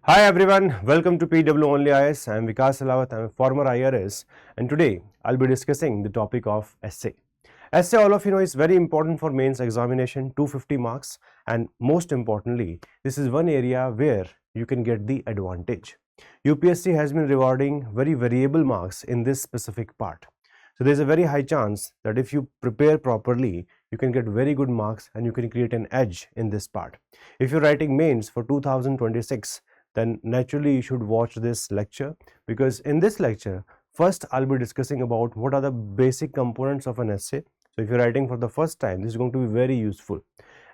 Hi everyone, welcome to PW Only IS. I am Vikas Salawat. I am a former IRS, and today I'll be discussing the topic of essay. Essay, all of you know, is very important for mains examination, 250 marks, and most importantly, this is one area where you can get the advantage. UPSC has been rewarding very variable marks in this specific part. So there's a very high chance that if you prepare properly, you can get very good marks and you can create an edge in this part. If you're writing mains for 2026, then naturally you should watch this lecture, because in this lecture first I'll be discussing about what are the basic components of an essay. So if you're writing for the first time, this is going to be very useful.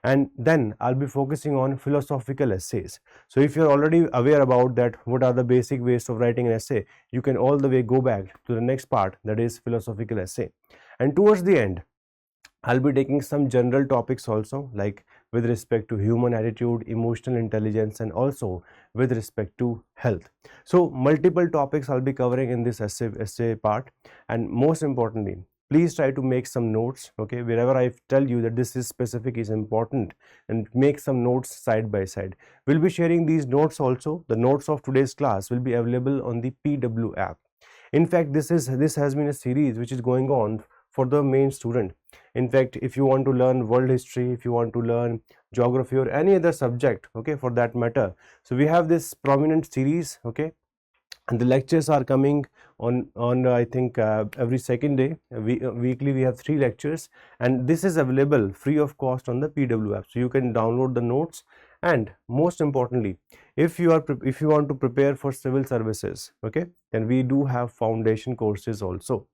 And then I'll be focusing on philosophical essays. So if you're already aware about that, what are the basic ways of writing an essay, you can all the way go back to the next part, that is philosophical essay. And towards the end, I'll be taking some general topics also, like with respect to human attitude, emotional intelligence, and also with respect to health. So multiple topics I'll be covering in this essay part. And most importantly, please try to make some notes, okay? Wherever I tell you that this is specific, is important, and make some notes side by side. We'll be sharing these notes also. The notes of today's class will be available on the PW app. In fact, this has been a series which is going on for the main student. In fact, if you want to learn world history, if you want to learn geography or any other subject, okay, for that matter, so we have this prominent series, okay, and the lectures are coming on I think every second day. Weekly we have 3 lectures, and this is available free of cost on the PW app, so you can download the notes. And most importantly, if you want to prepare for civil services, okay, then we do have foundation courses also.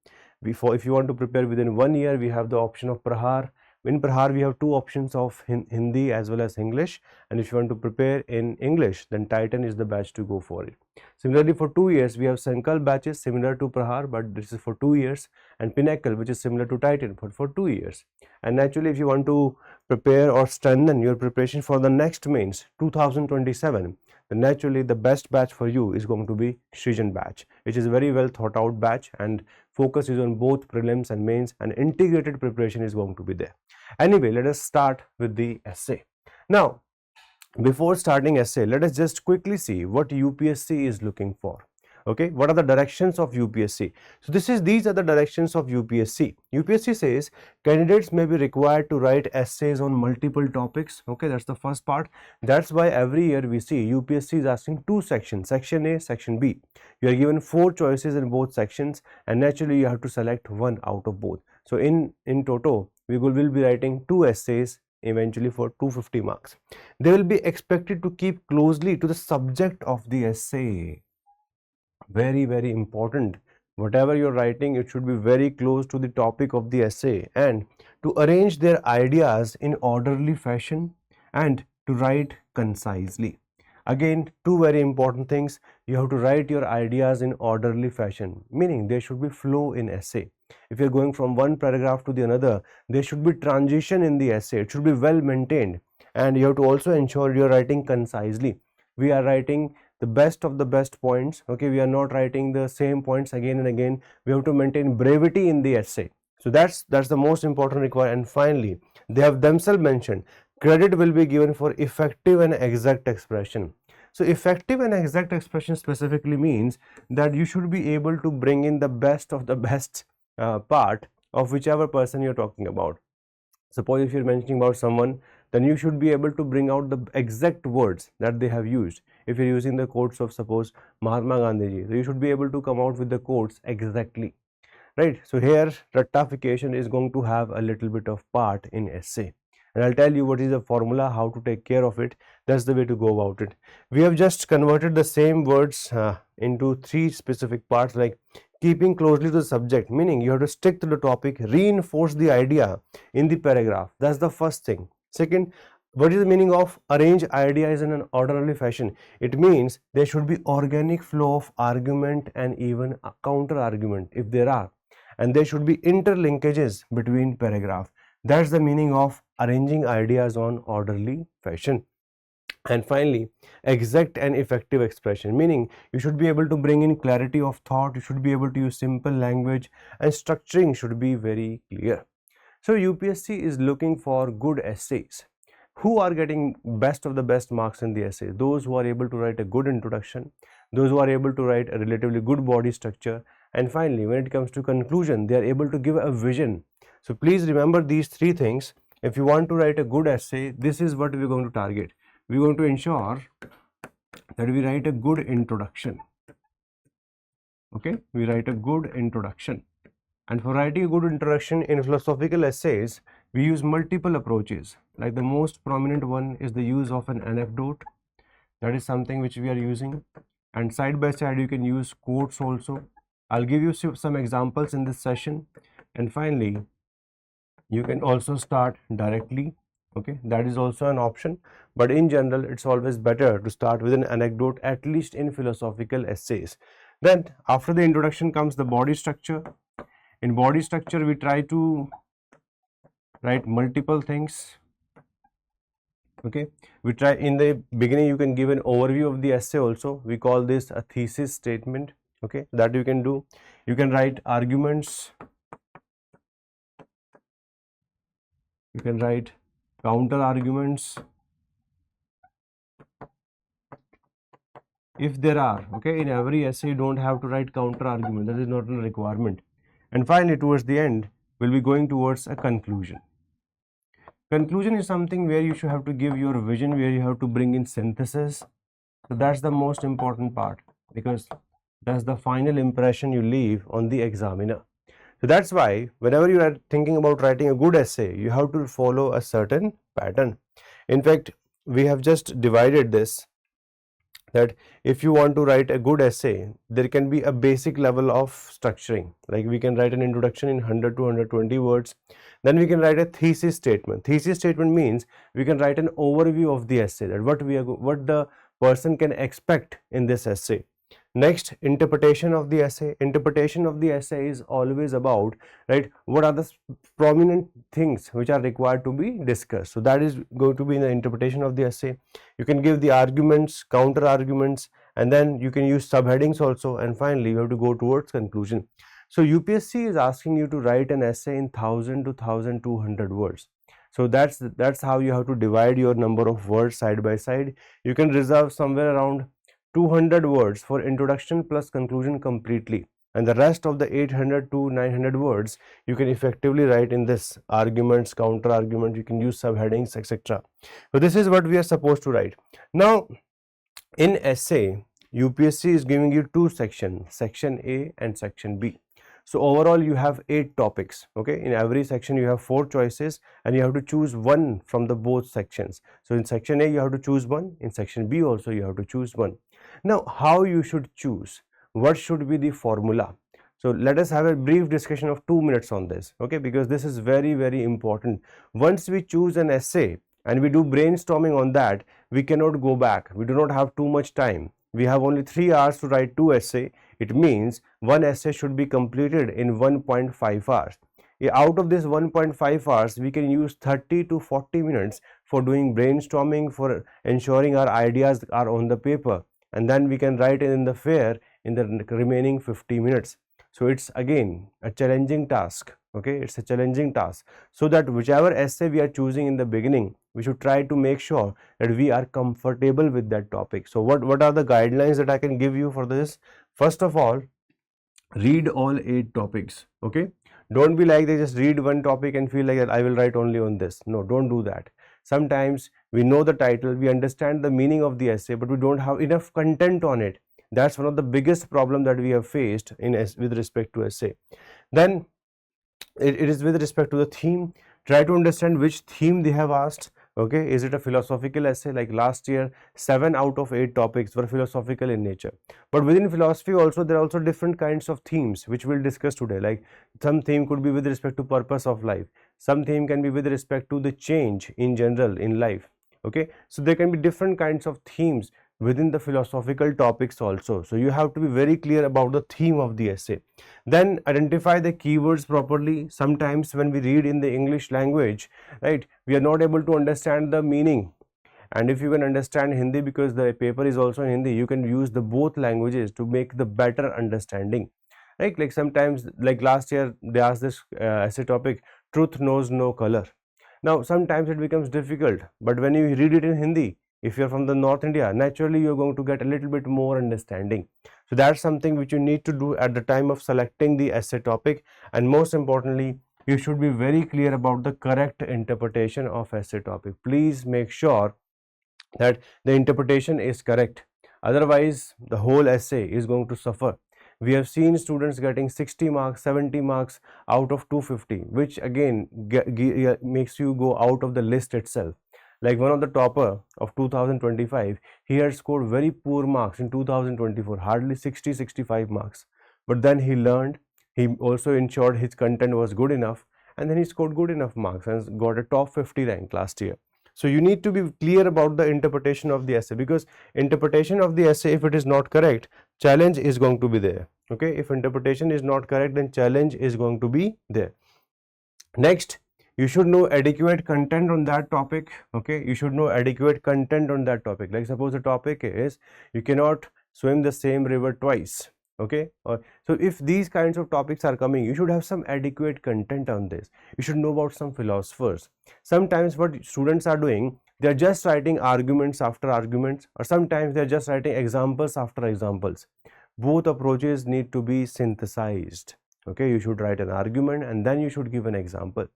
If you want to prepare within 1 year, we have the option of Prahar. In Prahar, we have 2 options of Hindi as well as English, and if you want to prepare in English, then Titan is the batch to go for it. Similarly, for 2 years, we have Sankalp batches similar to Prahar, but this is for 2 years, and Pinnacle, which is similar to Titan, but for 2 years. And naturally, if you want to prepare or strengthen your preparation for the next mains 2027, then naturally the best batch for you is going to be Srijan batch, which is a very well thought out batch, and focus is on both prelims and mains, and integrated preparation is going to be there. Anyway, let us start with the essay. Now, before starting essay, let us just quickly see what UPSC is looking for. Okay, what are the directions of UPSC? So these are the directions of UPSC. UPSC says candidates may be required to write essays on multiple topics. Okay, that's the first part. That's why every year we see UPSC is asking 2 sections, section A, section B. You are given 4 choices in both sections, and naturally you have to select one out of both. So in total, we will be writing 2 essays eventually for 250 marks. They will be expected to keep closely to the subject of the essay. Very, very important. Whatever you're writing, it should be very close to the topic of the essay, and to arrange their ideas in orderly fashion and to write concisely. Again, 2 very important things. You have to write your ideas in orderly fashion, meaning there should be flow in essay. If you're going from one paragraph to the another, there should be transition in the essay. It should be well maintained, and you have to also ensure you're writing concisely. We are writing the best of the best points, okay? We are not writing the same points again and again. We have to maintain brevity in the essay. So that's the most important requirement. And finally, they have themselves mentioned credit will be given for effective and exact expression. So effective and exact expression specifically means that you should be able to bring in the best of the best part of whichever person you're talking about. Suppose if you're mentioning about someone, then you should be able to bring out the exact words that they have used. If you're using the quotes of, suppose, Mahatma Gandhi ji, so you should be able to come out with the quotes exactly, right? So here rectification is going to have a little bit of part in essay, and I'll tell you what is the formula, how to take care of it. That's the way to go about it. We have just converted the same words into 3 specific parts, like keeping closely to the subject, meaning you have to stick to the topic, reinforce the idea in the paragraph. That's the first thing. Second, what is the meaning of arrange ideas in an orderly fashion? It means there should be organic flow of argument and even a counter argument if there are, and there should be interlinkages between paragraph. That's the meaning of arranging ideas on orderly fashion. And finally, exact and effective expression, meaning you should be able to bring in clarity of thought, you should be able to use simple language, and structuring should be very clear. So UPSC is looking for good essays. who are getting best of the best marks in the essay? Those who are able to write a good introduction, those who are able to write a relatively good body structure, and finally when it comes to conclusion, they are able to give a vision. So please remember these three things. If you want to write a good essay, this is what we're going to target. We're going to ensure that we write a good introduction. Okay, we write a good introduction. And for writing a good introduction in philosophical essays, we use multiple approaches. Like the most prominent one is the use of an anecdote. That is something which we are using. And side by side, you can use quotes also. I'll give you some examples in this session. And finally, you can also start directly. Okay, that is also an option. But in general, it's always better to start with an anecdote, at least in philosophical essays. Then after the introduction comes the body structure. In body structure, we try to write multiple things. Okay, we try in the beginning, you can give an overview of the essay also. We call this a thesis statement. Okay, that you can do. You can write arguments. You can write counter arguments if there are. Okay, in every essay, you don't have to write counter argument. That is not a requirement. And finally, towards the end, we'll be going towards a conclusion. Conclusion is something where you should have to give your vision, where you have to bring in synthesis. So that's the most important part, because that's the final impression you leave on the examiner. So that's why whenever you are thinking about writing a good essay, you have to follow a certain pattern. In fact, we have just divided this, that if you want to write a good essay, there can be a basic level of structuring. Like we can write an introduction in 100 to 120 words. Then we can write a thesis statement. Thesis statement means we can write an overview of the essay, that what the person can expect in this essay. Next, interpretation of the essay. Interpretation of the essay is always about, right, what are the prominent things which are required to be discussed. So that is going to be in the interpretation of the essay. You can give the arguments, counter arguments, and then you can use subheadings also, and finally you have to go towards conclusion. So UPSC is asking you to write an essay in 1000 to 1200 words. So that's how you have to divide your number of words side by side. You can reserve somewhere around 200 words for introduction plus conclusion completely, and the rest of the 800 to 900 words you can effectively write in this arguments, counter argument. You can use subheadings, etc. So this is what we are supposed to write. Now in essay, UPSC is giving you two sections, section A and section B. So overall you have 8 topics. Okay, in every section you have 4 choices and you have to choose one from the both sections. So in section A you have to choose one, in section B also you have to choose one. Now how you should choose, what should be the formula? So let us have a brief discussion of 2 minutes on this, okay, because this is very, very important. Once we choose an essay and we do brainstorming on that, we cannot go back. We do not have too much time. We have only 3 hours to write 2 essays. It means one essay should be completed in 1.5 hours. Out of this 1.5 hours, we can use 30 to 40 minutes for doing brainstorming, for ensuring our ideas are on the paper, and then we can write it in the fair in the remaining 50 minutes. So it's again a challenging task. Okay, it's a challenging task. So that whichever essay we are choosing in the beginning, we should try to make sure that we are comfortable with that topic. So what are the guidelines that I can give you for this? First of all, read all 8 topics. Okay, don't be like they just read one topic and feel like that I will write only on this. No, don't do that. Sometimes we know the title, we understand the meaning of the essay, but we don't have enough content on it. That's one of the biggest problem that we have faced with respect to essay. Then it is with respect to the theme. Try to understand which theme they have asked. Okay, is it a philosophical essay? Like last year, 7 out of 8 topics were philosophical in nature. But within philosophy also, there are also different kinds of themes which we'll discuss today. Like some theme could be with respect to purpose of life. Some theme can be with respect to the change in general in life. Okay, so there can be different kinds of themes within the philosophical topics also. So you have to be very clear about the theme of the essay. Then identify the keywords properly. Sometimes when we read in the English language, right, we are not able to understand the meaning. And if you can understand Hindi, because the paper is also in Hindi, you can use the both languages to make the better understanding. Right, like sometimes, like last year they asked this essay topic, truth knows no color. Now sometimes it becomes difficult, but when you read it in Hindi, if you're from the North India, naturally you're going to get a little bit more understanding. So that's something which you need to do at the time of selecting the essay topic, and most importantly, you should be very clear about the correct interpretation of essay topic. Please make sure that the interpretation is correct, otherwise the whole essay is going to suffer. We have seen students getting 60 marks, 70 marks out of 250, which again makes you go out of the list itself. Like one of the topper of 2025, he had scored very poor marks in 2024, hardly 60-65 marks, but then he learned, he also ensured his content was good enough, and then he scored good enough marks and got a top 50 rank last year. So you need to be clear about the interpretation of the essay, because interpretation of the essay, if it is not correct, challenge is going to be there. Okay, if interpretation is not correct, then challenge is going to be there. Next, you should know adequate content on that topic. Okay, you should know adequate content on that topic. Like suppose the topic is you cannot swim the same river twice. Okay, so if these kinds of topics are coming, you should have some adequate content on this. You should know about some philosophers. Sometimes what students are doing, they are just writing arguments after arguments, or sometimes they are just writing examples after examples. Both approaches need to be synthesized. Okay, you should write an argument and then you should give an example.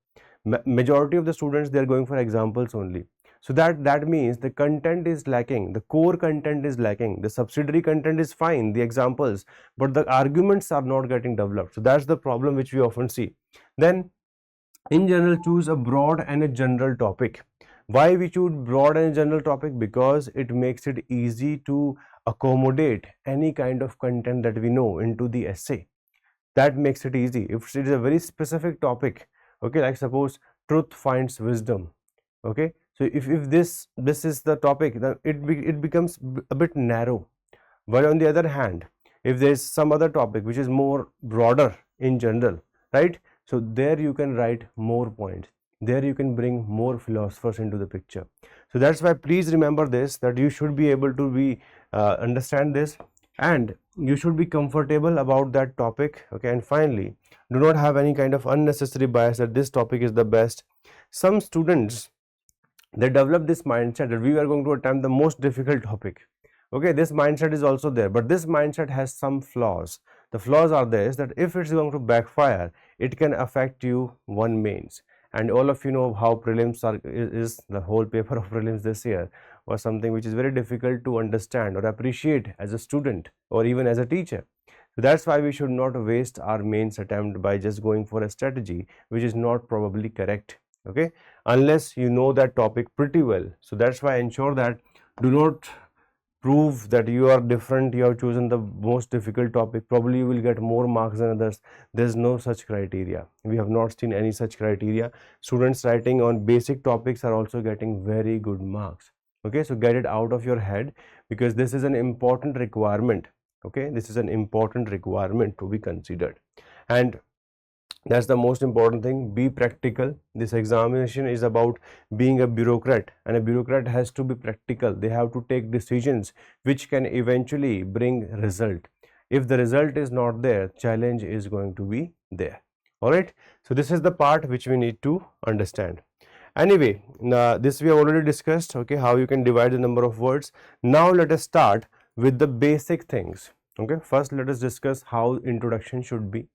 Majority of the students, they are going for examples only. So that means the content is lacking, the core content is lacking, the subsidiary content is fine, the examples, but the arguments are not getting developed. So that's the problem which we often see. Then in general, choose a broad and a general topic. Why we choose broad and general topic? Because it makes it easy to accommodate any kind of content that we know into the essay. That makes it easy. If it is a very specific topic, okay, like suppose truth finds wisdom, okay, so if this is the topic, then it becomes a bit narrow. But on the other hand, if there is some other topic which is more broader in general, right, so there you can write more points, there you can bring more philosophers into the picture. So that's why please remember this, that you should be able to be understand this, and you should be comfortable about that topic. Okay, and finally, do not have any kind of unnecessary bias that this topic is the best. Some students, they develop this mindset that we are going to attempt the most difficult topic. Okay, this mindset is also there, but this mindset has some flaws. The flaws are this, that if it's going to backfire, it can affect you one mains. And all of you know how prelims is the whole paper of prelims this year was something which is very difficult to understand or appreciate as a student or even as a teacher. So that's why we should not waste our mains attempt by just going for a strategy which is not probably correct. Okay, unless you know that topic pretty well. So that's why ensure that do not prove that you are different, you have chosen the most difficult topic, probably you will get more marks than others. There's no such criteria. We have not seen any such criteria. Students writing on basic topics are also getting very good marks. Okay, so get it out of your head, because this is an important requirement. Okay, this is an important requirement to be considered, and that's the most important thing. Be practical. This examination is about being a bureaucrat, and a bureaucrat has to be practical. They have to take decisions which can eventually bring result. If the result is not there, challenge is going to be there. All right, so this is the part which we need to understand. Anyway, this we have already discussed, okay, how you can divide the number of words. Now let us start with the basic things. Okay, first let us discuss how introduction should be,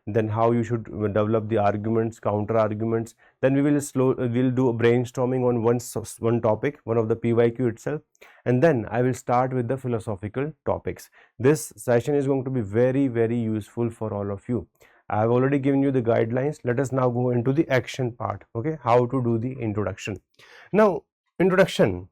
then how you should develop the arguments, counter arguments. Then we will do a brainstorming on one topic, one of the PYQ itself, and then I will start with the philosophical topics. This session is going to be very useful for all of you. I have already given you the guidelines. Let us now go into the action part. Okay, how to do the introduction. Now, introduction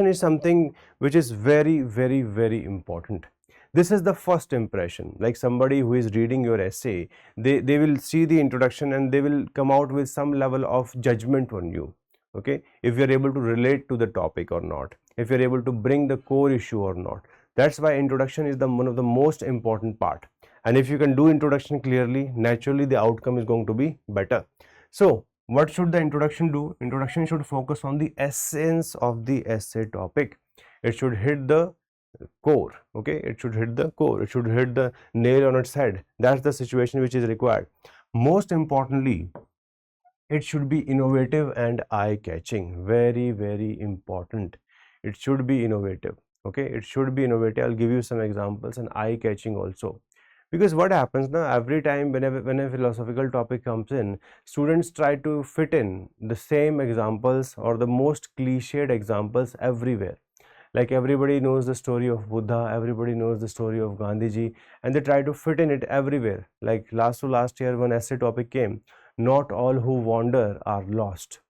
is something which is very important. This is the first impression. Like somebody who is reading your essay, they will see the introduction and they will come out with some level of judgment on you. Okay, if you are able to relate to the topic or not, if you are able to bring the core issue or not. That's why introduction is one of the most important part. And if you can do introduction clearly, naturally the outcome is going to be better. So what should the introduction do? Introduction should focus on the essence of the essay topic. It should hit the core. Okay, it should hit the core, it should hit the nail on its head. That's the situation which is required. Most importantly, it should be innovative and eye-catching. Very, very important. It should be innovative. Okay, it should be innovative. I'll give you some examples, and eye-catching also. Because what happens now, every time when a philosophical topic comes in, students try to fit in the same examples or the most cliched examples everywhere. Like everybody knows the story of Buddha, everybody knows the story of Gandhiji, and they try to fit in it everywhere. Like last to last year, when essay topic came, not all who wander are lost.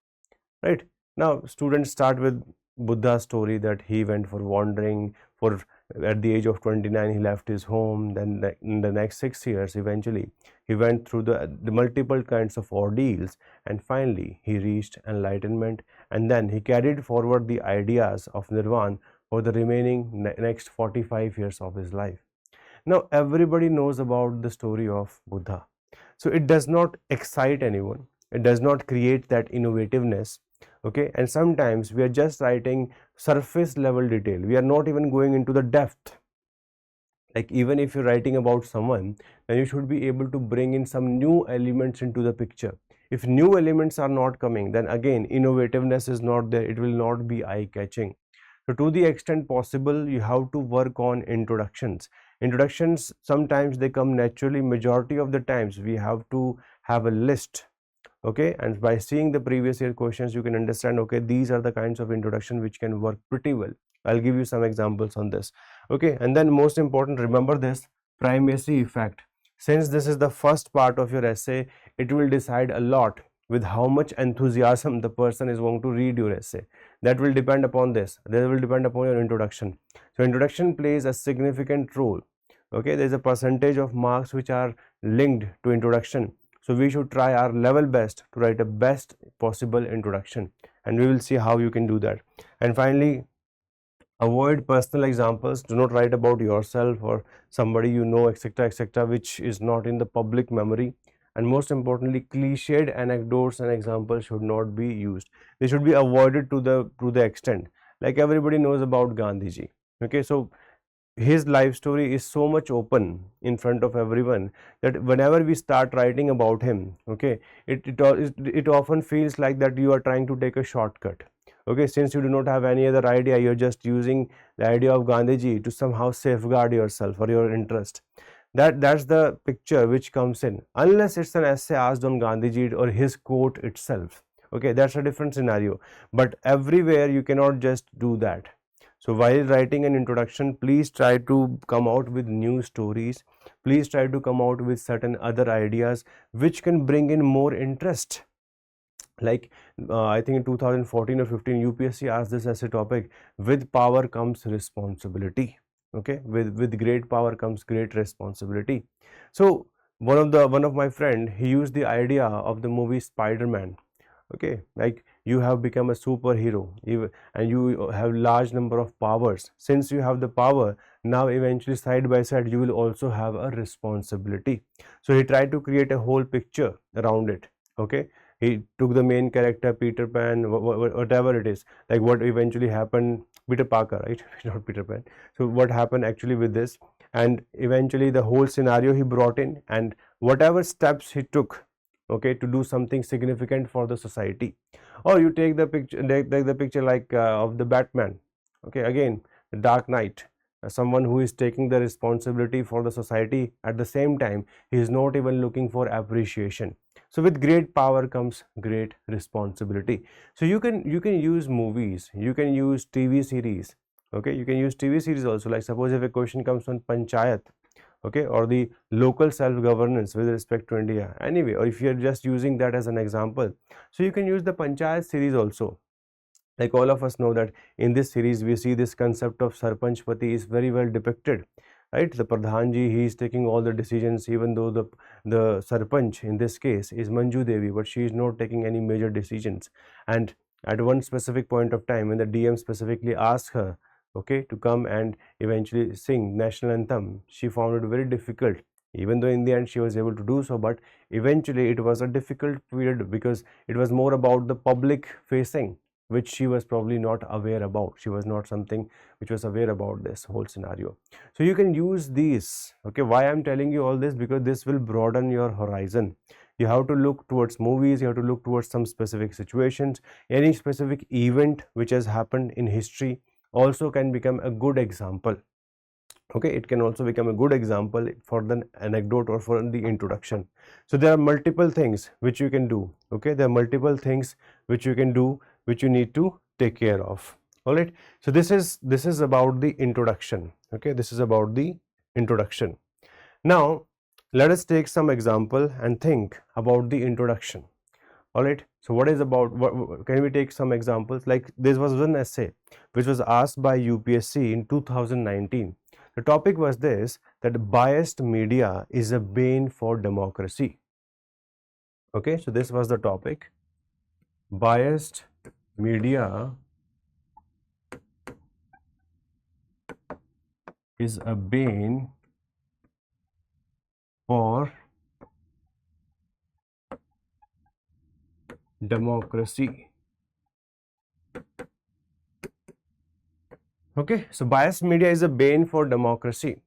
Right now, students start with Buddha's story that he went for wandering. For at the age of 29, he left his home. Then in the next 6 years, eventually, he went through the multiple kinds of ordeals, and finally, he reached enlightenment. And then he carried forward the ideas of Nirvana for the remaining next 45 years of his life. Now, everybody knows about the story of Buddha. So it does not excite anyone. It does not create that innovativeness. Okay, and sometimes we are just writing surface level detail. We are not even going into the depth. Like even if you're writing about someone, then you should be able to bring in some new elements into the picture. If new elements are not coming, then again innovativeness is not there. It will not be eye-catching. So to the extent possible, you have to work on introductions. Introductions, sometimes they come naturally. Majority of the times we have to have a list. Okay, and by seeing the previous year questions, you can understand, okay, these are the kinds of introduction which can work pretty well. I'll give you some examples on this. Okay, and then most important, remember this primacy effect. Since this is the first part of your essay, it will decide a lot with how much enthusiasm the person is going to read your essay. That will depend upon this. That will depend upon your introduction. So introduction plays a significant role. Okay, there is a percentage of marks which are linked to introduction. So we should try our level best to write a best possible introduction, and we will see how you can do that. And finally, avoid personal examples. Do not write about yourself or somebody you know, etc., etc., which is not in the public memory. And most importantly, cliched anecdotes and examples should not be used. They should be avoided to the extent. Like everybody knows about Gandhiji. Okay, so his life story is so much open in front of everyone that whenever we start writing about him, okay, it often feels like that you are trying to take a shortcut. Okay, since you do not have any other idea, you're just using the idea of Gandhiji to somehow safeguard yourself or your interest. That's the picture which comes in, unless it's an essay asked on Gandhiji or his quote itself. Okay, that's a different scenario, but everywhere you cannot just do that. So while writing an introduction, please try to come out with new stories. Please try to come out with certain other ideas which can bring in more interest. Like I think in 2014 or 15, UPSC asked this essay topic: with power comes responsibility. Okay, with great power comes great responsibility. So one of my friend, he used the idea of the movie Spider-Man. Okay, like you have become a superhero and you have large number of powers. Since you have the power, now eventually side by side you will also have a responsibility. So he tried to create a whole picture around it. Okay, he took the main character Peter Pan, whatever it is, like what eventually happened, Peter Parker, right? Not Peter Pan. So what happened actually with this, and eventually the whole scenario he brought in, and whatever steps he took, okay, to do something significant for the society. Or you take the picture like of the Batman. Okay, again the Dark Knight, someone who is taking the responsibility for the society. At the same time, he is not even looking for appreciation. So with great power comes great responsibility. So you can use movies, you can use TV series. Okay, you can use TV series also. Like suppose if a question comes on panchayat, okay, or the local self-governance with respect to India, anyway, or if you are just using that as an example, so you can use the panchayat series also. Like all of us know that in this series we see this concept of sarpanchpati is very well depicted, right? The pradhanji, he is taking all the decisions, even though the sarpanch in this case is Manju Devi, but she is not taking any major decisions. And at one specific point of time, when the DM specifically asked her, okay, to come and eventually sing national anthem, she found it very difficult, even though in the end she was able to do so. But eventually it was a difficult period because it was more about the public facing, which she was probably not aware about. She was not something which was aware about this whole scenario. So you can use these. Okay, why I'm telling you all this? Because this will broaden your horizon. You have to look towards movies, you have to look towards some specific situations. Any specific event which has happened in history also can become a good example. Okay, it can also become a good example for the anecdote or for the introduction. So there are multiple things which you can do. Okay, there are multiple things which you can do, which you need to take care of. All right, so this is about the introduction. Okay, this is about the introduction. Now let us take some example and think about the introduction. All right, so what is about, can we take some examples? Like this was one essay which was asked by UPSC in 2019. The topic was this, that biased media is a bane for democracy. Okay, so this was the topic, biased media is a bane for democracy. Okay, so biased media is a bane for democracy.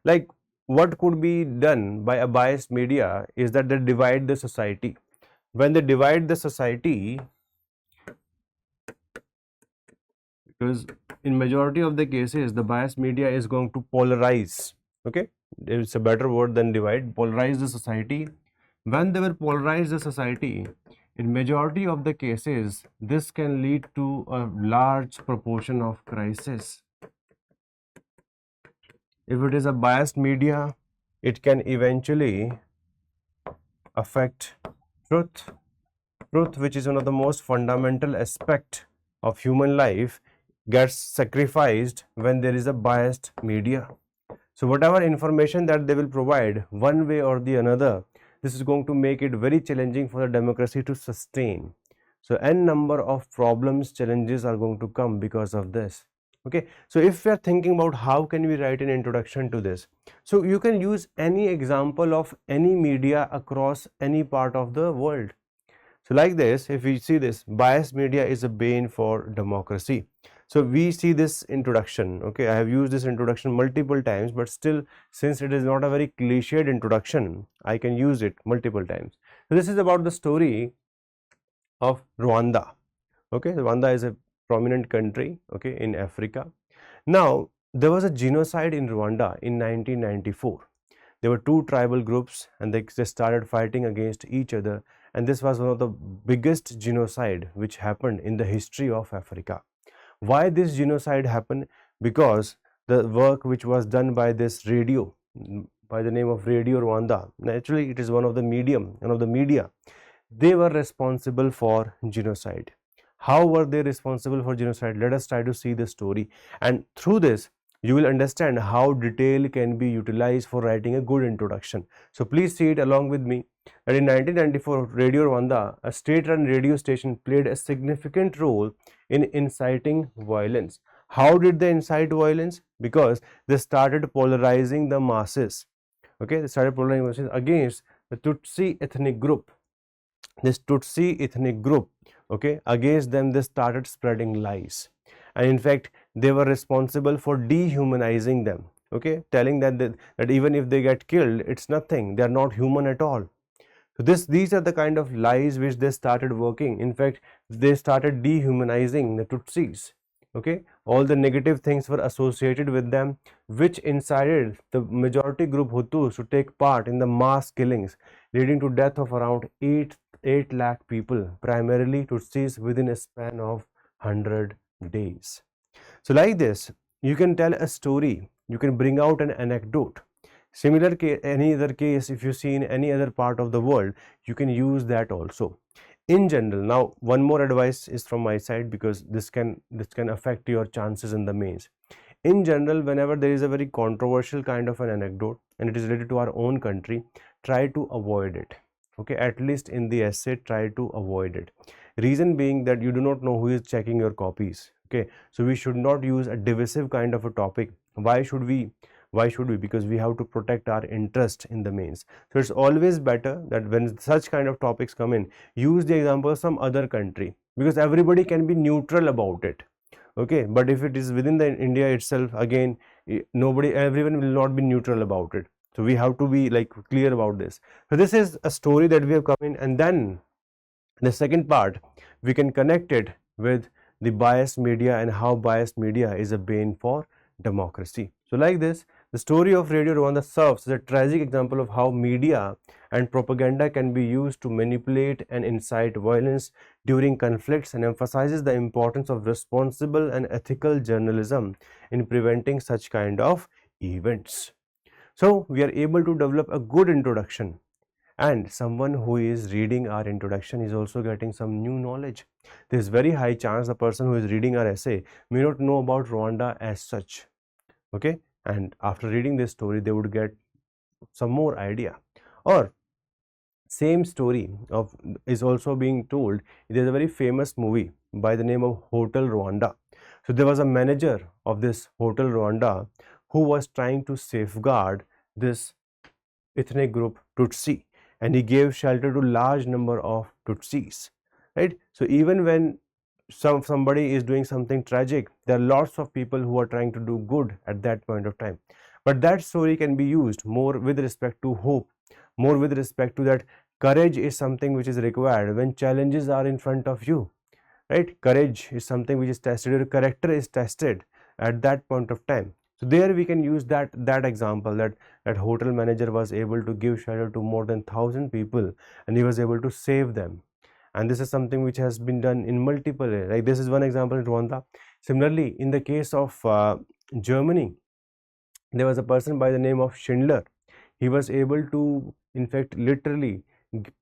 Like what could be done by a biased media is that they divide the society. When they divide the society, because in majority of the cases the biased media is going to polarize. Okay, it's a better word than divide, polarize the society. When they will polarize the society, in majority of the cases this can lead to a large proportion of crisis. If it is a biased media, it can eventually affect truth. Truth, which is one of the most fundamental aspect of human life, gets sacrificed when there is a biased media. So whatever information that they will provide one way or the another, this is going to make it very challenging for the democracy to sustain. So n number of problems, challenges are going to come because of this. Okay, so if we are thinking about how can we write an introduction to this, so you can use any example of any media across any part of the world. So like this, if we see this, biased media is a bane for democracy. So we see this introduction. Okay, I have used this introduction multiple times, but still, since it is not a very cliched introduction, I can use it multiple times. So this is about the story of Rwanda. Okay, Rwanda is a prominent country, okay, in Africa. Now there was a genocide in Rwanda in 1994. There were two tribal groups and they started fighting against each other, and this was one of the biggest genocide which happened in the history of Africa. Why this genocide happened? Because the work which was done by this radio, by the name of Radio Rwanda, naturally it is one of the media, they were responsible for genocide. How were they responsible for genocide? Let us try to see the story, and through this you will understand how detail can be utilized for writing a good introduction. So please see it along with me, that in 1994 Radio Rwanda, a state-run radio station, played a significant role in inciting violence. How did they incite violence? Because they started polarizing the masses. Okay, they started polarizing masses against the Tutsi ethnic group. This Tutsi ethnic group, okay, against them they started spreading lies, and in fact they were responsible for dehumanizing them. Okay, telling that even if they get killed, it's nothing, they are not human at all. So these are the kind of lies which they started working. In fact, they started dehumanizing the Tutsis. Okay, all the negative things were associated with them, which incited the majority group Hutus to take part in the mass killings, leading to death of around 8 lakh people, primarily Tutsis, within a span of 100 days. So like this, you can tell a story, you can bring out an anecdote. Similar case, any other case, if you see in any other part of the world, you can use that also. In general, now one more advice is from my side, because this can affect your chances in the mains. In general, whenever there is a very controversial kind of an anecdote and it is related to our own country, try to avoid it. Okay, at least in the essay, try to avoid it. Reason being that you do not know who is checking your copies. Okay, so we should not use a divisive kind of a topic. Why should we? Because we have to protect our interest in the mains. So it's always better that when such kind of topics come in, use the example of some other country, because everybody can be neutral about it. Okay, but if it is within the India itself, again, everyone will not be neutral about it. So we have to be like clear about this. So this is a story that we have come in, and then the second part we can connect it with the biased media and how biased media is a bane for democracy. So like this, the story of Radio Rwanda serves as a tragic example of how media and propaganda can be used to manipulate and incite violence during conflicts, and emphasizes the importance of responsible and ethical journalism in preventing such kind of events. So we are able to develop a good introduction, and someone who is reading our introduction is also getting some new knowledge. There is very high chance the person who is reading our essay may not know about Rwanda as such, okay, and after reading this story they would get some more idea. Or same story of is also being told. There is a very famous movie by the name of Hotel Rwanda. So there was a manager of this Hotel Rwanda who was trying to safeguard this ethnic group Tutsi, and he gave shelter to large number of Tutsis, right? So even when somebody is doing something tragic, there are lots of people who are trying to do good at that point of time. But that story can be used more with respect to hope, more with respect to that courage is something which is required when challenges are in front of you, right? Courage is something which is tested, your character is tested at that point of time. So there we can use that example, that hotel manager was able to give shelter to more than 1,000 people, and he was able to save them. And this is something which has been done in multiple, like this is one example in Rwanda. Similarly, in the case of Germany, there was a person by the name of Schindler. He was able to, in fact, literally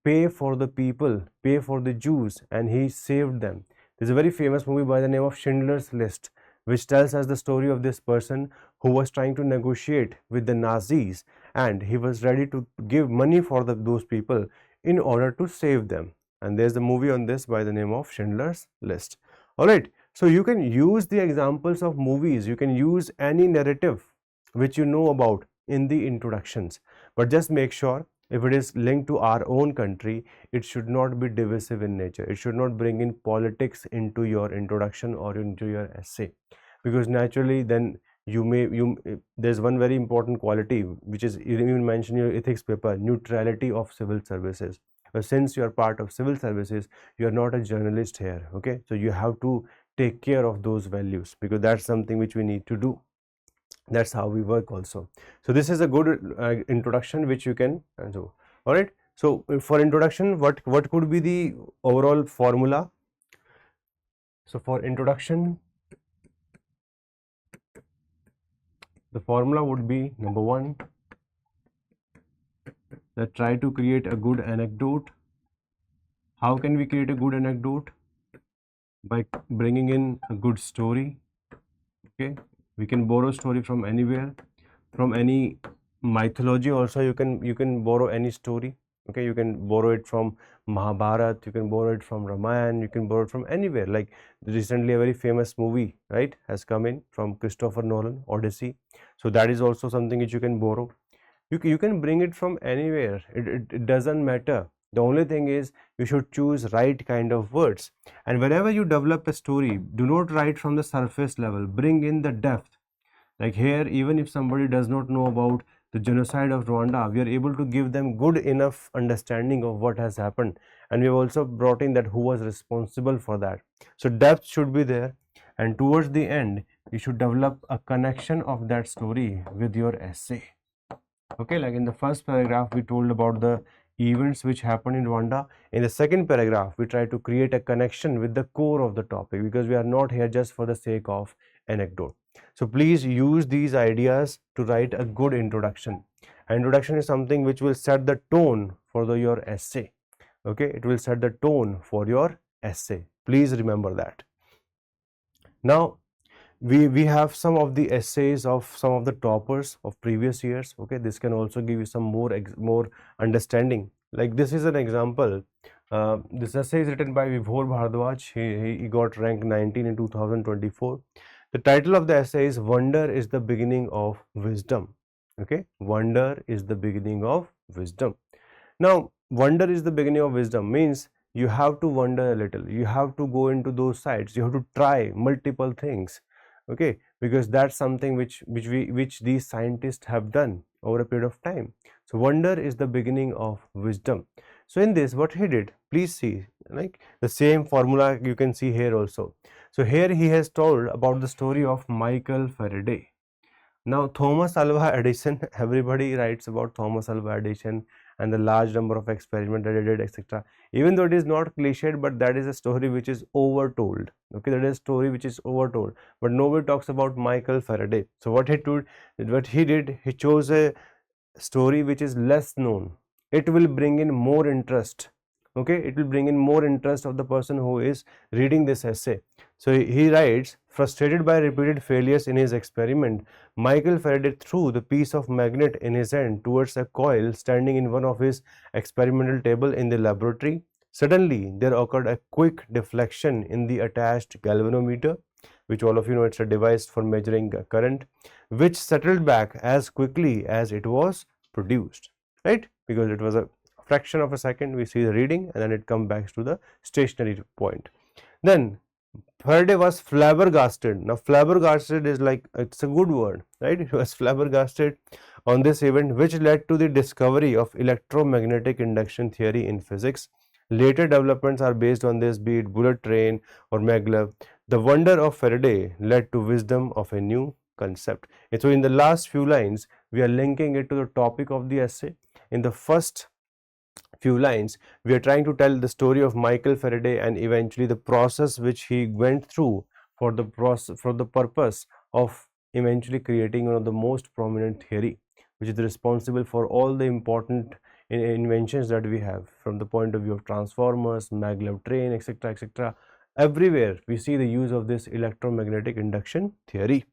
pay for the people, pay for the Jews, and he saved them. There's a very famous movie by the name of Schindler's List, which tells us the story of this person who was trying to negotiate with the Nazis, and he was ready to give money for those people in order to save them. And there's a movie on this by the name of Schindler's List. All right, so you can use the examples of movies, you can use any narrative which you know about in the introductions, but just make sure if it is linked to our own country, it should not be divisive in nature. It should not bring in politics into your introduction or into your essay, because naturally then there's one very important quality which is even mentioned in your ethics paper, neutrality of civil services. But since you are part of civil services, you are not a journalist here, okay? So you have to take care of those values, because that's something which we need to do. That's how we work also. So this is a good introduction which you can do. All right, so for introduction, what could be the overall formula? So for introduction, the formula would be number one, that try to create a good anecdote. How can we create a good anecdote? By bringing in a good story, okay? We can borrow story from anywhere, from any mythology also. You can borrow any story, okay? You can borrow it from Mahabharata, you can borrow it from Ramayana, you can borrow it from anywhere. Like recently a very famous movie, right, has come in from Christopher Nolan, Odyssey. So that is also something which you can borrow. You can bring it from anywhere. It doesn't matter. The only thing is you should choose right kind of words. And whenever you develop a story, do not write from the surface level. Bring in the depth. Like here, even if somebody does not know about the genocide of Rwanda, we are able to give them good enough understanding of what has happened. And we have also brought in that who was responsible for that. So depth should be there. And towards the end, you should develop a connection of that story with your essay. Okay, like in the first paragraph, we told about the events which happened in Rwanda. In the second paragraph, we try to create a connection with the core of the topic, because we are not here just for the sake of anecdote. So please use these ideas to write a good introduction. Introduction is something which will set the tone for your essay. Okay, it will set the tone for your essay. Please remember that. Now, we have some of the essays of some of the toppers of previous years. Okay, this can also give you some more understanding. Like this is an example. This essay is written by Vibhor Bhardwaj. He got rank 19 in 2024. The title of the essay is Wonder is the Beginning of Wisdom. Okay, wonder is the beginning of wisdom. Now, wonder is the beginning of wisdom means you have to wonder a little. You have to go into those sites. You have to try multiple things. okay, because that's something which these scientists have done over a period of time. So wonder is the beginning of wisdom. So in this, what he did, please see, like the same formula you can see here also. So here he has told about the story of Michael Faraday. Now, Thomas Alva Edison, everybody writes about Thomas Alva Edison and the large number of experiments that he did, etc. Even though it is not cliched, but that is a story which is overtold. Okay, that is a story which is overtold. But nobody talks about Michael Faraday. So what he did, he chose a story which is less known. It will bring in more interest. Okay, it will bring in more interest of the person who is reading this essay. So he writes, frustrated by repeated failures in his experiment, Michael Faraday threw the piece of magnet in his hand towards a coil standing in one of his experimental table in the laboratory. Suddenly, there occurred a quick deflection in the attached galvanometer, which all of you know, it's a device for measuring current, which settled back as quickly as it was produced, right? Because it was a fraction of a second, we see the reading and then it comes back to the stationary point. Then Faraday was flabbergasted. Now flabbergasted is like, it's a good word, right? He was flabbergasted on this event, which led to the discovery of electromagnetic induction theory in physics. Later developments are based on this, be it bullet train or maglev. The wonder of Faraday led to wisdom of a new concept. And so in the last few lines, we are linking it to the topic of the essay. In the first few lines, we are trying to tell the story of Michael Faraday and eventually the process which he went through for the purpose of eventually creating one of the most prominent theory, which is responsible for all the important inventions that we have from the point of view of transformers, maglev train, etc., etc. Everywhere we see the use of this electromagnetic induction theory,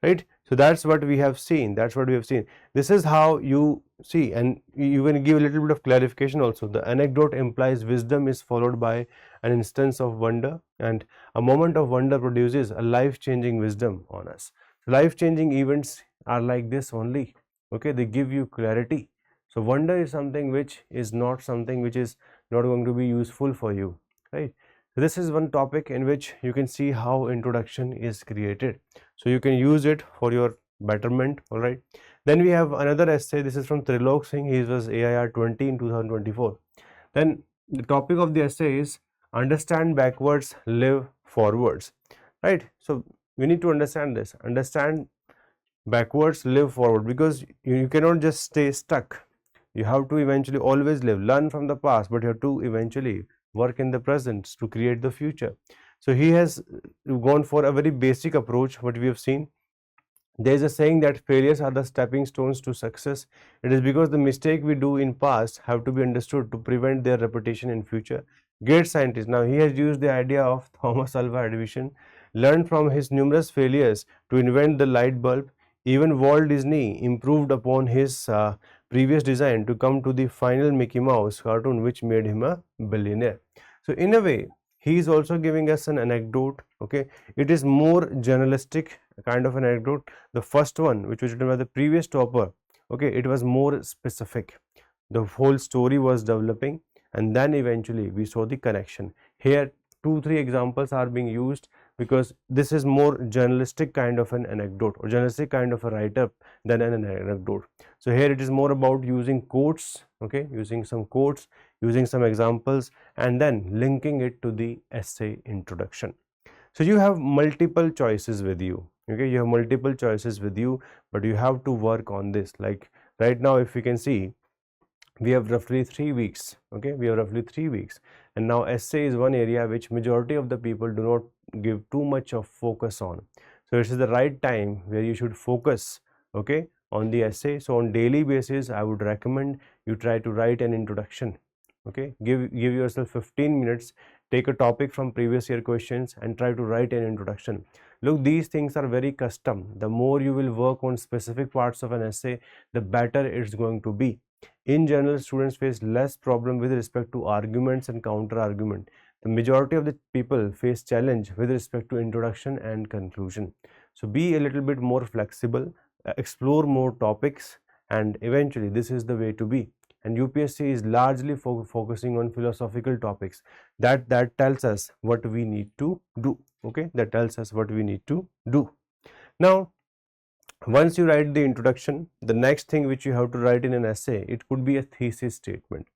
right? So that's what we have seen. That's what we have seen. This is how you see, and you can give a little bit of clarification also. The anecdote implies wisdom is followed by an instance of wonder, and a moment of wonder produces a life-changing wisdom on us. So life-changing events are like this only. Okay, they give you clarity. So wonder is something which is not going to be useful for you, right? So this is one topic in which you can see how introduction is created. So you can use it for your betterment, all right. Then we have another essay. This is from Trilok Singh. He was AIR 20 in 2024. Then the topic of the essay is understand backwards, live forwards, right? So we need to understand this. Understand backwards, live forward, because you cannot just stay stuck. You have to eventually always live, learn from the past, but you have to eventually work in the present to create the future. So he has gone for a very basic approach, what we have seen. There is a saying that failures are the stepping stones to success. It is because the mistake we do in past have to be understood to prevent their repetition in future. Great scientist. Now he has used the idea of Thomas Alva Edison, learned from his numerous failures to invent the light bulb. Even Walt Disney improved upon his previous design to come to the final Mickey Mouse cartoon, which made him a billionaire. So in a way, he is also giving us an anecdote. Okay, it is more journalistic kind of an anecdote. The first one, which was written by the previous topper, okay, it was more specific. The whole story was developing, and then eventually we saw the connection. Here 2-3 examples are being used because this is more journalistic kind of an anecdote or journalistic kind of a write-up than an anecdote. So here it is more about using quotes, okay, using some quotes, using some examples, and then linking it to the essay introduction. So you have multiple choices with you, okay, you have multiple choices with you, but you have to work on this. Like right now, if you can see, we have roughly 3 weeks, okay, we have roughly 3 weeks, and now essay is one area which majority of the people do not give too much of focus on. So this is the right time where you should focus, okay, on the essay. So on daily basis, I would recommend you try to write an introduction, okay, give yourself 15 minutes, take a topic from previous year questions and try to write an introduction. Look, these things are very custom. The more you will work on specific parts of an essay, the better it's going to be. In general, students face less problem with respect to arguments and counter argument. The majority of the people face challenge with respect to introduction and conclusion. So be a little bit more flexible, explore more topics, and eventually this is the way to be. And UPSC is largely focusing on philosophical topics. That tells us what we need to do, okay, that tells us what we need to do. Now, once you write the introduction, the next thing which you have to write in an essay, it could be a thesis statement,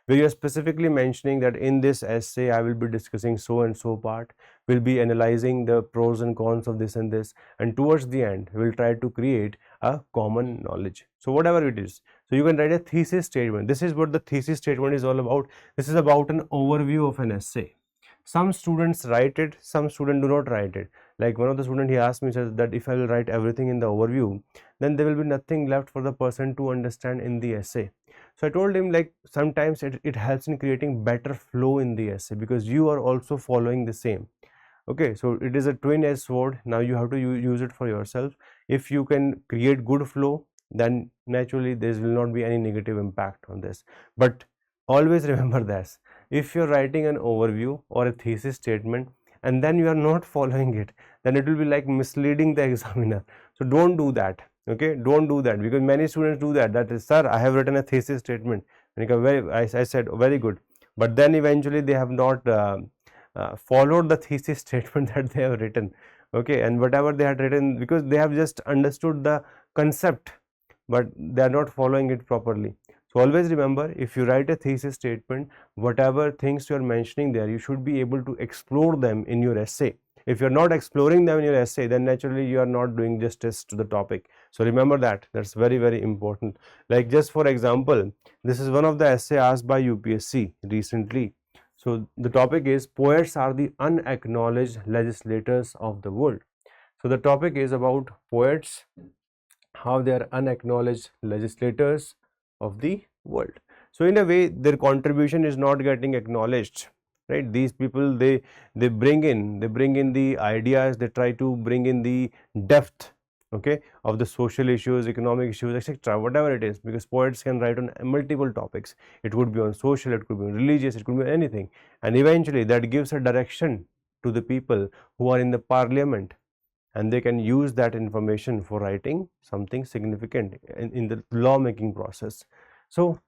where you are specifically mentioning that in this essay I will be discussing so and so part, will be analyzing the pros and cons of this and this, and towards the end we will try to create a common knowledge. So whatever it is, so you can write a thesis statement. This is what the thesis statement is all about. This is about an overview of an essay. Some students write it, some students do not write it. Like one of the students, he asked me, says that if I will write everything in the overview, then there will be nothing left for the person to understand in the essay. So I told him, like, sometimes it helps in creating better flow in the essay, because you are also following the same. Okay, so it is a twin-edged sword. Now you have to use it for yourself. If you can create good flow, then naturally there will not be any negative impact on this. But always remember this: if you're writing an overview or a thesis statement and then you are not following it, then it will be like misleading the examiner. So don't do that. Okay, don't do that, because many students do that. That is, sir, I have written a thesis statement, and I said, very good, but then eventually they have not followed the thesis statement that they have written. Okay, and whatever they had written, because they have just understood the concept, but they are not following it properly. So always remember, if you write a thesis statement, whatever things you are mentioning there, you should be able to explore them in your essay. If you are not exploring them in your essay, then naturally you are not doing justice to the topic. So remember that. That's very, very important. Like, just for example, this is one of the essay asked by UPSC recently. So the topic is, poets are the unacknowledged legislators of the world. So the topic is about poets, how they are unacknowledged legislators of the world. So in a way, their contribution is not getting acknowledged, right? These people, they bring in the ideas, they try to bring in the depth, okay, of the social issues, economic issues, etc., whatever it is, because poets can write on multiple topics. It could be on social, it could be on religious, it could be anything, and eventually that gives a direction to the people who are in the parliament, and they can use that information for writing something significant in the lawmaking process. So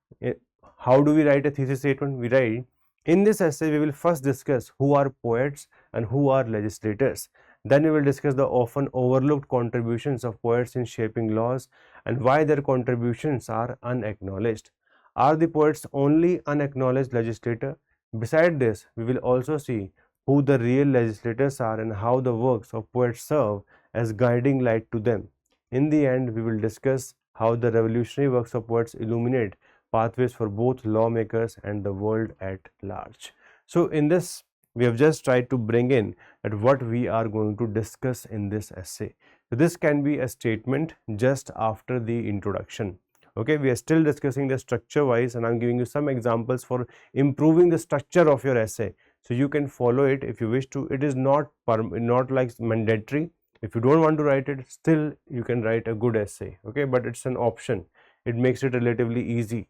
how do we write a thesis statement? We write, in this essay we will first discuss who are poets and who are legislators. Then we will discuss the often overlooked contributions of poets in shaping laws and why their contributions are unacknowledged. Are the poets only unacknowledged legislator? Beside this, we will also see who the real legislators are and how the works of poets serve as guiding light to them. In the end, we will discuss how the revolutionary works of poets illuminate pathways for both lawmakers and the world at large. So in this, we have just tried to bring in at what we are going to discuss in this essay. So this can be a statement just after the introduction. Okay, we are still discussing the structure wise, and I am giving you some examples for improving the structure of your essay. So you can follow it if you wish to. It is not like mandatory. If you don't want to write it, still you can write a good essay. Okay, but it's an option. It makes it relatively easy.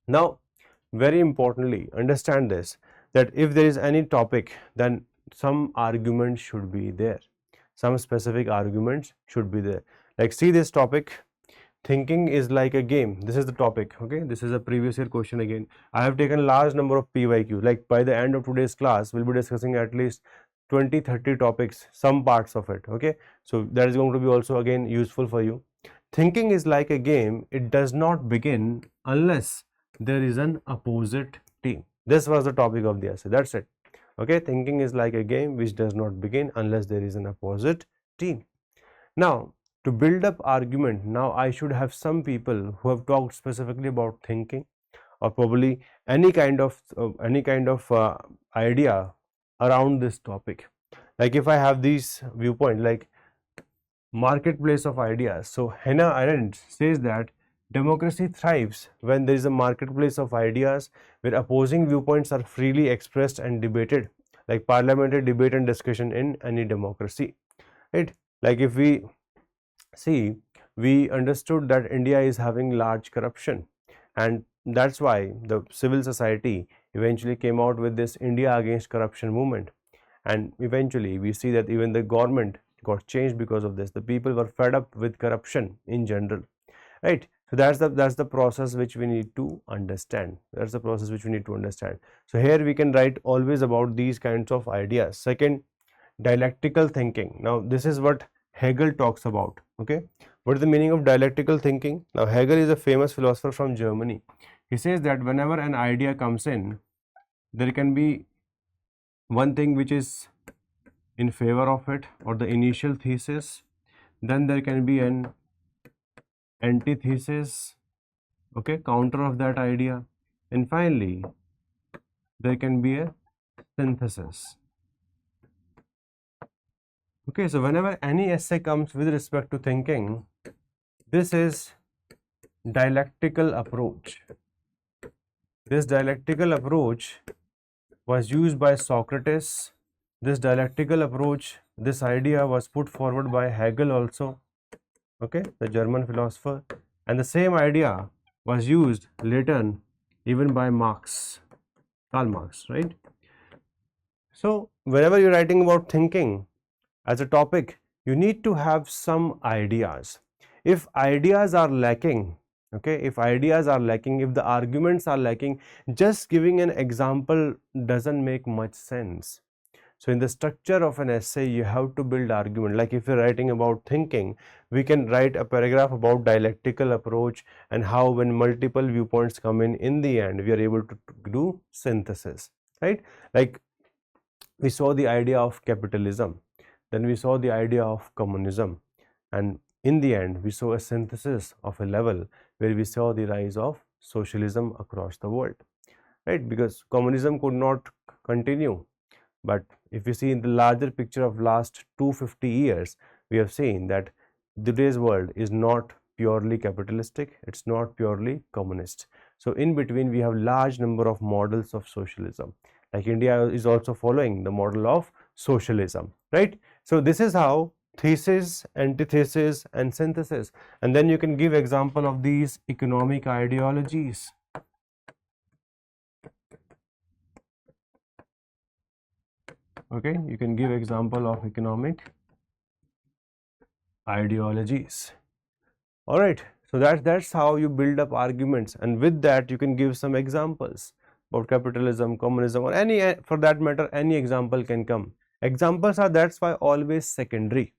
Now, very importantly, understand this, that if there is any topic, then some argument should be there. Some specific arguments should be there. Like, see this topic, thinking is like a game. This is the topic. Okay, this is a previous year question again. I have taken large number of PYQs. Like, by the end of today's class, we'll be discussing at least 20-30 topics, some parts of it. Okay, so that is going to be also again useful for you. Thinking is like a game. It does not begin unless there is an opposite team. This was the topic of the essay. That's it. Okay, thinking is like a game which does not begin unless there is an opposite team. Now, to build up argument, now I should have some people who have talked specifically about thinking, or probably any kind of idea around this topic. Like, if I have these viewpoint, like marketplace of ideas. So Hannah Arendt says that democracy thrives when there is a marketplace of ideas where opposing viewpoints are freely expressed and debated, like parliamentary debate and discussion in any democracy, right? Like, if we see, we understood that India is having large corruption, and that's why the civil society eventually came out with this India Against Corruption movement, and eventually we see that even the government got changed because of this. The people were fed up with corruption in general, right? So that's the process which we need to understand. That's the process which we need to understand. So here we can write always about these kinds of ideas. Second, dialectical thinking. Now this is what Hegel talks about. Okay, what is the meaning of dialectical thinking? Now Hegel is a famous philosopher from Germany. He says that whenever an idea comes in, there can be one thing which is in favor of it, or the initial thesis, then there can be an antithesis, okay, counter of that idea, and finally there can be a synthesis. Okay, so whenever any essay comes with respect to thinking, this is dialectical approach. This dialectical approach was used by Socrates. This dialectical approach, this idea was put forward by Hegel also, okay, the German philosopher, and the same idea was used later even by Marx, Karl Marx, right? So whenever you're writing about thinking as a topic, you need to have some ideas. If ideas are lacking, okay, if ideas are lacking, if the arguments are lacking, just giving an example doesn't make much sense. So in the structure of an essay, you have to build argument. Like if you're writing about thinking, we can write a paragraph about dialectical approach and how when multiple viewpoints come in the end, we are able to do synthesis, right? Like we saw the idea of capitalism, then we saw the idea of communism, and in the end, we saw a synthesis of a level where we saw the rise of socialism across the world, right? Because communism could not continue. But if we see in the larger picture of last 250 years, we have seen that today's world is not purely capitalistic, it's not purely communist. So in between, we have large number of models of socialism. Like India is also following the model of socialism, right? So this is how thesis, antithesis, and synthesis. And then you can give example of these economic ideologies. Okay, you can give example of economic ideologies. All right, so that's how you build up arguments, and with that you can give some examples about capitalism, communism, or any, for that matter, any example can come. Examples are, that's why, always secondary.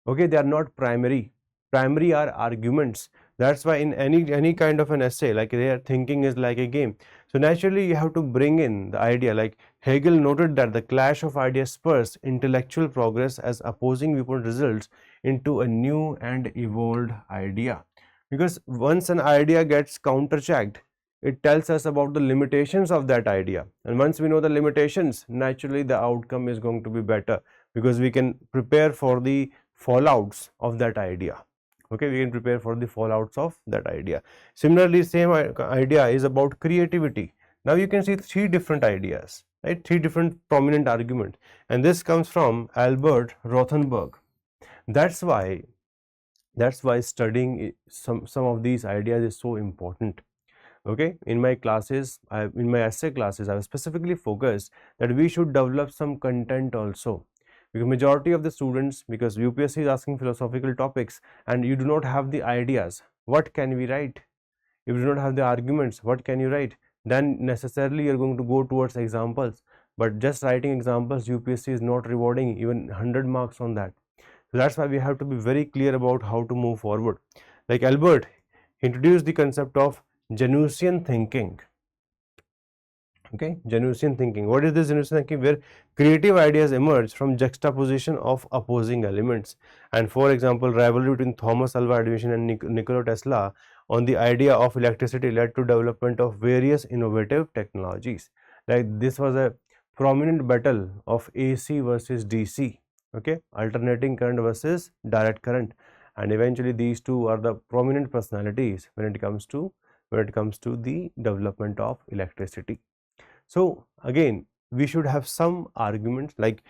Okay, they are not primary. Primary are arguments. That's why in any kind of an essay, like their thinking is like a game. So naturally you have to bring in the idea. Like Hegel noted that the clash of ideas spurs intellectual progress as opposing viewpoint results into a new and evolved idea. Because once an idea gets counterchecked, it tells us about the limitations of that idea, and once we know the limitations, naturally the outcome is going to be better, because we can prepare for the fallouts of that idea. Okay, we can prepare for the fallouts of that idea. Similarly, same idea is about creativity. Now you can see three different ideas, right? Three different prominent arguments, and this comes from Albert Rothenberg. That's why studying some of these ideas is so important. Okay, in my classes, in my essay classes, I have specifically focused that we should develop some content also, because majority of the students, because UPSC is asking philosophical topics and you do not have the ideas, what can we write? If you do not have the arguments, what can you write? Then necessarily you are going to go towards examples, but just writing examples, UPSC is not rewarding even 100 marks on that. So that's why we have to be very clear about how to move forward. Like Albert introduced the concept of Januszian thinking. Okay, Januszian thinking. What is this Januszian thinking? Where creative ideas emerge from juxtaposition of opposing elements. And for example, rivalry between Thomas Alva Edison and Nikola Tesla on the idea of electricity led to development of various innovative technologies. Like this was a prominent battle of AC versus DC. Okay, alternating current versus direct current, and eventually these two are the prominent personalities when it comes to the development of electricity. So again, we should have some arguments, like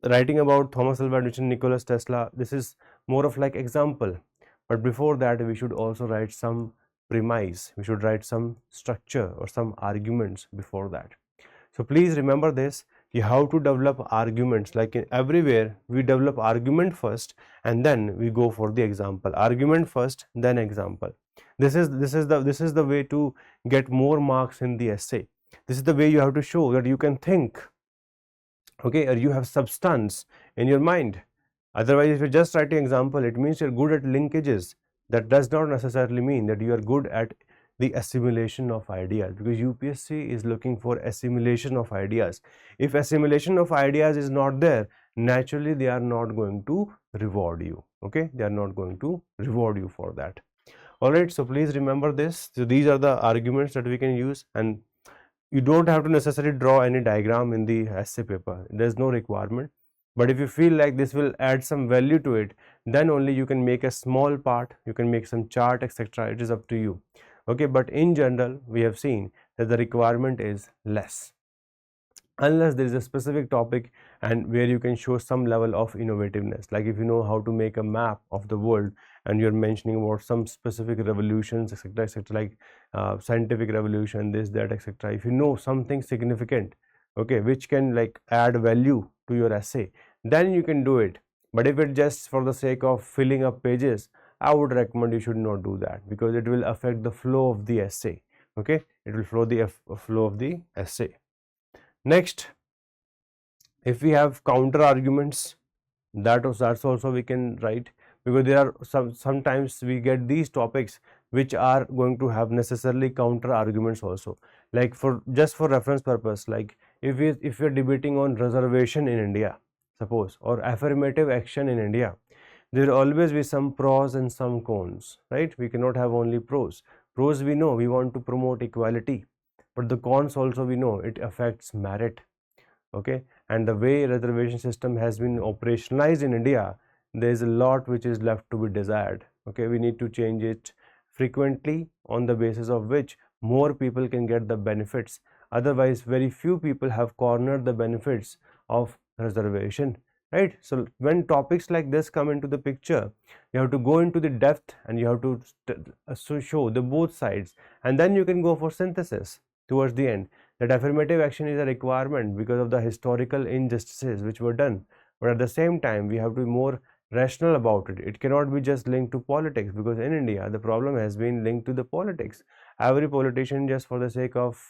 writing about Thomas Alva Edison, Nikola Tesla. This is more of like example, but before that we should also write some premise, we should write some structure or some arguments before that. So please remember this, you have to develop arguments. Like in everywhere, we develop argument first and then we go for the example. Argument first, then example. This is the way to get more marks in the essay. This is the way you have to show that you can think, okay, or you have substance in your mind. Otherwise, if you're just writing example, it means you're good at linkages. That does not necessarily mean that you are good at the assimilation of ideas, because UPSC is looking for assimilation of ideas. If assimilation of ideas is not there, naturally they are not going to reward you. Okay, they are not going to reward you for that. Alright, so please remember this. So these are the arguments that we can use, and you don't have to necessarily draw any diagram in the essay paper. There's no requirement. But if you feel like this will add some value to it, then only you can make a small part, you can make some chart, etc. It is up to you. Okay, but in general, we have seen that the requirement is less, unless there is a specific topic and where you can show some level of innovativeness. Like if you know how to make a map of the world and you're mentioning about some specific revolutions, etc., etc., like scientific revolution, this, that, etc. If you know something significant, okay, which can like add value to your essay, then you can do it. But if it just for the sake of filling up pages, I would recommend you should not do that, because it will affect the flow of the essay. Okay, it will flow of the essay. Next, if we have counter arguments, that's also we can write, because there are sometimes we get these topics which are going to have necessarily counter arguments also. Like for just for reference purpose, like if we're debating on reservation in India, suppose, or affirmative action in India, there will always be some pros and some cons, right? We cannot have only pros. Pros, we know we want to promote equality, but the cons also we know it affects merit. Okay, and the way reservation system has been operationalized in India, there is a lot which is left to be desired. Okay, we need to change it frequently, on the basis of which more people can get the benefits. Otherwise, very few people have cornered the benefits of reservation, right? So when topics like this come into the picture, you have to go into the depth and you have to show the both sides, and then you can go for synthesis towards the end, that affirmative action is a requirement because of the historical injustices which were done. But at the same time, we have to be more rational about it. It cannot be just linked to politics, because in India, the problem has been linked to the politics. Every politician, just for the sake of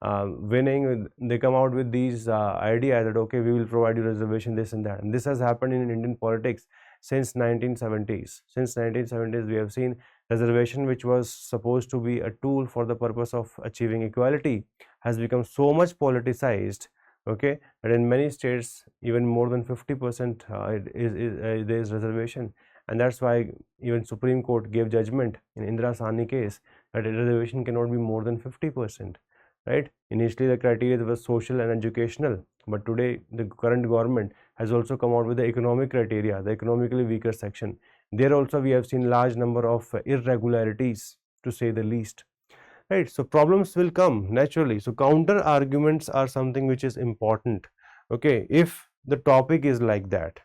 winning, they come out with these ideas that, okay, we will provide you reservation, this and that. And this has happened in Indian politics since 1970s. Since 1970s, we have seen reservation, which was supposed to be a tool for the purpose of achieving equality, has become so much politicized, okay, that in many states even more than 50% there is reservation. And that's why even Supreme Court gave judgment in Indira Sahni case that a reservation cannot be more than 50%, right? Initially the criteria was social and educational, but today the current government has also come out with the economic criteria, the economically weaker section. There also we have seen large number of irregularities, to say the least, right? So problems will come naturally. So counter arguments are something which is important. Okay, if the topic is like that,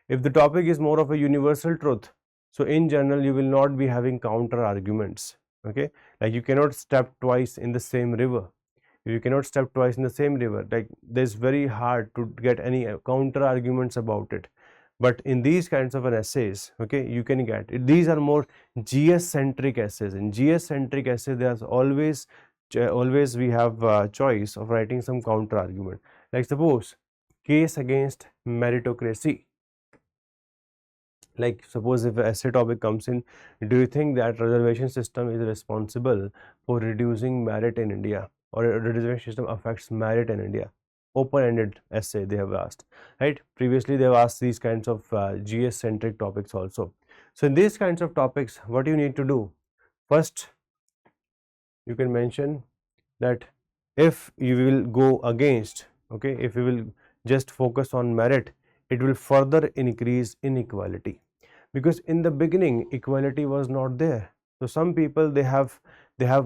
if the topic is more of a universal truth, so in general you will not be having counter arguments. Okay, like you cannot step twice in the same river. You cannot step twice in the same river, like there's very hard to get any counter arguments about it. But in these kinds of essays, okay, you can get it. These are more GS centric essays. In GS centric essay, there's always we have choice of writing some counter argument. Like suppose case against meritocracy. Like suppose if an essay topic comes in, do you think that reservation system is responsible for reducing merit in India, or a reservation system affects merit in India? Open-ended essay they have asked, right? Previously they have asked these kinds of GS centric topics also. So in these kinds of topics, what you need to do, first you can mention that if you will go against, okay, if you will just focus on merit, it will further increase inequality, because in the beginning equality was not there. So some people they have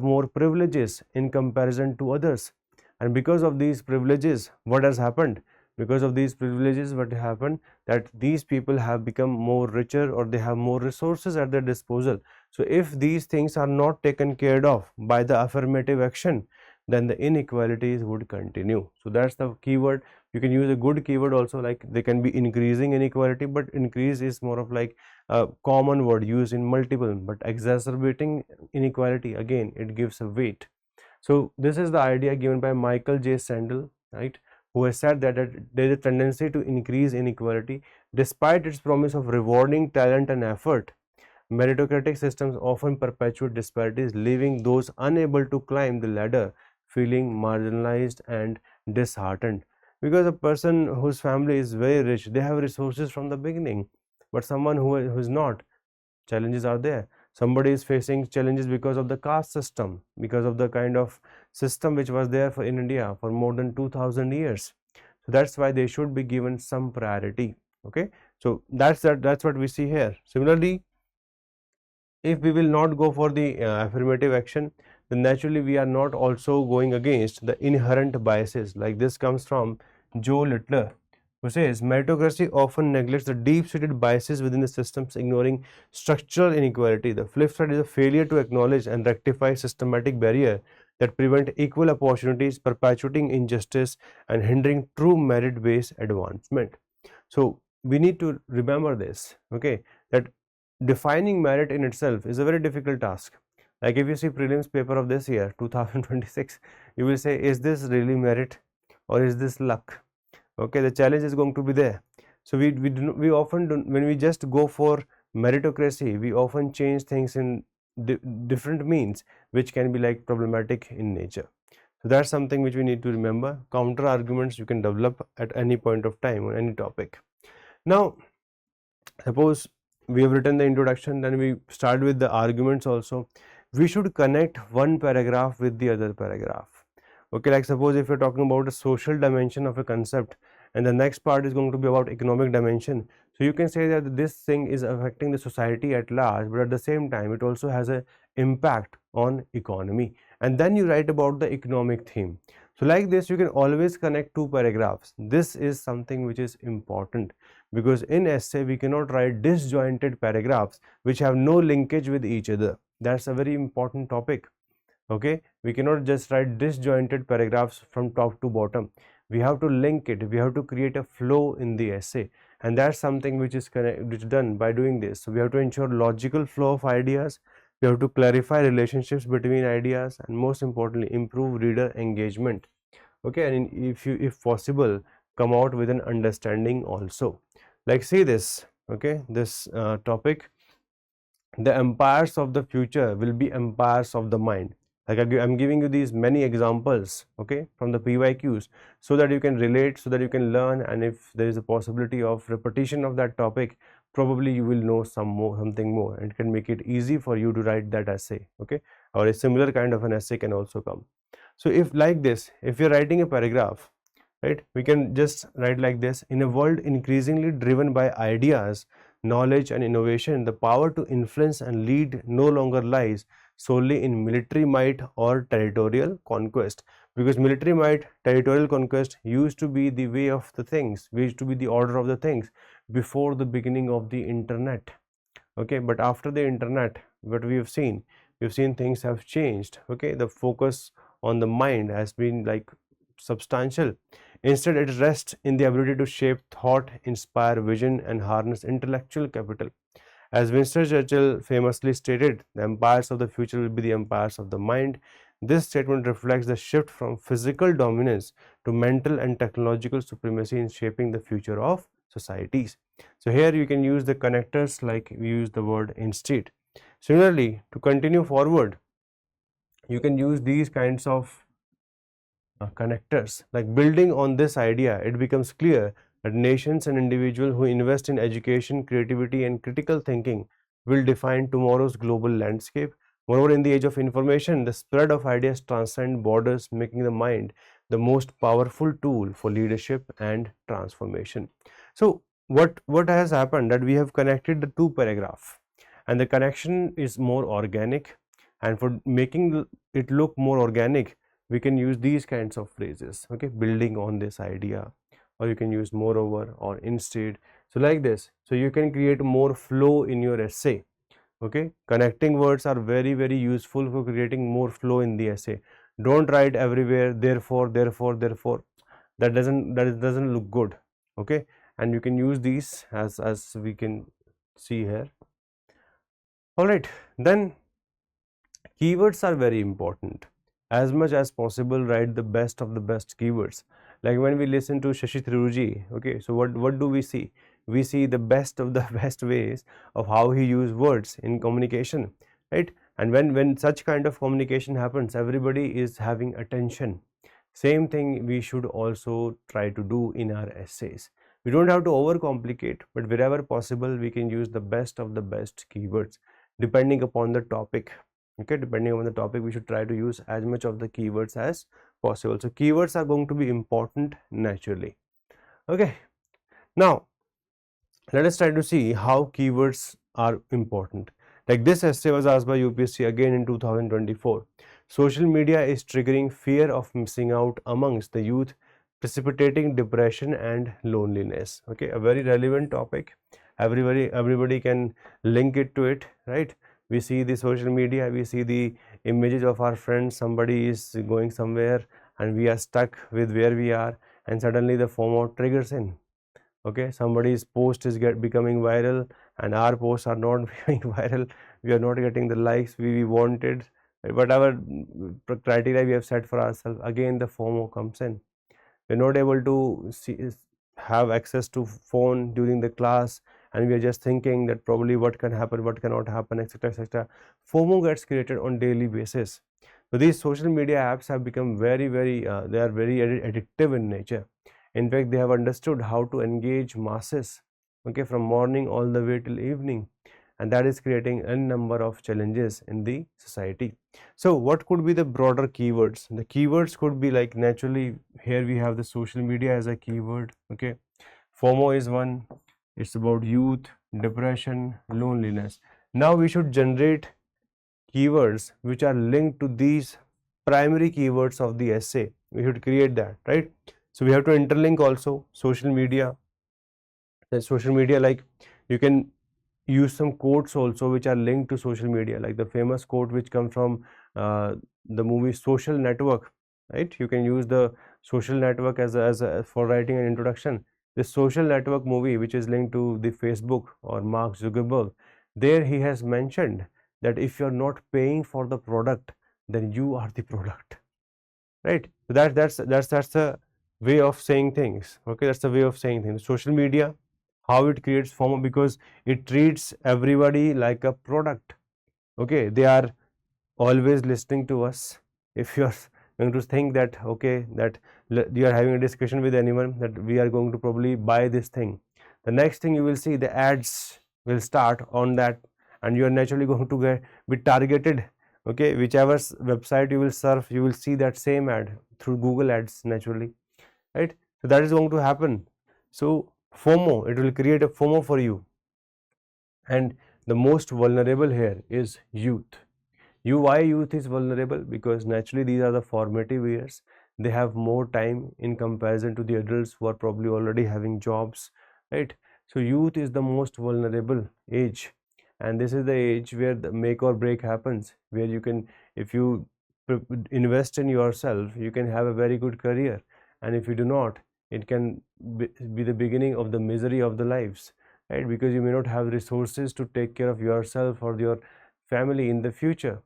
more privileges in comparison to others, and because of these privileges, what has happened? Because of these privileges, what happened, that these people have become more richer, or they have more resources at their disposal. So if these things are not taken care of by the affirmative action, then the inequalities would continue. So that's the keyword. You can use a good keyword also, like they can be increasing inequality, but increase is more of like a common word used in multiple, but exacerbating inequality, again it gives a weight. So this is the idea given by Michael J. Sandel, right? who has said that there is a tendency to increase inequality despite its promise of rewarding talent and effort. Meritocratic systems often perpetuate disparities, leaving those unable to climb the ladder feeling marginalized and disheartened. Because a person whose family is very rich, they have resources from the beginning, but someone who is not, challenges are there. Somebody is facing challenges because of the caste system, because of the kind of system which was there in India for more than 2000 years. So that's why they should be given some priority. Okay, so that's what we see here. Similarly, if we will not go for the affirmative action, then naturally we are not also going against the inherent biases. Like this comes from Joe Littler, who says meritocracy often neglects the deep-seated biases within the systems, ignoring structural inequality. The flip side is a failure to acknowledge and rectify systematic barrier that prevent equal opportunities, perpetuating injustice and hindering true merit-based advancement. So we need to remember this, okay, that defining merit in itself is a very difficult task. Like if you see prelims paper of this year 2026, you will say, is this really merit or is this luck? Okay, the challenge is going to be there. So we often do, when we just go for meritocracy, we often change things in different means which can be like problematic in nature. So that's something which we need to remember. Counter arguments you can develop at any point of time on any topic. Now suppose we have written the introduction, then we start with the arguments also. We should connect one paragraph with the other paragraph. Okay, like suppose if you're talking about a social dimension of a concept and the next part is going to be about economic dimension, so you can say that this thing is affecting the society at large, but at the same time it also has a impact on economy, and then you write about the economic theme. So like this you can always connect two paragraphs. This is something which is important, because in essay we cannot write disjointed paragraphs which have no linkage with each other. That's a very important topic. Okay, we cannot just write disjointed paragraphs from top to bottom. We have to link it, we have to create a flow in the essay, and that's something which is done by doing this. So we have to ensure logical flow of ideas, we have to clarify relationships between ideas, and most importantly improve reader engagement. Okay, and if possible come out with an understanding also. Like see this, okay, this topic, the empires of the future will be empires of the mind. Like I'm giving you these many examples, okay, from the PYQs, so that you can relate, so that you can learn, and if there is a possibility of repetition of that topic, probably you will know something more, and it can make it easy for you to write that essay, okay, or a similar kind of an essay can also come. So if like this, if you're writing a paragraph, right, we can just write like this: in a world increasingly driven by ideas, knowledge and innovation, the power to influence and lead no longer lies solely in military might or territorial conquest, because military might, territorial conquest used to be the way of the things, used to be the order of the things before the beginning of the internet. Okay, but after the internet, what we've seen things have changed. Okay, the focus on the mind has been like substantial. Instead, it rests in the ability to shape thought, inspire vision, and harness intellectual capital. As Winston Churchill famously stated, the empires of the future will be the empires of the mind. This statement reflects the shift from physical dominance to mental and technological supremacy in shaping the future of societies. So here you can use the connectors like we use the word instead. Similarly, to continue forward, you can use these kinds of connectors. Like building on this idea, it becomes clear that nations and individuals who invest in education, creativity, and critical thinking will define tomorrow's global landscape. Moreover, in the age of information, the spread of ideas transcend borders, making the mind the most powerful tool for leadership and transformation. So, what has happened that we have connected the two paragraph, and the connection is more organic, and for making it look more organic, we can use these kinds of phrases, okay, building on this idea, or you can use moreover or instead. So like this, so you can create more flow in your essay. Okay, connecting words are very useful for creating more flow in the essay. Don't write everywhere therefore, therefore. That doesn't look good. Okay, and you can use these as we can see here. All right, then keywords are very important. As much as possible, write the best of the best keywords. Like when we listen to Shashi Thiruji, okay, so what do we see? We see the best of the best ways of how he used words in communication, right? And when such kind of communication happens, everybody is having attention. Same thing we should also try to do in our essays. We don't have to overcomplicate, but wherever possible we can use the best of the best keywords depending upon the topic. Okay, depending on the topic we should try to use as much of the keywords as possible. So keywords are going to be important naturally. Okay, now let us try to see how keywords are important. Like this essay was asked by UPSC again in 2024. Social media is triggering fear of missing out amongst the youth, precipitating depression and loneliness. Okay, a very relevant topic. Everybody can link it to it, right? We see the social media, we see the images of our friends, somebody is going somewhere and we are stuck with where we are, and suddenly the FOMO triggers in. Okay, somebody's post is becoming viral and our posts are not becoming viral. We are not getting the likes we wanted, whatever criteria we have set for ourselves. Again the FOMO comes in. We're not able to have access to phone during the class, and we are just thinking that probably what can happen, what cannot happen, etc, etc. FOMO gets created on daily basis. So these social media apps have become very they are very addictive in nature. In fact, they have understood how to engage masses, okay, from morning all the way till evening, and that is creating a number of challenges in the society. So what could be the broader keywords? The keywords could be like, naturally here we have the social media as a keyword. Okay, FOMO is one. It's about youth, depression, loneliness. Now we should generate keywords which are linked to these primary keywords of the essay. We should create that, right? So we have to interlink also social media. The social media, like you can use some quotes also which are linked to social media, like the famous quote which comes from the movie Social Network, right? You can use the Social Network as for writing an introduction. The Social Network movie, which is linked to the Facebook or Mark Zuckerberg, there he has mentioned that if you're not paying for the product, then you are the product, right? So that's the way of saying things. Okay, that's the way of saying things. Social media, how it creates FOMO, because it treats everybody like a product. Okay, they are always listening to us. If you are going to think that, okay, that you are having a discussion with anyone that we are going to probably buy this thing, the next thing you will see, the ads will start on that, and you are naturally going to be targeted. Okay, whichever website you will surf, you will see that same ad through Google ads naturally, right? So that is going to happen. So FOMO, it will create a FOMO for you, and the most vulnerable here is youth. Why youth is vulnerable? Because naturally these are the formative years. They have more time in comparison to the adults who are probably already having jobs, right? So youth is the most vulnerable age, and this is the age where the make or break happens, where you can, if you invest in yourself, you can have a very good career, and if you do not, it can be the beginning of the misery of the lives, right? Because you may not have resources to take care of yourself or your family in the future.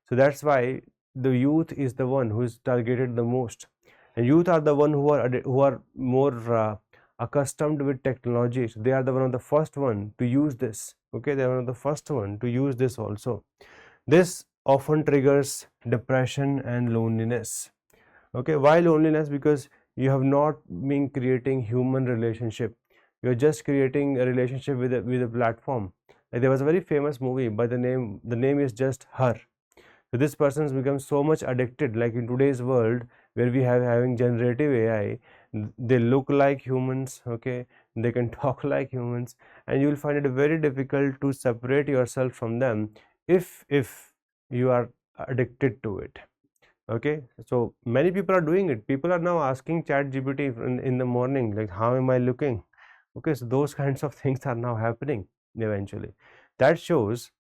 So that's why the youth is the one who is targeted the most, and youth are the one who are more accustomed with technology. So they are the one of the first one to use this. Okay, they are one of the first one to use this also. This often triggers depression and loneliness. Okay, why loneliness? Because you have not been creating human relationship. You are just creating a relationship with a platform. Like there was a very famous movie by the name is just Her. So this person has become so much addicted, like in today's world where we have having generative AI, they look like humans, okay, they can talk like humans, and you will find it very difficult to separate yourself from them if you are addicted to it. Okay, so many people are doing it. People are now asking chat GPT in the morning, like, how am I looking? Okay, so those kinds of things are now happening eventually. That shows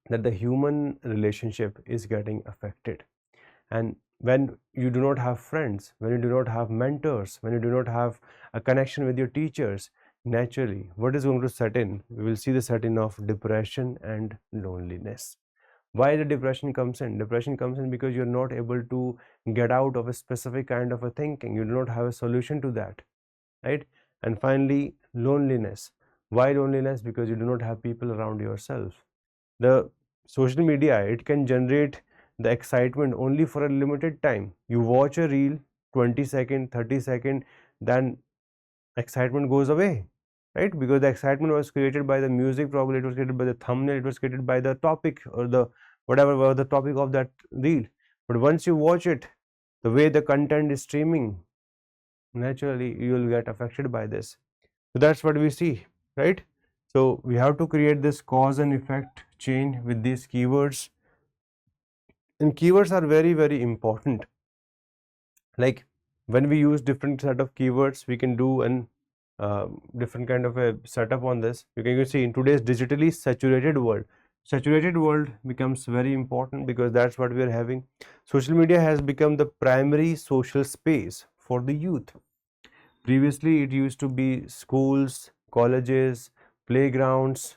that the human relationship is getting affected. And when you do not have friends, when you do not have mentors, when you do not have a connection with your teachers, naturally what is going to set in? We will see the set in of depression and loneliness. Why the depression comes in? Depression comes in because you're not able to get out of a specific kind of a thinking. You do not have a solution to that, right? And finally, loneliness. Why loneliness? Because you do not have people around yourself. The social media, it can generate the excitement only for a limited time. You watch a reel, 20-second, 30-second, then excitement goes away, right? Because the excitement was created by the music, probably it was created by the thumbnail, it was created by the topic, or the whatever was the topic of that reel. But once you watch it, the way the content is streaming, naturally you will get affected by this. So that's what we see, right? So we have to create this cause and effect chain with these keywords, and keywords are very, very important. Like when we use different set of keywords, we can do an different kind of a setup on this. You can see in today's digitally saturated world becomes very important, because that's what we are having. Social media has become the primary social space for the youth. Previously it used to be schools, colleges, playgrounds,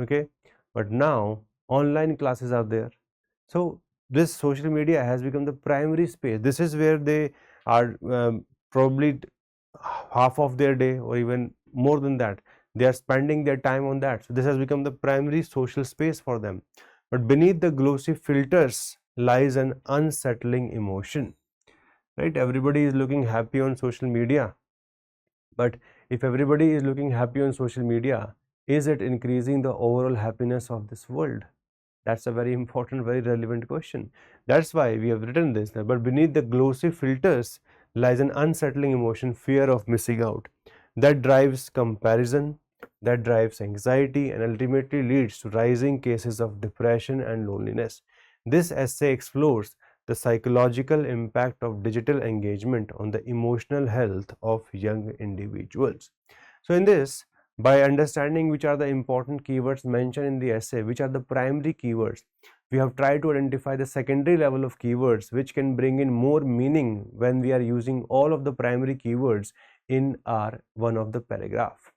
okay, but now online classes are there. So this social media has become the primary space. This is where they are probably half of their day, or even more than that, they are spending their time on that. So this has become the primary social space for them. But beneath the glossy filters lies an unsettling emotion, right? Everybody is looking happy on social media, but if everybody is looking happy on social media, is it increasing the overall happiness of this world? That's a very important, very relevant question. That's why we have written this. But beneath the glossy filters lies an unsettling emotion, fear of missing out, that drives comparison, that drives anxiety, and ultimately leads to rising cases of depression and loneliness. This essay explores the psychological impact of digital engagement on the emotional health of young individuals. So in this, by understanding which are the important keywords mentioned in the essay, which are the primary keywords, we have tried to identify the secondary level of keywords which can bring in more meaning when we are using all of the primary keywords in our one of the paragraph.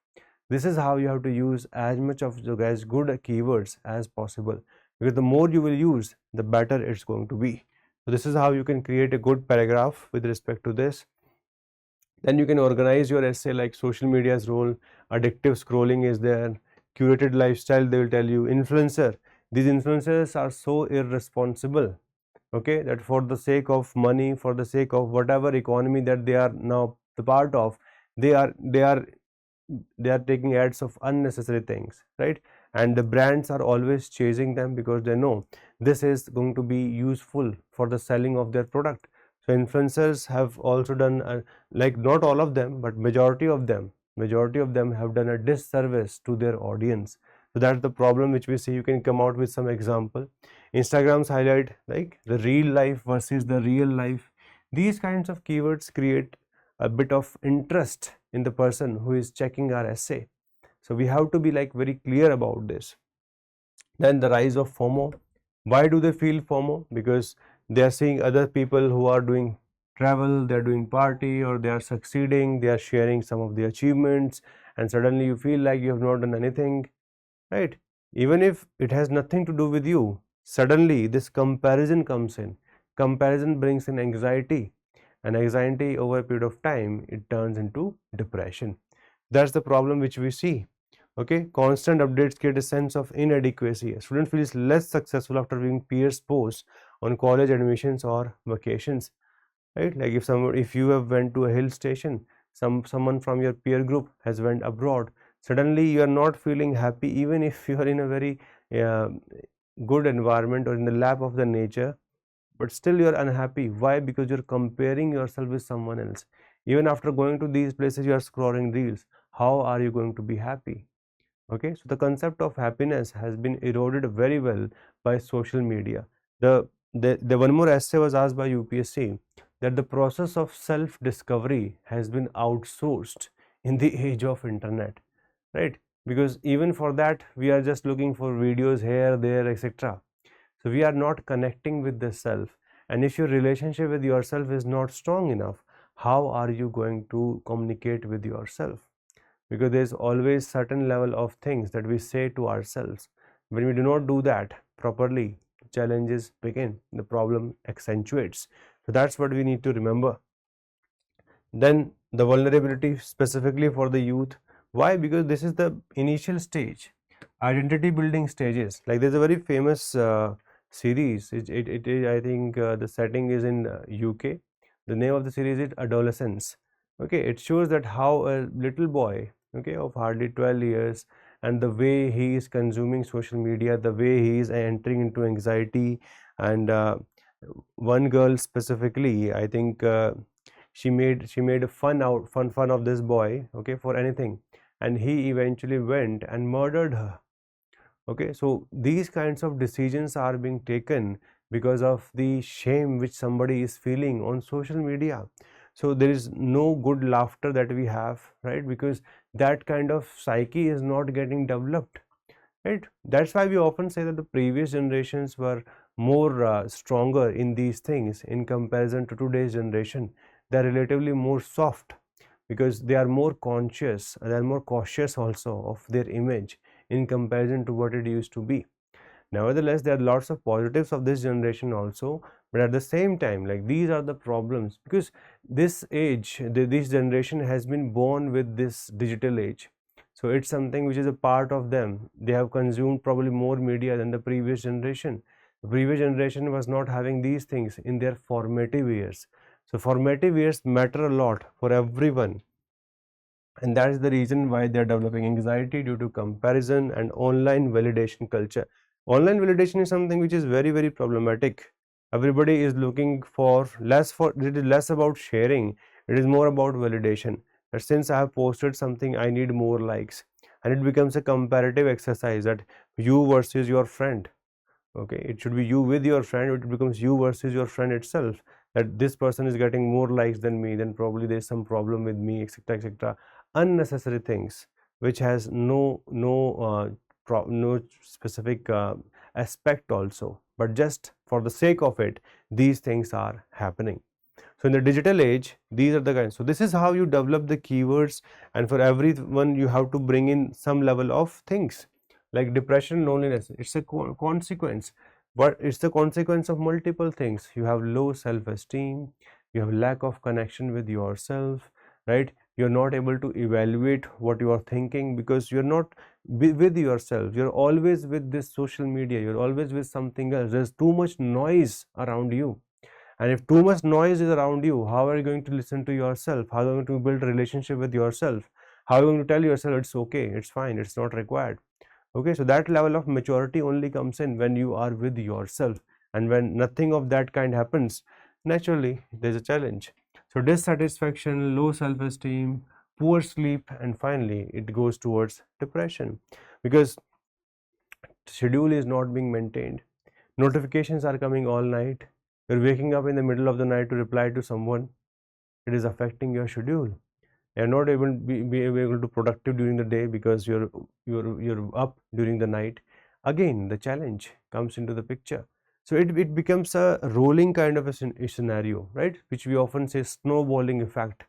This is how you have to use as much of the guys good keywords as possible, because the more you will use, the better it's going to be. So this is how you can create a good paragraph with respect to this. Then you can organize your essay like social media's role, addictive scrolling is there, curated lifestyle, they will tell you, influencer. These influencers are so irresponsible, okay, that for the sake of money, for the sake of whatever economy that they are now the part of, they are taking ads of unnecessary things, right? And the brands are always chasing them because they know this is going to be useful for the selling of their product. So influencers have also done like not all of them, but majority of them have done a disservice to their audience. So that's the problem which we see. You can come out with some example. Instagram's highlight like the real life versus the real life. These kinds of keywords create a bit of interest in the person who is checking our essay. So we have to be like very clear about this. Then the rise of FOMO. Why do they feel FOMO? Because they are seeing other people who are doing travel, they are doing party, or they are succeeding, they are sharing some of the achievements, and suddenly you feel like you have not done anything, right? Even if it has nothing to do with you, suddenly this comparison comes in. Comparison brings in anxiety, and anxiety over a period of time, it turns into depression. That's the problem which we see. Okay, constant updates create a sense of inadequacy. A student feels less successful after viewing peers posts on college admissions or vacations, right? Like if you have went to a hill station, someone from your peer group has went abroad, suddenly you are not feeling happy, even if you are in a very uh, good environment or in the lap of the nature, but still you are unhappy. Why? Because you're comparing yourself with someone else. Even after going to these places, you are scrolling reels. How are you going to be happy? Okay, so the concept of happiness has been eroded very well by social media. The one more essay was asked by UPSC that the process of self discovery has been outsourced in the age of internet, right? Because even for that we are just looking for videos here, there, etc. So we are not connecting with the self, and if your relationship with yourself is not strong enough, how are you going to communicate with yourself? Because there is always certain level of things that we say to ourselves. When we do not do that properly, challenges begin, the problem accentuates. So that's what we need to remember. Then the vulnerability specifically for the youth. Why? Because this is the initial stage, identity building stages. Like there's a very famous series. It is, I think the setting is in UK. The name of the series is Adolescence. Okay, it shows that how a little boy, okay, of hardly 12 years, and the way he is consuming social media, the way he is entering into anxiety, and one girl specifically, I think she made a fun of this boy, okay, for anything, and he eventually went and murdered her. Okay, so these kinds of decisions are being taken because of the shame which somebody is feeling on social media. So there is no good laughter that we have, right? Because that kind of psyche is not getting developed, right? That's why we often say that the previous generations were more stronger in these things in comparison to today's generation. They're relatively more soft because they are more conscious, they are more cautious also of their image in comparison to what it used to be. Nevertheless, there are lots of positives of this generation also, but at the same time, like, these are the problems because this age, this generation has been born with this digital age. So it's something which is a part of them. They have consumed probably more media than the previous generation. The previous generation was not having these things in their formative years. So formative years matter a lot for everyone, and that is the reason why they are developing anxiety due to comparison and online validation culture. Online validation is something which is very, very problematic. Everybody is looking for it is less about sharing, it is more about validation, that since I have posted something I need more likes, and it becomes a comparative exercise, that you versus your friend. Okay, it should be you with your friend, it becomes you versus your friend itself, that this person is getting more likes than me, then probably there's some problem with me, etc., etc. Unnecessary things which has no specific aspect also, but just for the sake of it, these things are happening. So in the digital age, these are the kinds. So this is how you develop the keywords, and for everyone you have to bring in some level of things like depression, loneliness. It's a consequence, but it's the consequence of multiple things. You have low self-esteem, you have lack of connection with yourself, right? You're not able to evaluate what you are thinking because you're not with yourself. You're always with this social media, you're always with something else. There's too much noise around you, and if too much noise is around you, how are you going to listen to yourself? How are you going to build a relationship with yourself? How are you going to tell yourself it's okay, it's fine, it's not required? Okay, so that level of maturity only comes in when you are with yourself, and when nothing of that kind happens, naturally there's a challenge. So dissatisfaction, low self-esteem, poor sleep, and finally it goes towards depression because schedule is not being maintained. Notifications are coming all night. You're waking up in the middle of the night to reply to someone. It is affecting your schedule. You're not able to be able to productive during the day because you're up during the night. Again, the challenge comes into the picture. So it becomes a rolling kind of a scenario, right? Which we often say snowballing effect.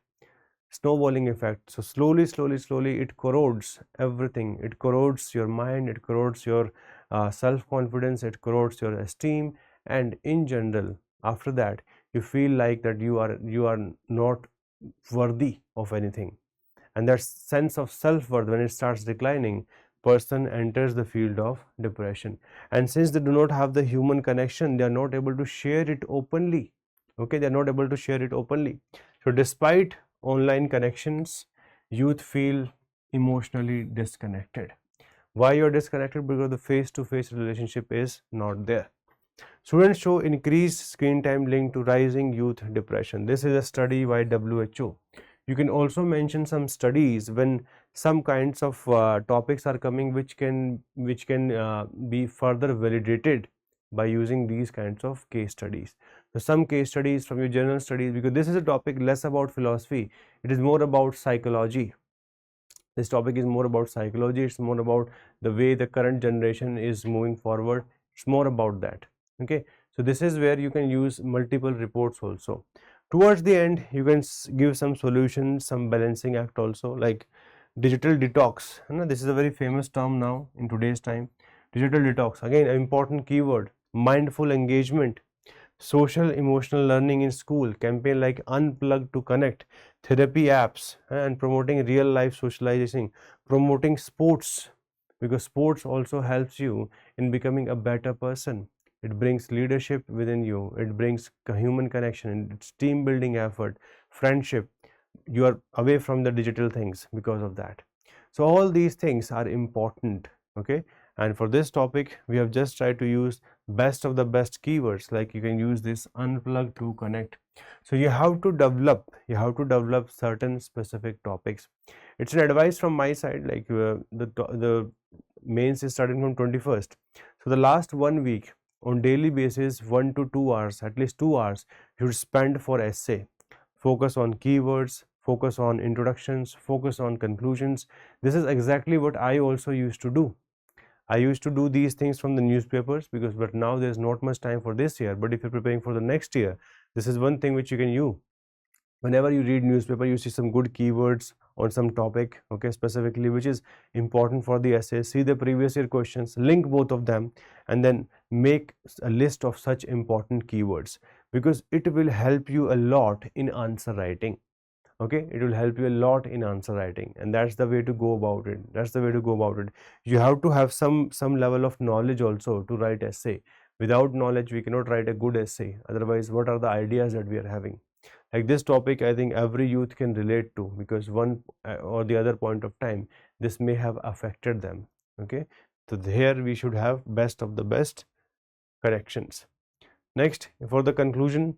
Snowballing effect. So slowly it corrodes everything. It corrodes your mind, it corrodes your self-confidence, it corrodes your esteem, and in general, after that, you feel like that you are not worthy of anything, and that sense of self-worth, when it starts declining, person enters the field of depression. And since they do not have the human connection, they are not able to share it openly. Okay, they are not able to share it openly. So despite online connections, youth feel emotionally disconnected. Why you're disconnected? Because the face-to-face relationship is not there. Students show increased screen time linked to rising youth depression. This is a study by WHO. You can also mention some studies when some kinds of topics are coming which can be further validated by using these kinds of case studies. So some case studies from your general studies, because this is a topic less about philosophy, it is more about psychology. This topic is more about psychology, it's more about the way the current generation is moving forward. It's more about that. Okay, so this is where you can use multiple reports also. Towards the end, you can give some solutions, some balancing act also, like digital detox. You know, this is a very famous term now in today's time. Digital detox, again, an important keyword. mindful engagement, social emotional learning in school, campaign like Unplug to Connect, therapy apps, and promoting real life socialization, promoting sports, because sports also helps you in becoming a better person. It brings leadership within you, it brings human connection, it's team building effort, friendship. You are away from the digital things because of that. So all these things are important. Okay, and for this topic we have just tried to use best of the best keywords, like you can use this unplug to connect. So you have to develop certain specific topics. It's an advice from my side, like the mains is starting from 21st, so the last 1 week on daily basis 1 to 2 hours, at least 2 hours you should spend for essay. Focus on keywords, focus on introductions, focus on conclusions. This is exactly what I also used to do. I used to do these things from the newspapers, because but now there's not much time for this year. But if you're preparing for the next year, this is one thing which you can use. Whenever you read newspaper, you see some good keywords on some topic, okay, specifically which is important for the essay. See the previous year questions, link both of them, and then make a list of such important keywords, because it will help you a lot in answer writing. Okay, it will help you a lot in answer writing, and that's the way to go about it. You have to have some level of knowledge also to write essay. Without knowledge we cannot write a good essay. Otherwise, what are the ideas that we are having? Like this topic, I think every youth can relate to, because one or the other point of time this may have affected them. Okay, so here we should have best of the best corrections. Next, for the conclusion,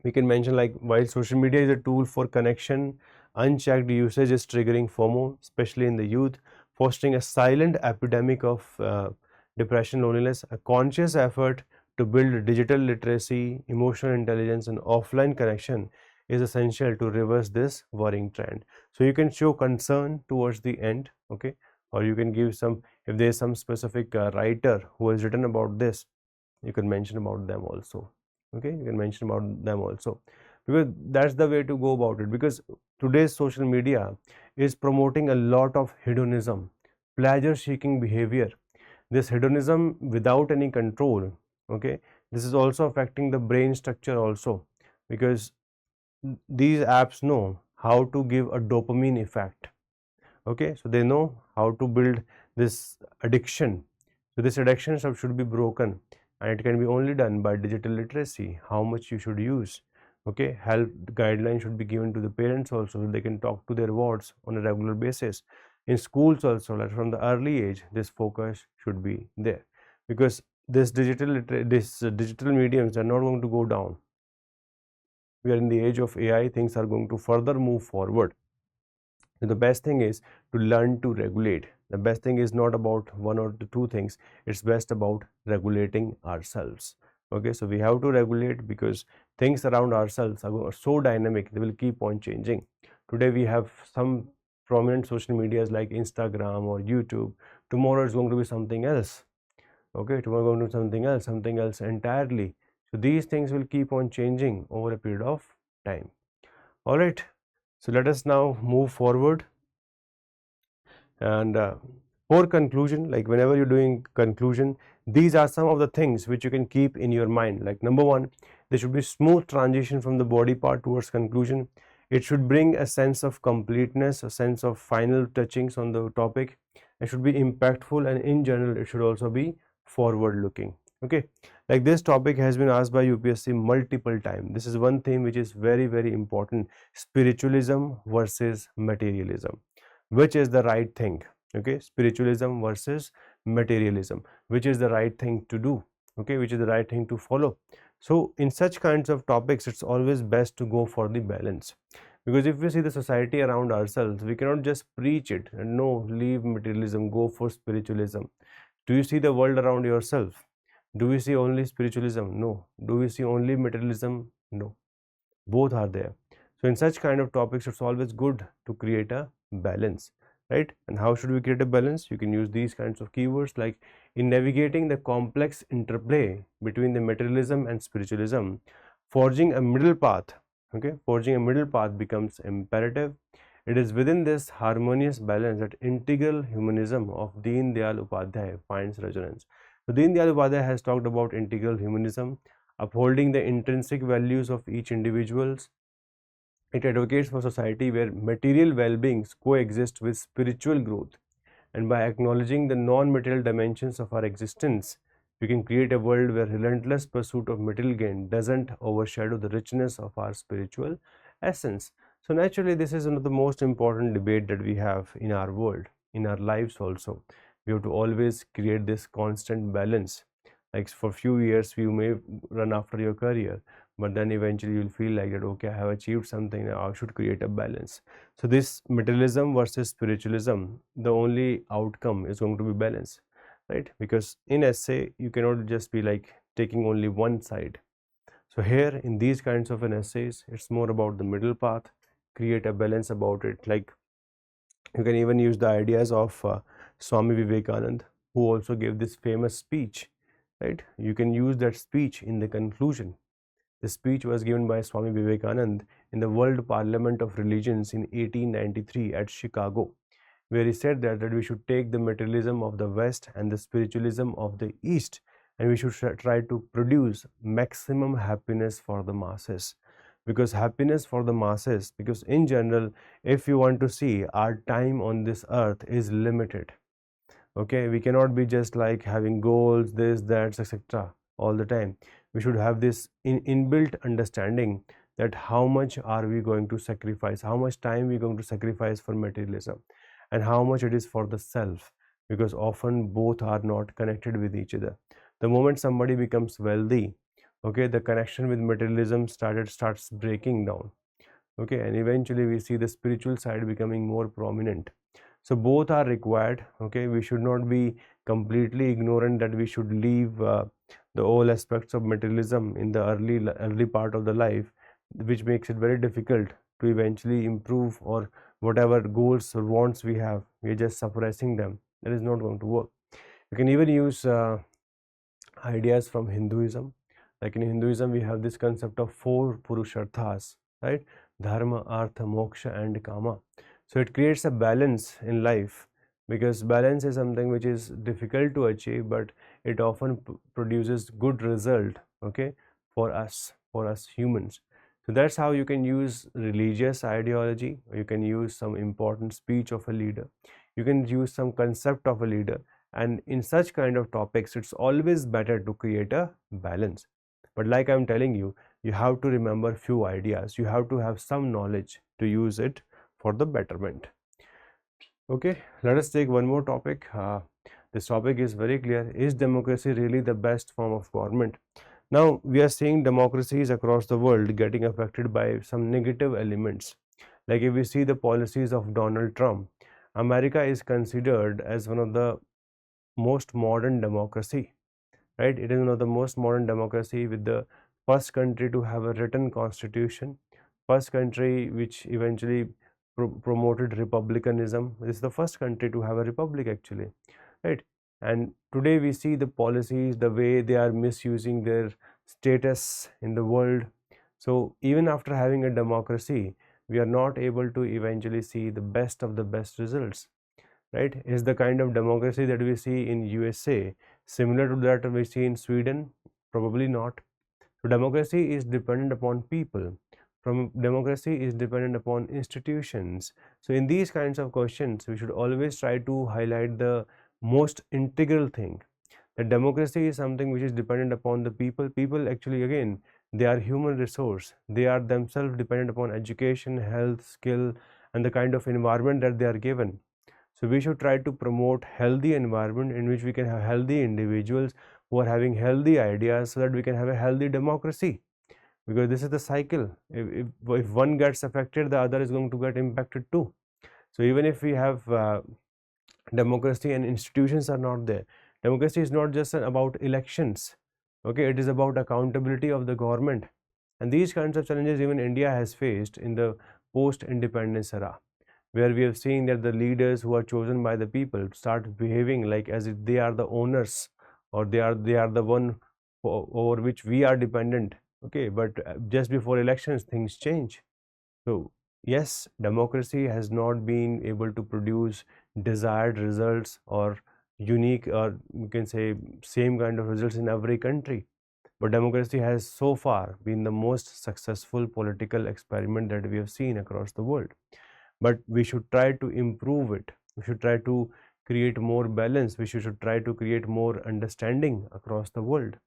we can mention, like, while social media is a tool for connection, unchecked usage is triggering FOMO, especially in the youth, fostering a silent epidemic of depression, loneliness. A conscious effort to build digital literacy, emotional intelligence, and offline connection is essential to reverse this worrying trend. So you can show concern towards the end, okay, or you can give some, if there is some specific writer who has written about this, you can mention about them also. Okay, you can mention about them also, because that's the way to go about it. Because today's social media is promoting a lot of hedonism, pleasure seeking behavior. This hedonism without any control, okay, this is also affecting the brain structure also, because these apps know how to give a dopamine effect. Okay, so they know how to build this addiction. So this addiction should be broken, and it can be only done by digital literacy, how much you should use. Okay, help guidelines should be given to the parents also, so they can talk to their wards on a regular basis. In schools also, like from the early age, this focus should be there, because this digital mediums are not going to go down. We are in the age of AI, things are going to further move forward. The best thing is to learn to regulate. The best thing is not about one or two things, it's best about regulating ourselves. Okay, so we have to regulate, because things around ourselves are so dynamic, they will keep on changing. Today we have some prominent social medias like Instagram or YouTube. Tomorrow it's going to be something else. Okay, tomorrow going to be something else entirely. So these things will keep on changing over a period of time. All right, so let us now move forward. And for conclusion, like whenever you're doing conclusion, these are some of the things which you can keep in your mind. Like number one, there should be smooth transition from the body part towards conclusion. It should bring a sense of completeness, a sense of final touchings on the topic. It should be impactful, and in general it should also be forward looking. Okay, like this topic has been asked by UPSC multiple times. This is one thing which is very, very important: spiritualism versus materialism. Which is the right thing? Okay, spiritualism versus materialism, which is the right thing to do? Okay, which is the right thing to follow? So in such kinds of topics, it's always best to go for the balance, because if we see the society around ourselves, we cannot just preach it and no, leave materialism, go for spiritualism. Do you see the world around yourself? Do we see only spiritualism? No. Do we see only materialism? No. Both are there. So in such kind of topics, it's always good to create a balance, right? And how should we create a balance? You can use these kinds of keywords, like in navigating the complex interplay between the materialism and spiritualism, forging a middle path. Okay, forging a middle path becomes imperative. It is within this harmonious balance that integral humanism of Deen Dayal Upadhyay finds resonance. So Deen Dayal Upadhyay has talked about integral humanism, upholding the intrinsic values of each individual. It advocates for society where material well-being coexists with spiritual growth, and by acknowledging the non-material dimensions of our existence, we can create a world where relentless pursuit of material gain doesn't overshadow the richness of our spiritual essence. So naturally, this is one of the most important debate that we have in our world, in our lives also. We have to always create this constant balance. Like for few years, you may run after your career, but then eventually you'll feel like that, okay, I have achieved something, now I should create a balance. So this materialism versus spiritualism, the only outcome is going to be balance, right? Because in essay, you cannot just be like taking only one side. So here in these kinds of an essays, it's more about the middle path, create a balance about it. Like you can even use the ideas of Swami Vivekananda, who also gave this famous speech, right? You can use that speech in the conclusion. The speech was given by Swami Vivekananda in the World Parliament of Religions in 1893 at Chicago, where he said that we should take the materialism of the West and the spiritualism of the East, and we should try to produce maximum happiness for the masses. Because happiness for the masses, because in general, if you want to see, our time on this earth is limited. Okay, we cannot be just like having goals, this, that, etc. all the time. We should have this inbuilt understanding that how much are we going to sacrifice, how much time we are going to sacrifice for materialism, and how much it is for the self, because often both are not connected with each other. The moment somebody becomes wealthy, okay, the connection with materialism starts breaking down, okay, and eventually we see the spiritual side becoming more prominent. So both are required, okay. We should not be completely ignorant that we should leave the all aspects of materialism in the early part of the life, which makes it very difficult to eventually improve, or whatever goals or wants we have, we are just suppressing them. That is not going to work. You can even use ideas from Hinduism. Like in Hinduism, we have this concept of 4 Purusharthas, right? Dharma, Artha, Moksha, and Kama. So it creates a balance in life, because balance is something which is difficult to achieve, but it often produces good result, okay, for us humans. So that's how you can use religious ideology, or you can use some important speech of a leader, you can use some concept of a leader, and in such kind of topics, it's always better to create a balance. But like I'm telling you, you have to remember few ideas, you have to have some knowledge to use it for the betterment. Okay, let us take one more topic. This topic is very clear. Is democracy really the best form of government? Now, we are seeing democracies across the world getting affected by some negative elements. Like if we see the policies of Donald Trump, America is considered as one of the most modern democracy, right? It is one of the most modern democracy, with the first country to have a written constitution, first country which eventually promoted republicanism. This is the first country to have a republic actually, right? And today we see the policies, the way they are misusing their status in the world. So even after having a democracy, we are not able to eventually see the best of the best results, right? Is the kind of democracy that we see in USA similar to that we see in Sweden? Probably not. So democracy is dependent upon people. From democracy is dependent upon institutions. So in these kinds of questions, we should always try to highlight the most integral thing, that democracy is something which is dependent upon the people. People actually, again, they are human resource. They are themselves dependent upon education, health, skill, and the kind of environment that they are given. So we should try to promote healthy environment in which we can have healthy individuals who are having healthy ideas, so that we can have a healthy democracy. Because this is the cycle. If one gets affected, the other is going to get impacted too. So even if we have democracy and institutions are not there, democracy is not just about elections, okay, it is about accountability of the government. And these kinds of challenges even India has faced in the post independence era, where we have seen that the leaders who are chosen by the people start behaving like as if they are the owners, or they are the one over which we are dependent, okay. But just before elections, things change. So yes, democracy has not been able to produce desired results, or unique, or you can say same kind of results in every country. But democracy has so far been the most successful political experiment that we have seen across the world. But we should try to improve it. We should try to create more balance. We should try to create more understanding across the world,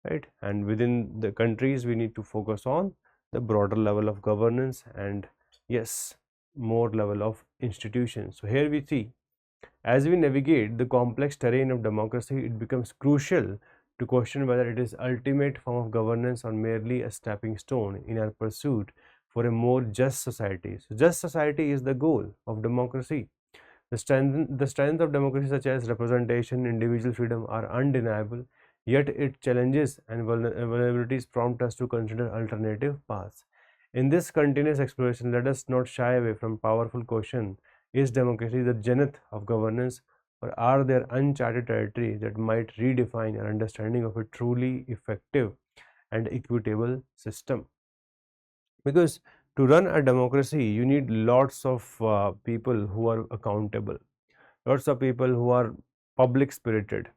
right? And within the countries, we need to focus on the broader level of governance and, yes, more level of institutions. So here we see, as we navigate the complex terrain of democracy, it becomes crucial to question whether it is ultimate form of governance or merely a stepping stone in our pursuit for a more just society. So just society is the goal of democracy. The strength of democracy, such as representation, individual freedom, are undeniable, yet its challenges and vulnerabilities prompt us to consider alternative paths. In this continuous exploration, let us not shy away from powerful question: is democracy the zenith of governance, or are there uncharted territories that might redefine our understanding of a truly effective and equitable system? Because to run a democracy, you need lots of people who are accountable, lots of people who are public spirited.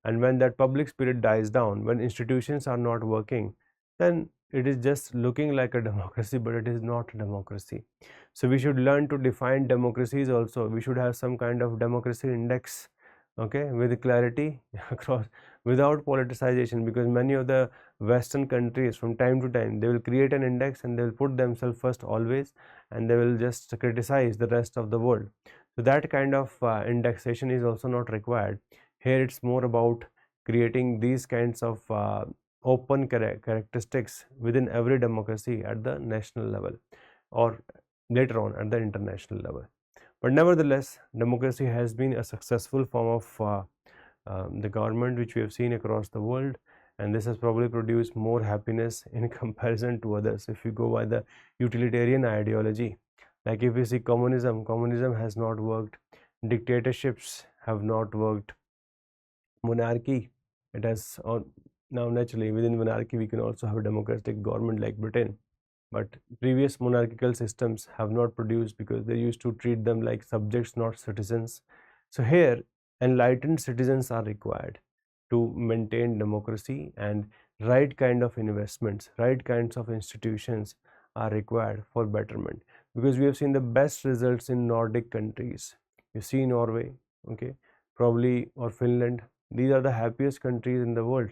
And when that public spirit dies down, when institutions are not working, then it is just looking like a democracy, but it is not a democracy. So we should learn to define democracies also. We should have some kind of democracy index, okay, with clarity across, without politicization, because many of the Western countries, from time to time, they will create an index and they will put themselves first always, and they will just criticize the rest of the world. So that kind of indexation is also not required. Here it's more about creating these kinds of open characteristics within every democracy at the national level, or later on at the international level. But nevertheless, democracy has been a successful form of the government which we have seen across the world, and this has probably produced more happiness in comparison to others. If you go by the utilitarian ideology, like if we see communism has not worked, dictatorships have not worked, monarchy, it has, now naturally within monarchy we can also have a democratic government like Britain, but previous monarchical systems have not produced because they used to treat them like subjects, not citizens. So here enlightened citizens are required to maintain democracy, and right kind of investments, right kinds of institutions are required for betterment, because we have seen the best results in Nordic countries. You see Norway, okay, probably, or Finland. These are the happiest countries in the world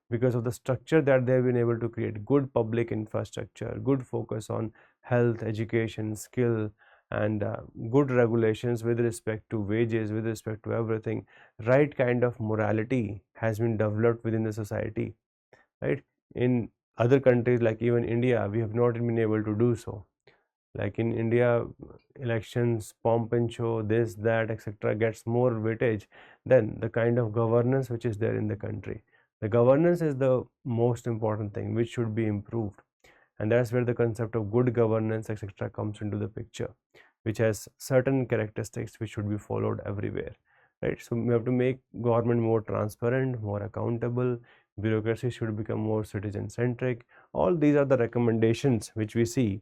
because of the structure that they have been able to create: good public infrastructure, good focus on health, education, skill, and good regulations with respect to wages, with respect to everything. Right kind of morality has been developed within the society, right? In other countries like even India, we have not been able to do so. Like in India, elections, pomp and show, this, that, etc., gets more weightage than the kind of governance which is there in the country. The governance is the most important thing which should be improved, and that's where the concept of good governance, etc., comes into the picture, which has certain characteristics which should be followed everywhere, right? So we have to make government more transparent, more accountable. Bureaucracy should become more citizen centric. All these are the recommendations which we see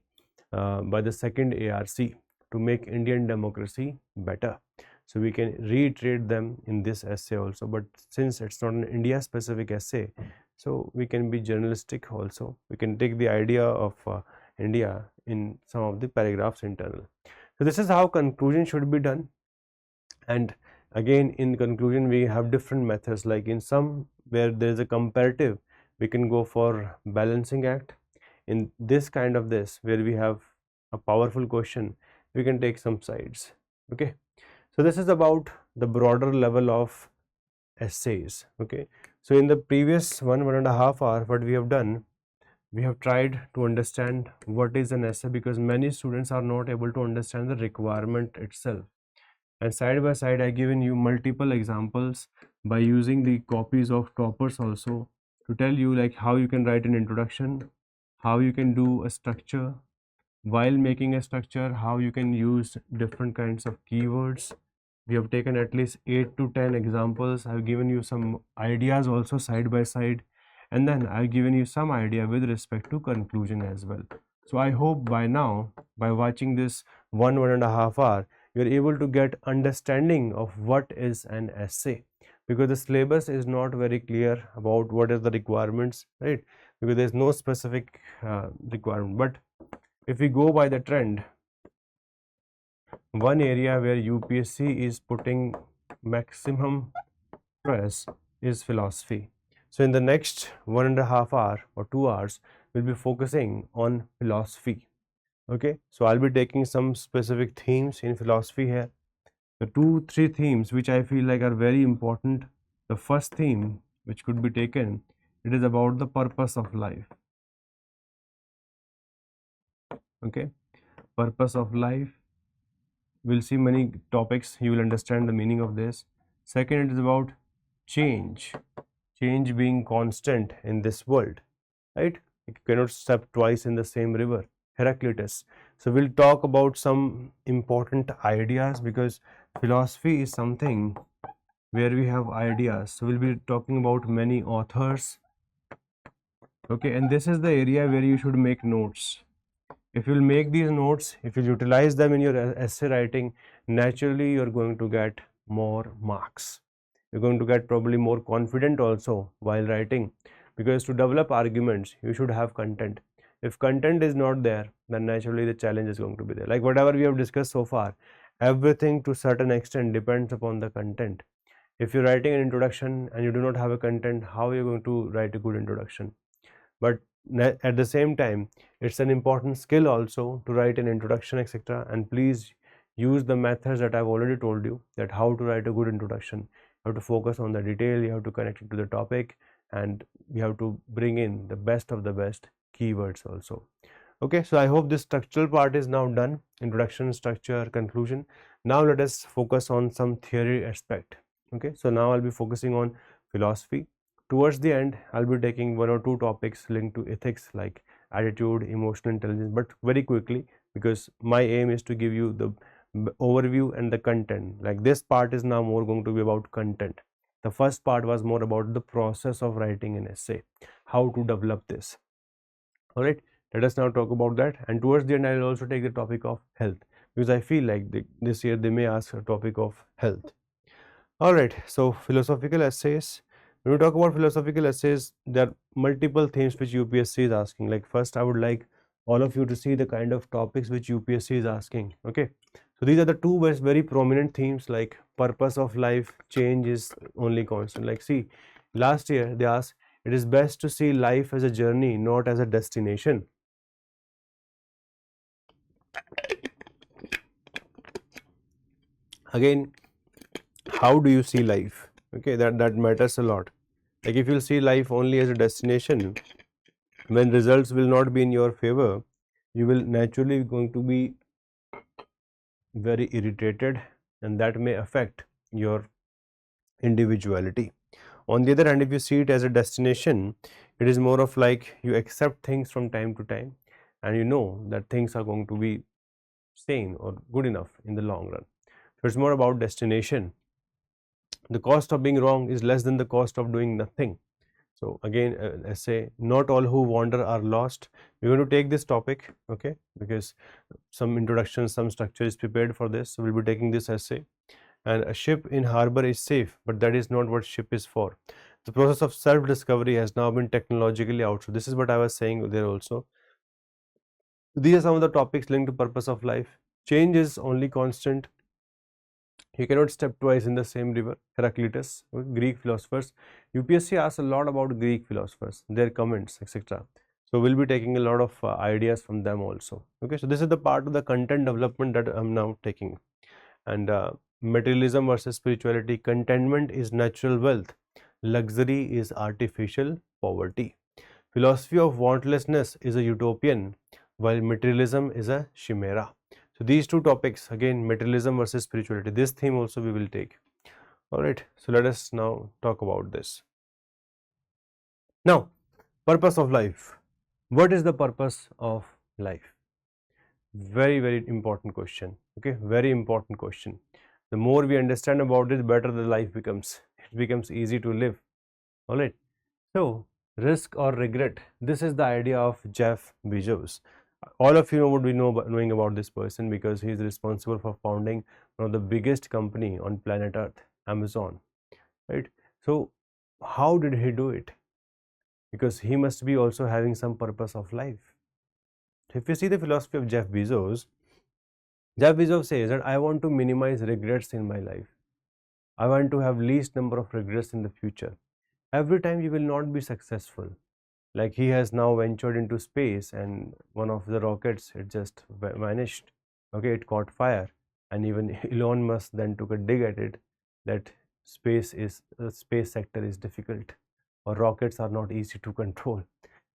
by the second ARC to make Indian democracy better. So we can reiterate them in this essay also, but since it's not an India specific essay, so we can be journalistic also. We can take the idea of India in some of the paragraphs internal. So this is how conclusion should be done. And again, in conclusion, we have different methods. Like in some where there is a comparative, we can go for balancing act. In this kind of this, where we have a powerful question, we can take some sides. Okay, so this is about the broader level of essays. Okay, so in the previous 1.5 hours, what we have done, we have tried to understand what is an essay, because many students are not able to understand the requirement itself. And side by side, I given you multiple examples by using the copies of toppers also, to tell you like how you can write an introduction, how you can do a structure, while making a structure, how you can use different kinds of keywords. We have taken at least 8 to 10 examples. I've given you some ideas also side by side, and then I've given you some idea with respect to conclusion as well. So I hope by now, by watching this 1.5 hours, you are able to get understanding of what is an essay, because the syllabus is not very clear about what are the requirements, right? Because there is no specific requirement. But if we go by the trend, one area where UPSC is putting maximum stress is philosophy. So in the next 1.5 hour or 2 hours, we'll be focusing on philosophy. Okay, so I'll be taking some specific themes in philosophy here. The 2-3 themes which I feel like are very important. The first theme which could be taken, it is about the purpose of life. Okay, purpose of life. We'll see many topics, you will understand the meaning of this. Second, it is about change being constant in this world, right? You cannot step twice in the same river, Heraclitus. So we'll talk about some important ideas, because philosophy is something where we have ideas. So we'll be talking about many authors. Okay, and this is the area where you should make notes. If you'll make these notes, if you utilize them in your essay writing, naturally you're going to get more marks. You're going to get probably more confident also while writing, because to develop arguments, you should have content. If content is not there, then naturally the challenge is going to be there. Like whatever we have discussed so far, everything to certain extent depends upon the content. If you're writing an introduction and you do not have a content, how are you going to write a good introduction? But at the same time, it's an important skill also to write an introduction, etc. And please use the methods that I've already told you, that how to write a good introduction. You have to focus on the detail, you have to connect it to the topic, and you have to bring in the best of the best keywords also. Okay, so I hope this structural part is now done. Introduction, structure, conclusion. Now let us focus on some theory aspect. Okay, so now I'll be focusing on philosophy. Towards the end, I'll be taking 1 or 2 topics linked to ethics, like attitude, emotional intelligence, but very quickly, because my aim is to give you the overview and the content. Like this part is now more going to be about content. The first part was more about the process of writing an essay, how to develop this. All right, let us now talk about that. And towards the end, I will also take the topic of health, because I feel like this year they may ask a topic of health. All right, so philosophical essays. When we talk about philosophical essays, there are multiple themes which UPSC is asking. Like first, I would like all of you to see the kind of topics which UPSC is asking. Okay, so these are the two very prominent themes, like purpose of life, change is only constant. Like see, last year they asked, it is best to see life as a journey, not as a destination. Again, how do you see life? Okay, that matters a lot. Like if you see life only as a destination, when results will not be in your favor, you will naturally going to be very irritated, and that may affect your individuality. On the other hand, if you see it as a destination, it is more of like you accept things from time to time, and you know that things are going to be sane or good enough in the long run. So it's more about destination. The cost of being wrong is less than the cost of doing nothing. So again, essay, not all who wander are lost. We're going to take this topic, okay, because some introduction, some structure is prepared for this. So we'll be taking this essay. And a ship in harbor is safe, but that is not what ship is for. The process of self-discovery has now been technologically out. So this is what I was saying there also. These are some of the topics linked to purpose of life. Change is only constant. You cannot step twice in the same river. Heraclitus, Greek philosophers. UPSC asks a lot about Greek philosophers, their comments, etc. So we'll be taking a lot of ideas from them also. Okay, so this is the part of the content development that I'm now taking. And materialism versus spirituality. Contentment is natural wealth. Luxury is artificial poverty. Philosophy of wantlessness is a utopian, while materialism is a chimera. So these two topics, again, materialism versus spirituality, this theme also we will take. All right, so let us now talk about this. Now, purpose of life. What is the purpose of life? Very important question. Okay, very important question. The more we understand about it, better the life becomes. It becomes easy to live. All right. So, risk or regret. This is the idea of Jeff Bezos. All of you would be knowing about this person because he is responsible for founding one of the biggest company on planet Earth, Amazon, right? So how did he do it? Because he must be also having some purpose of life. If you see the philosophy of Jeff Bezos says that I want to minimize regrets in my life. I want to have least number of regrets in the future. Every time you will not be successful. Like he has now ventured into space and one of the rockets, it just vanished. Okay, it caught fire, and even Elon Musk then took a dig at it that the space sector is difficult, or rockets are not easy to control.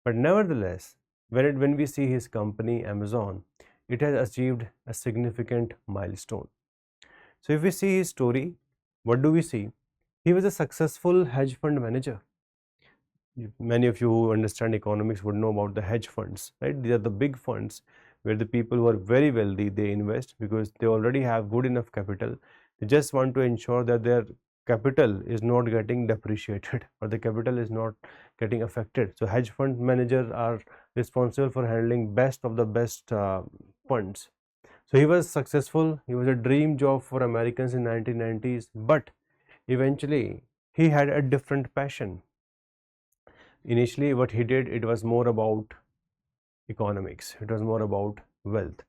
But nevertheless, when we see his company Amazon, it has achieved a significant milestone. So if we see his story, what do we see? He was a successful hedge fund manager. Many of you who understand economics would know about the hedge funds, right? These are the big funds where the people who are very wealthy, they invest because they already have good enough capital. They just want to ensure that their capital is not getting depreciated or the capital is not getting affected. So hedge fund managers are responsible for handling best of the best funds. So he was successful. He was a dream job for Americans in 1990s, but eventually he had a different passion. Initially what he did, it was more about economics, it was more about wealth.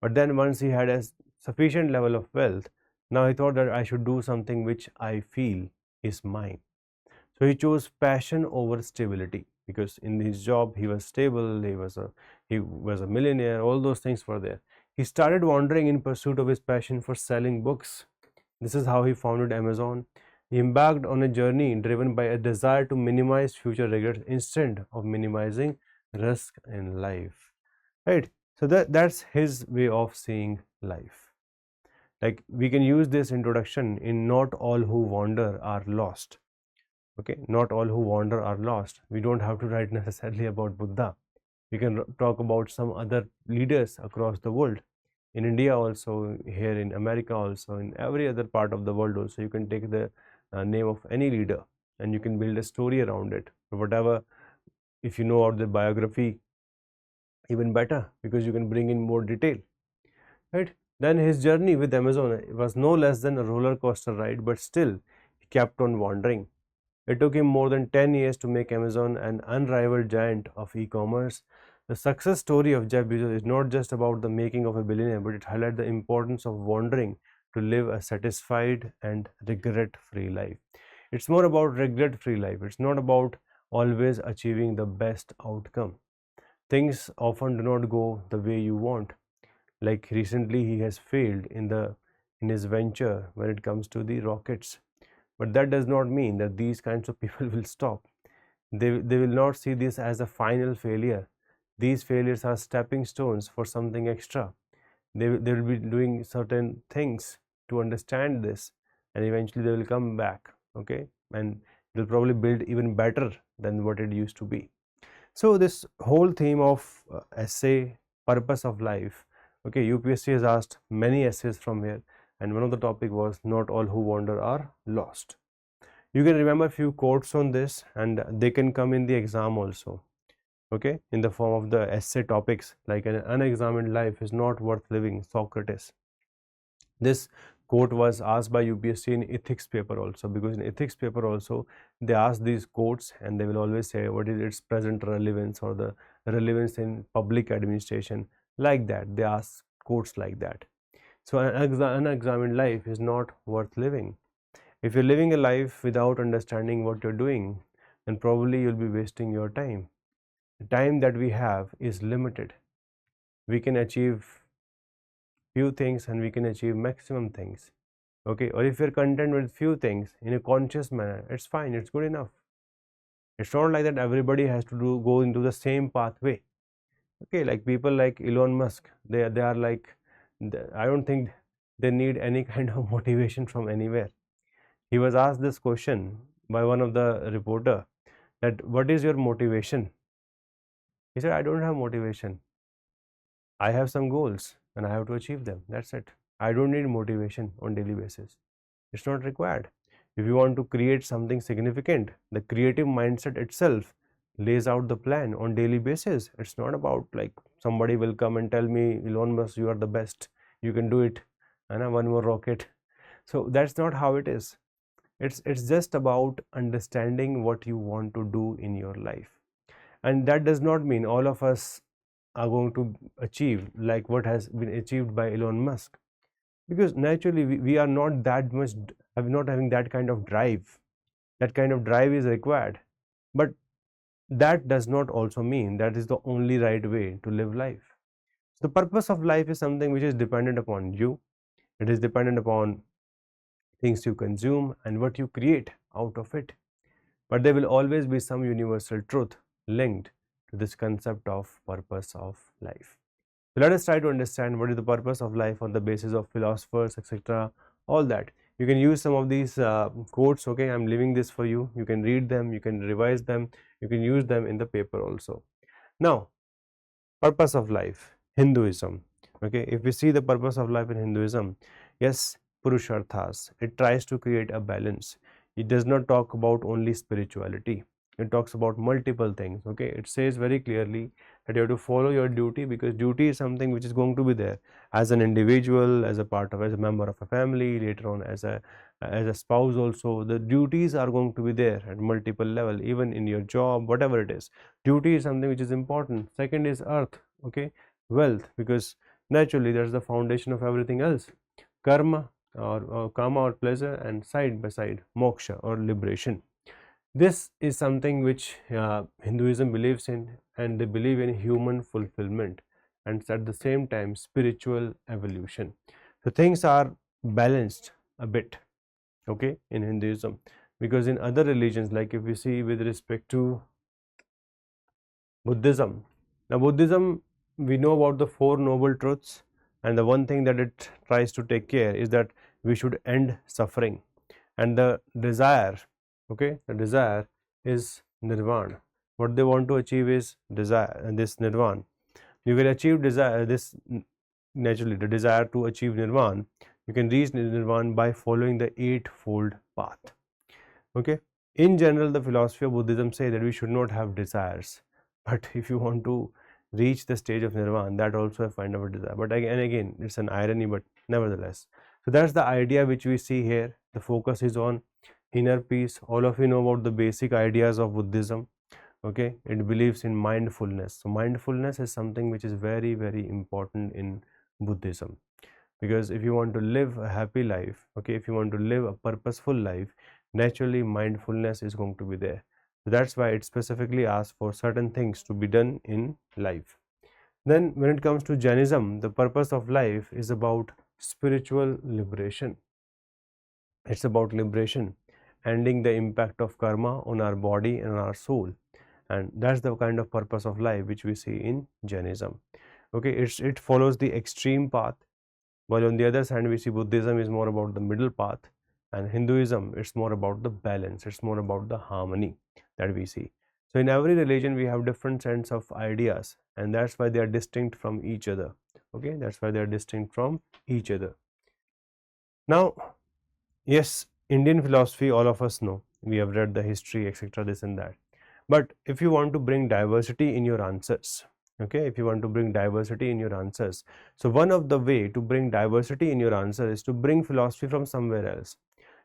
But then once he had a sufficient level of wealth, now he thought that I should do something which I feel is mine. So he chose passion over stability because in his job he was stable, he was a millionaire, all those things were there. He started wandering in pursuit of his passion for selling books. This is how he founded Amazon. He embarked on a journey driven by a desire to minimize future regrets instead of minimizing risk in life. Right? So that's his way of seeing life. Like we can use this introduction in not all who wander are lost. Okay, not all who wander are lost. We don't have to write necessarily about Buddha. We can talk about some other leaders across the world, in India also, here in America also, in every other part of the world also. You can take the name of any leader and you can build a story around it, or whatever. If you know about the biography, even better, because you can bring in more detail, right? Then his journey with Amazon was no less than a roller coaster ride, but still he kept on wandering. It took him more than 10 years to make Amazon an unrivaled giant of e-commerce. The success story of Jeff Bezos is not just about the making of a billionaire, but it highlights the importance of wandering to live a satisfied and regret-free life. It's more about regret-free life. It's not about always achieving the best outcome. Things often do not go the way you want. Like recently, he has failed in his venture when it comes to the rockets. But that does not mean that these kinds of people will stop. They will not see this as a final failure. These failures are stepping stones for something extra. They will be doing certain things to understand this, and eventually they will come back. Okay, and they'll probably build even better than what it used to be. So this whole theme of essay, purpose of life. Okay, UPSC has asked many essays from here, and one of the topic was not all who wander are lost. You can remember a few quotes on this, and they can come in the exam also. Okay, in the form of the essay topics like an unexamined life is not worth living, Socrates. This quote was asked by UPSC in ethics paper also, because in ethics paper also they ask these quotes and they will always say what is its present relevance or the relevance in public administration, like that. They ask quotes like that. So an unexamined life is not worth living. If you're living a life without understanding what you're doing, then probably you'll be wasting your time. The time that we have is limited. We can achieve few things and we can achieve maximum things. Okay, or if you're content with few things in a conscious manner, it's fine, it's good enough. It's not like that everybody has to go into the same pathway. Okay, like people like Elon Musk, they are like, I don't think they need any kind of motivation from anywhere. He was asked this question by one of the reporter that what is your motivation? He said, I don't have motivation. I have some goals and I have to achieve them. That's it. I don't need motivation on daily basis. It's not required. If you want to create something significant, the creative mindset itself lays out the plan on daily basis. It's not about like somebody will come and tell me, Elon Musk, you are the best, you can do it, and one more rocket. So that's not how it is. It's just about understanding what you want to do in your life, and that does not mean all of us are going to achieve like what has been achieved by Elon Musk, because naturally we are not that much not having that kind of drive. That kind of drive is required, but that does not also mean that is the only right way to live life. The purpose of life is something which is dependent upon you. It is dependent upon things you consume and what you create out of it. But there will always be some universal truth linked to this concept of purpose of life. So let us try to understand what is the purpose of life on the basis of philosophers, etc. All that. You can use some of these quotes. Okay, I'm leaving this for you. You can read them, you can revise them, you can use them in the paper also. Now, purpose of life, Hinduism. Okay, if we see the purpose of life in Hinduism, yes, Purusharthas, it tries to create a balance. It does not talk about only spirituality. It talks about multiple things. Okay, it says very clearly that you have to follow your duty, because duty is something which is going to be there as an individual, as a part of, as a member of a family, later on as a spouse also. The duties are going to be there at multiple level, even in your job, whatever it is. Duty is something which is important. Second is earth. Okay, wealth, because naturally that's the foundation of everything else. Karma or karma or pleasure, and side by side moksha or liberation. This is something which Hinduism believes in, and they believe in human fulfillment and at the same time spiritual evolution. So things are balanced a bit, okay, in Hinduism, because in other religions, like if we see with respect to Buddhism, now Buddhism, we know about the Four Noble Truths, and the one thing that it tries to take care is that we should end suffering, and the desire, okay, the desire is nirvana. What they want to achieve is desire, and this nirvana. You can achieve desire, this naturally the desire to achieve nirvana. You can reach nirvana by following the eightfold path. Okay. In general, the philosophy of Buddhism say that we should not have desires, but if you want to reach the stage of nirvana, that also a kind of a desire. But again, it's an irony, but nevertheless. So that's the idea which we see here. The focus is on inner peace. All of you know about the basic ideas of Buddhism. Okay, it believes in mindfulness. So mindfulness is something which is very, very important in Buddhism, because if you want to live a happy life, okay, if you want to live a purposeful life, naturally mindfulness is going to be there. So that's why it specifically asks for certain things to be done in life. Then when it comes to Jainism, the purpose of life is about spiritual liberation. It's about liberation, ending the impact of karma on our body and our soul, and that's the kind of purpose of life which we see in Jainism. Okay, it follows the extreme path, while on the other side we see Buddhism is more about the middle path, and Hinduism, it's more about the balance, it's more about the harmony that we see. So in every religion we have different sets of ideas, and that's why they are distinct from each other. Okay, that's why they are distinct from each other. Now, yes, Indian philosophy, all of us know, we have read the history, etc., this and that. But if you want to bring diversity in your answers, okay, if you want to bring diversity in your answers, so one of the way to bring diversity in your answer is to bring philosophy from somewhere else.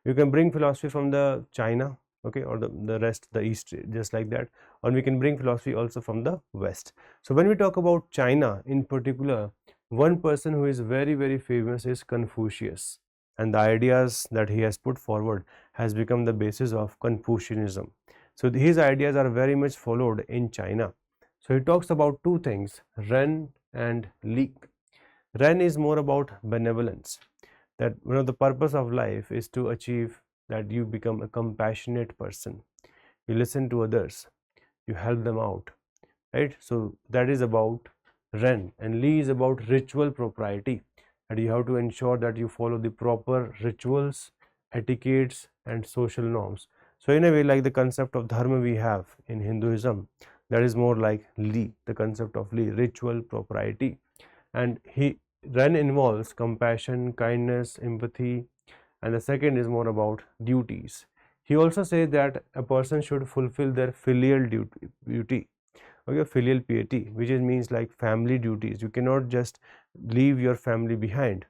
You can bring philosophy from the China, okay, or the rest, the East, just like that, or we can bring philosophy also from the West. So when we talk about China in particular, one person who is very, very famous is Confucius, and the ideas that he has put forward has become the basis of Confucianism. So his ideas are very much followed in China. So he talks about two things, Ren and Li. Ren is more about benevolence, that one of the purpose of life is to achieve that you become a compassionate person. You listen to others, you help them out, right? So that is about Ren, and Li is about ritual propriety, and you have to ensure that you follow the proper rituals, etiquettes, and social norms. So in a way, like the concept of dharma we have in Hinduism, that is more like Li, the concept of Li, ritual propriety. And Ren involves compassion, kindness, empathy, and the second is more about duties. He also says that a person should fulfill their filial duty. Okay, filial piety, which means like family duties. You cannot just leave your family behind.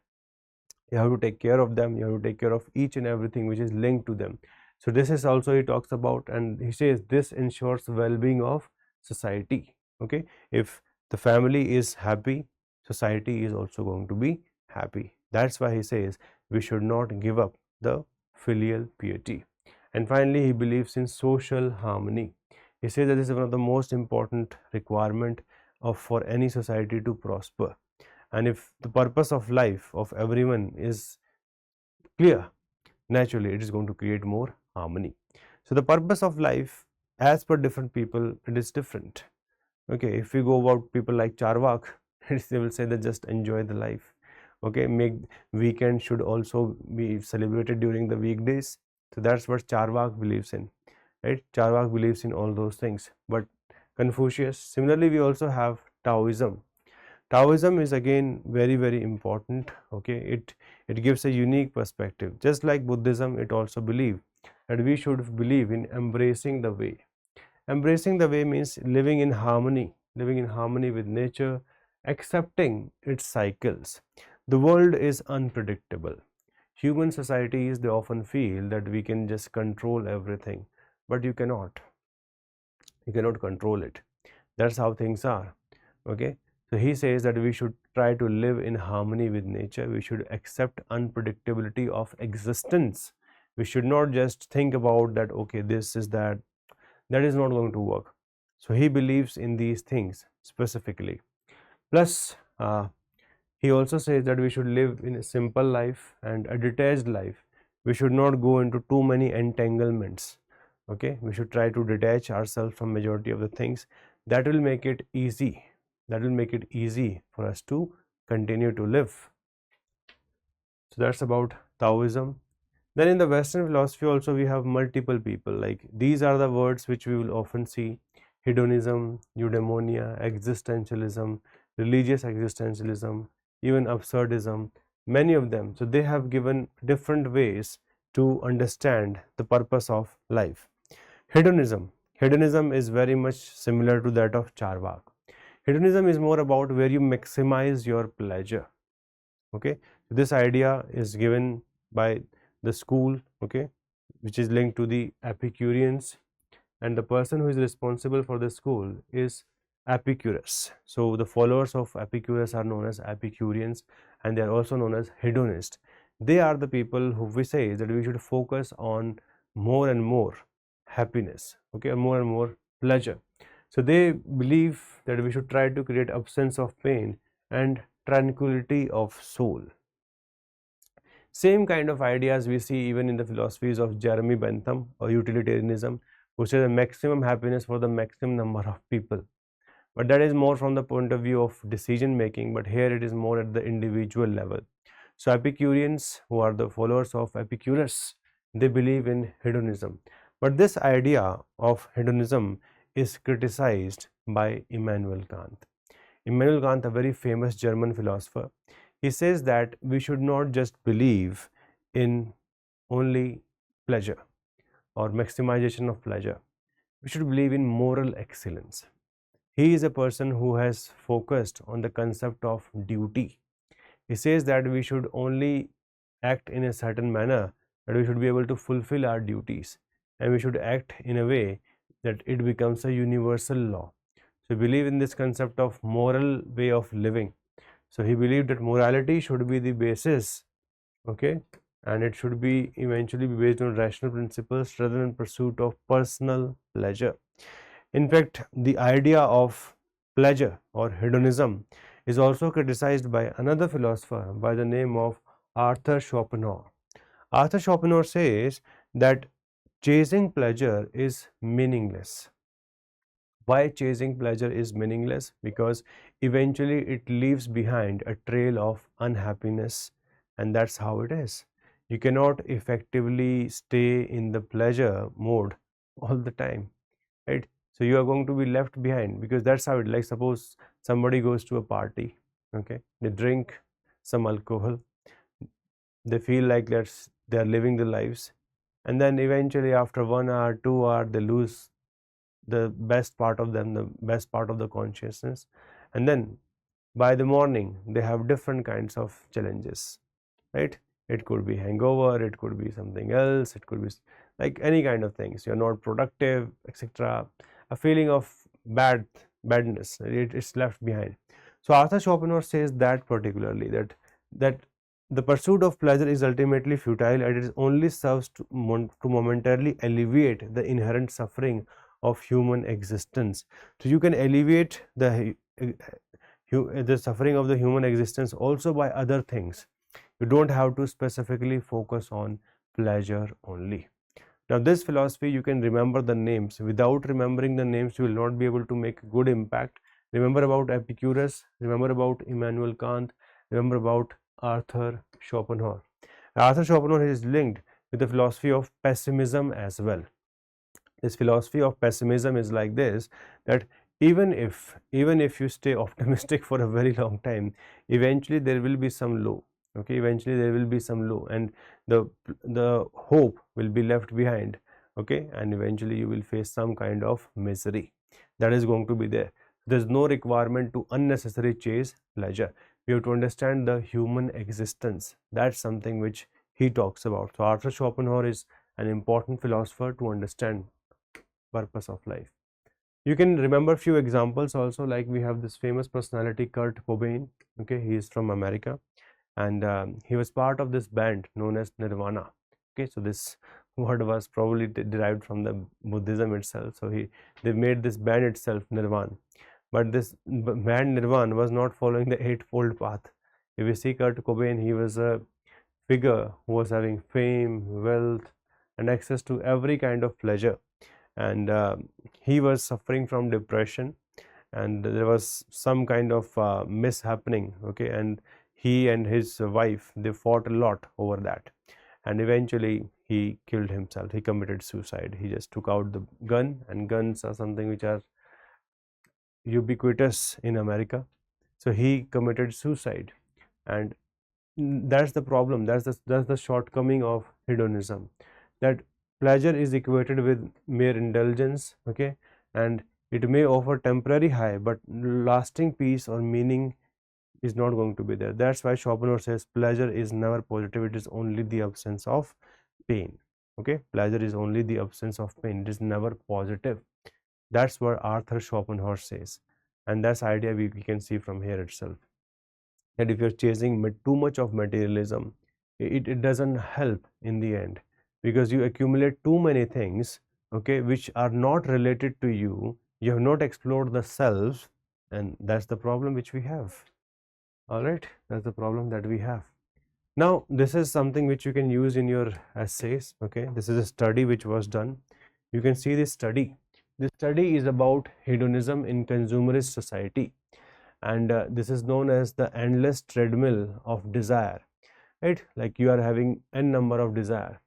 You have to take care of them, you have to take care of each and everything which is linked to them. So this is also he talks about, and he says this ensures well-being of society. Okay, if the family is happy, society is also going to be happy. That's why he says we should not give up the filial piety. And finally, he believes in social harmony. He says that this is one of the most important requirement of for any society to prosper. And if the purpose of life of everyone is clear, naturally it is going to create more harmony. So the purpose of life as per different people, it is different. Okay, if we go about people like Charvak, they will say that just enjoy the life. Okay, make weekend should also be celebrated during the weekdays. So that's what Charvak believes in, right? Charvak believes in all those things. But Confucius, similarly, we also have Taoism. Taoism is again very important. Okay, it gives a unique perspective. Just like Buddhism, it also believes that we should believe in embracing the way. Embracing the way means living in harmony with nature, accepting its cycles. The world is unpredictable. Human societies, they often feel that we can just control everything, but you cannot. You cannot control it. That's how things are. Okay, so he says that we should try to live in harmony with nature. We should accept unpredictability of existence. We should not just think about that, okay, this is that. That is not going to work. So he believes in these things specifically. Plus, he also says that we should live in a simple life and a detached life. We should not go into too many entanglements. Okay, we should try to detach ourselves from majority of the things. That will make it easy. That will make it easy for us to continue to live. So that's about Taoism. Then in the Western philosophy also we have multiple people, like these are the words which we will often see: hedonism, eudaimonia, existentialism, religious existentialism, even absurdism, many of them. So they have given different ways to understand the purpose of life. Hedonism is very much similar to that of Charvak. Hedonism is more about where you maximize your pleasure. Okay, this idea is given by the school, okay, which is linked to the Epicureans, and the person who is responsible for the school is Epicurus. So the followers of Epicurus are known as Epicureans, and they are also known as hedonists. They are the people who we say that we should focus on more and more happiness, okay, more and more pleasure. So they believe that we should try to create absence of pain and tranquility of soul. Same kind of ideas we see even in the philosophies of Jeremy Bentham or utilitarianism, who says maximum happiness for the maximum number of people. But that is more from the point of view of decision making, but here it is more at the individual level. So Epicureans, who are the followers of Epicurus, they believe in hedonism. But this idea of hedonism is criticized by Immanuel Kant. Immanuel Kant, a very famous German philosopher, he says that we should not just believe in only pleasure or maximization of pleasure. We should believe in moral excellence. He is a person who has focused on the concept of duty. He says that we should only act in a certain manner, that we should be able to fulfill our duties, and we should act in a way that it becomes a universal law. So, believe in this concept of moral way of living. So, he believed that morality should be the basis, okay, and it should be eventually be based on rational principles rather than pursuit of personal pleasure. In fact, the idea of pleasure or hedonism is also criticized by another philosopher by the name of Arthur Schopenhauer. Arthur Schopenhauer says that chasing pleasure is meaningless. Why chasing pleasure is meaningless? Because eventually it leaves behind a trail of unhappiness, and that's how it is. You cannot effectively stay in the pleasure mode all the time, right? So you are going to be left behind, because that's how it, like suppose somebody goes to a party, okay, they drink some alcohol, they feel like they are living their lives, and then eventually after 1 hour, 2 hour, they lose the best part of them, the best part of the consciousness, and then by the morning they have different kinds of challenges, right? It could be hangover, it could be something else, it could be like any kind of things. You're not productive, etc. A feeling of badness, it is left behind. So Arthur Schopenhauer says that particularly that the pursuit of pleasure is ultimately futile, and it only serves to momentarily alleviate the inherent suffering of human existence. So you can alleviate the suffering of the human existence also by other things. You don't have to specifically focus on pleasure only. Now this philosophy, you can remember the names. Without remembering the names, you will not be able to make a good impact. Remember about Epicurus, remember about Immanuel Kant, remember about Arthur Schopenhauer. Arthur Schopenhauer is linked with the philosophy of pessimism as well. This philosophy of pessimism is like this, that even if you stay optimistic for a very long time, eventually there will be some low. Okay, eventually there will be some low, and the hope will be left behind. Okay, and eventually you will face some kind of misery that is going to be there. There's no requirement to unnecessarily chase pleasure. We have to understand the human existence. That's something which he talks about. So Arthur Schopenhauer is an important philosopher to understand purpose of life. You can remember few examples also, like we have this famous personality Kurt Cobain. Okay, he is from America, and he was part of this band known as Nirvana. Okay, so this word was probably derived from the Buddhism itself. So they made this band itself Nirvana, but this band Nirvana was not following the eightfold path. If you see Kurt Cobain, he was a figure who was having fame, wealth, and access to every kind of pleasure, and he was suffering from depression, and there was some kind of mishappening. Okay, and he and his wife, they fought a lot over that, and eventually he killed himself. He committed suicide. He just took out the gun, and guns are something which are ubiquitous in America. So he committed suicide, and that's the problem. That's the shortcoming of hedonism, that pleasure is equated with mere indulgence. Okay, and it may offer temporary high, but lasting peace or meaning is not going to be there. That's why Schopenhauer says pleasure is never positive, it is only the absence of pain. Okay, pleasure is only the absence of pain, it is never positive. That's what Arthur Schopenhauer says, and that's idea we can see from here itself, that if you're chasing too much of materialism, it doesn't help in the end, because you accumulate too many things, okay, which are not related to you. You have not explored the self, and that's the problem which we have. All right, that's the problem that we have. Now this is something which you can use in your essays. Okay, this is a study which was done. You can see this study. This study is about hedonism in consumerist society, and this is known as the endless treadmill of desire, right? Like you are having n number of desire.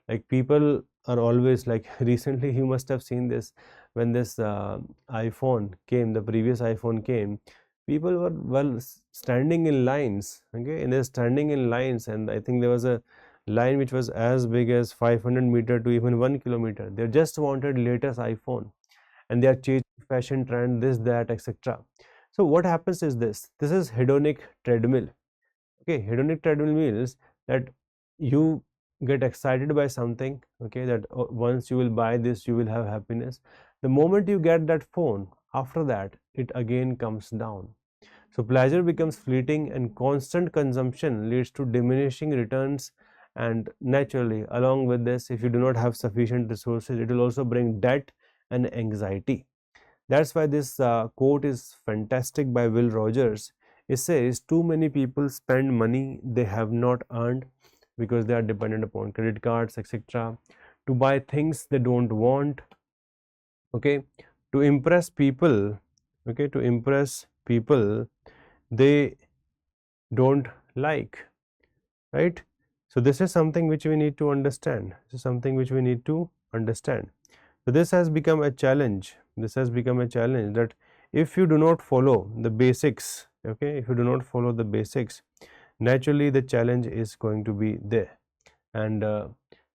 Like people are always like, recently you must have seen this, when this iPhone came, the previous iPhone came, people were standing in lines. Okay, and they're standing in lines, and I think there was a line which was as big as 500 meter to even 1 kilometer. They just wanted latest iPhone, and they are changing fashion trend, this, that, etc. So what happens is this is hedonic treadmill. Okay, hedonic treadmill means that you get excited by something. Okay, that once you will buy this, you will have happiness. The moment you get that phone, after that it again comes down. So pleasure becomes fleeting, and constant consumption leads to diminishing returns, and naturally along with this, if you do not have sufficient resources, it will also bring debt and anxiety. That's why this quote is fantastic by Will Rogers. It says, too many people spend money they have not earned because they are dependent upon credit cards, etc., to buy things they don't want. Okay, to impress people. Okay, to impress people they don't like, right? So this is something which we need to understand. This is something which we need to understand. So this has become a challenge. This has become a challenge, that if you do not follow the basics, okay, if you do not follow the basics, naturally the challenge is going to be there. And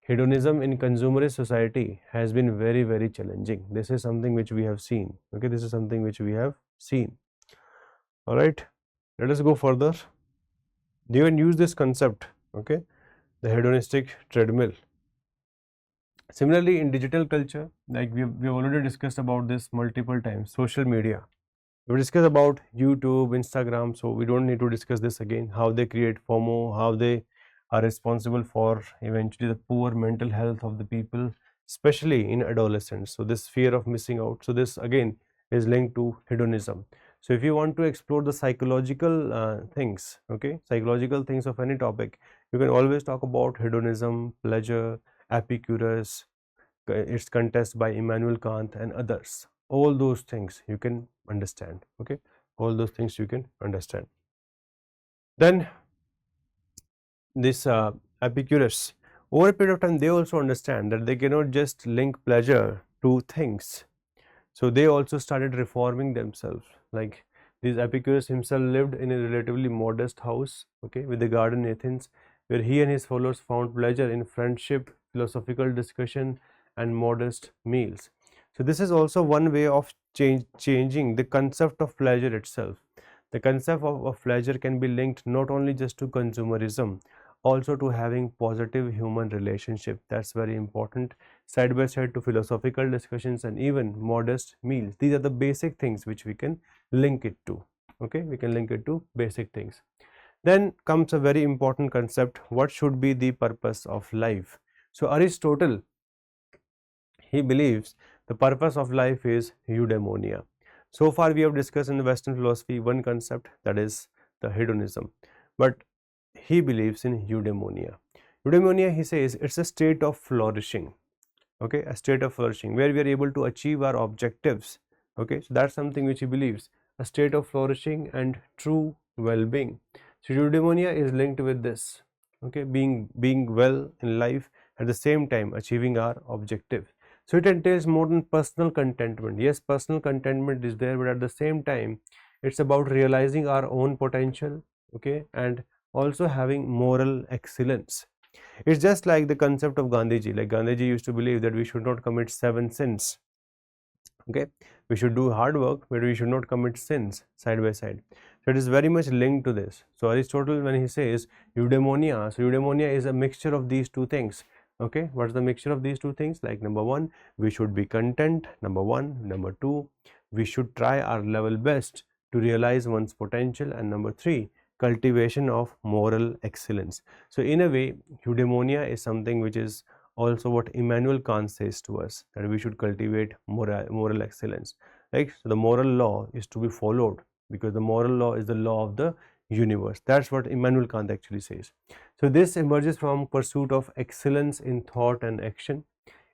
hedonism in consumerist society has been very, very challenging. This is something which we have seen. Okay, this is something which we have seen. All right, let us go further. They even use this concept, okay, the hedonistic treadmill. Similarly, in digital culture, like we have already discussed about this multiple times, social media. We discussed about YouTube, Instagram, so we don't need to discuss this again, how they create FOMO, how they are responsible for eventually the poor mental health of the people, especially in adolescents. So this fear of missing out. So this again is linked to hedonism. So if you want to explore the psychological things, okay, psychological things of any topic, you can always talk about hedonism, pleasure, Epicurus, its contest by Immanuel Kant and others. All those things you can understand, okay, all those things you can understand. Then this Epicurus, over a period of time, they also understand that they cannot just link pleasure to things. So they also started reforming themselves. Like this Epicurus himself lived in a relatively modest house, okay, with a garden in Athens, where he and his followers found pleasure in friendship, philosophical discussion, and modest meals. So this is also one way of changing the concept of pleasure itself. The concept of pleasure can be linked not only just to consumerism, also to having positive human relationship. That's very important. Side by side to philosophical discussions and even modest meals. These are the basic things which we can link it to. Okay, we can link it to basic things. Then comes a very important concept: what should be the purpose of life? So Aristotle, he believes the purpose of life is eudaimonia. So far we have discussed in the Western philosophy one concept, that is the hedonism, but he believes in eudaimonia. Eudaimonia, he says, it's a state of flourishing, okay, a state of flourishing where we are able to achieve our objectives, okay. So that's something which he believes, a state of flourishing and true well-being. So eudaimonia is linked with this, okay, being well in life, at the same time achieving our objective. So it entails more than personal contentment. Yes, personal contentment is there, but at the same time it's about realizing our own potential, okay, and also having moral excellence. It's just like the concept of Gandhiji. Like Gandhiji used to believe that we should not commit 7 sins, okay, we should do hard work, but we should not commit sins side by side. So it is very much linked to this. So Aristotle, when he says eudaimonia, so eudaimonia is a mixture of these two things. Okay, what's the mixture of these two things? Like number one, we should be content, number one. Number two, we should try our level best to realize one's potential, and number three, cultivation of moral excellence. So in a way, eudaimonia is something which is also what Immanuel Kant says to us, that we should cultivate moral excellence. Right? So the moral law is to be followed, because the moral law is the law of the universe. That's what Immanuel Kant actually says. So this emerges from pursuit of excellence in thought and action.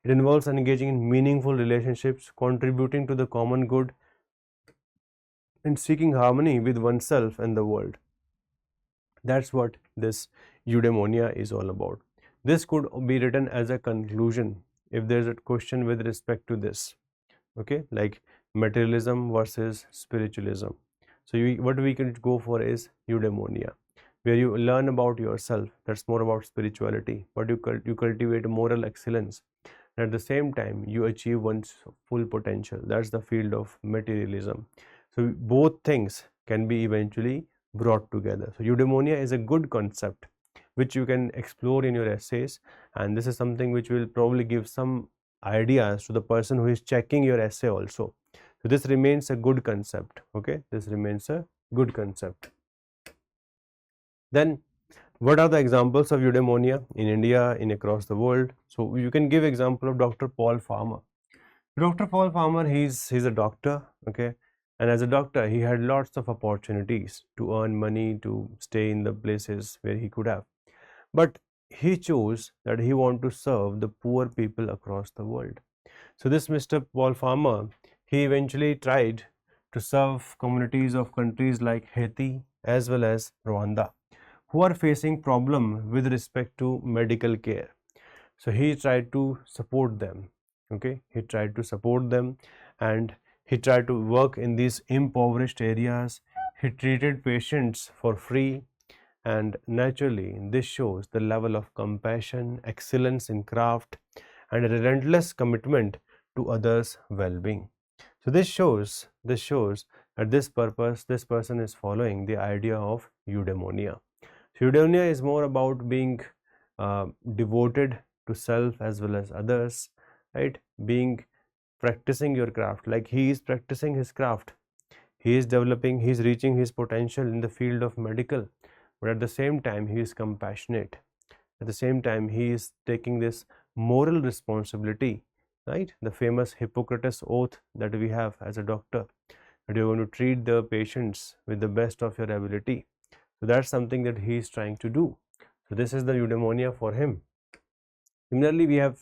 It involves engaging in meaningful relationships, contributing to the common good, and seeking harmony with oneself and the world. That's what this eudaimonia is all about. This could be written as a conclusion if there's a question with respect to this, okay, like materialism versus spiritualism. So what we can go for is eudaimonia, where you learn about yourself. That's more about spirituality, but you cultivate moral excellence, and at the same time you achieve one's full potential. That's the field of materialism. So both things can be eventually brought together. So eudaimonia is a good concept which you can explore in your essays, and this is something which will probably give some ideas to the person who is checking your essay also. So this remains a good concept, okay, this remains a good concept. Then what are the examples of eudaimonia in India, in across the world? So you can give example of Dr. Paul Farmer. Dr. Paul Farmer, he's a doctor, okay, and as a doctor he had lots of opportunities to earn money, to stay in the places where he could have, but he chose that he want to serve the poor people across the world. So this Mr. Paul Farmer, he eventually tried to serve communities of countries like Haiti as well as Rwanda, who are facing problem with respect to medical care. So he tried to support them, okay, he tried to support them, and he tried to work in these impoverished areas. He treated patients for free, and naturally this shows the level of compassion, excellence in craft, and a relentless commitment to others' well-being. So this shows that this person is following the idea of eudaimonia. So eudaimonia is more about being devoted to self as well as others, right? Being practicing your craft, like he is practicing his craft, he is developing, he is reaching his potential in the field of medical, but at the same time he is compassionate, at the same time he is taking this moral responsibility, right? The famous Hippocrates oath that we have as a doctor, that you're going to treat the patients with the best of your ability. So that's something that he is trying to do. So this is the eudaimonia for him. Similarly, we have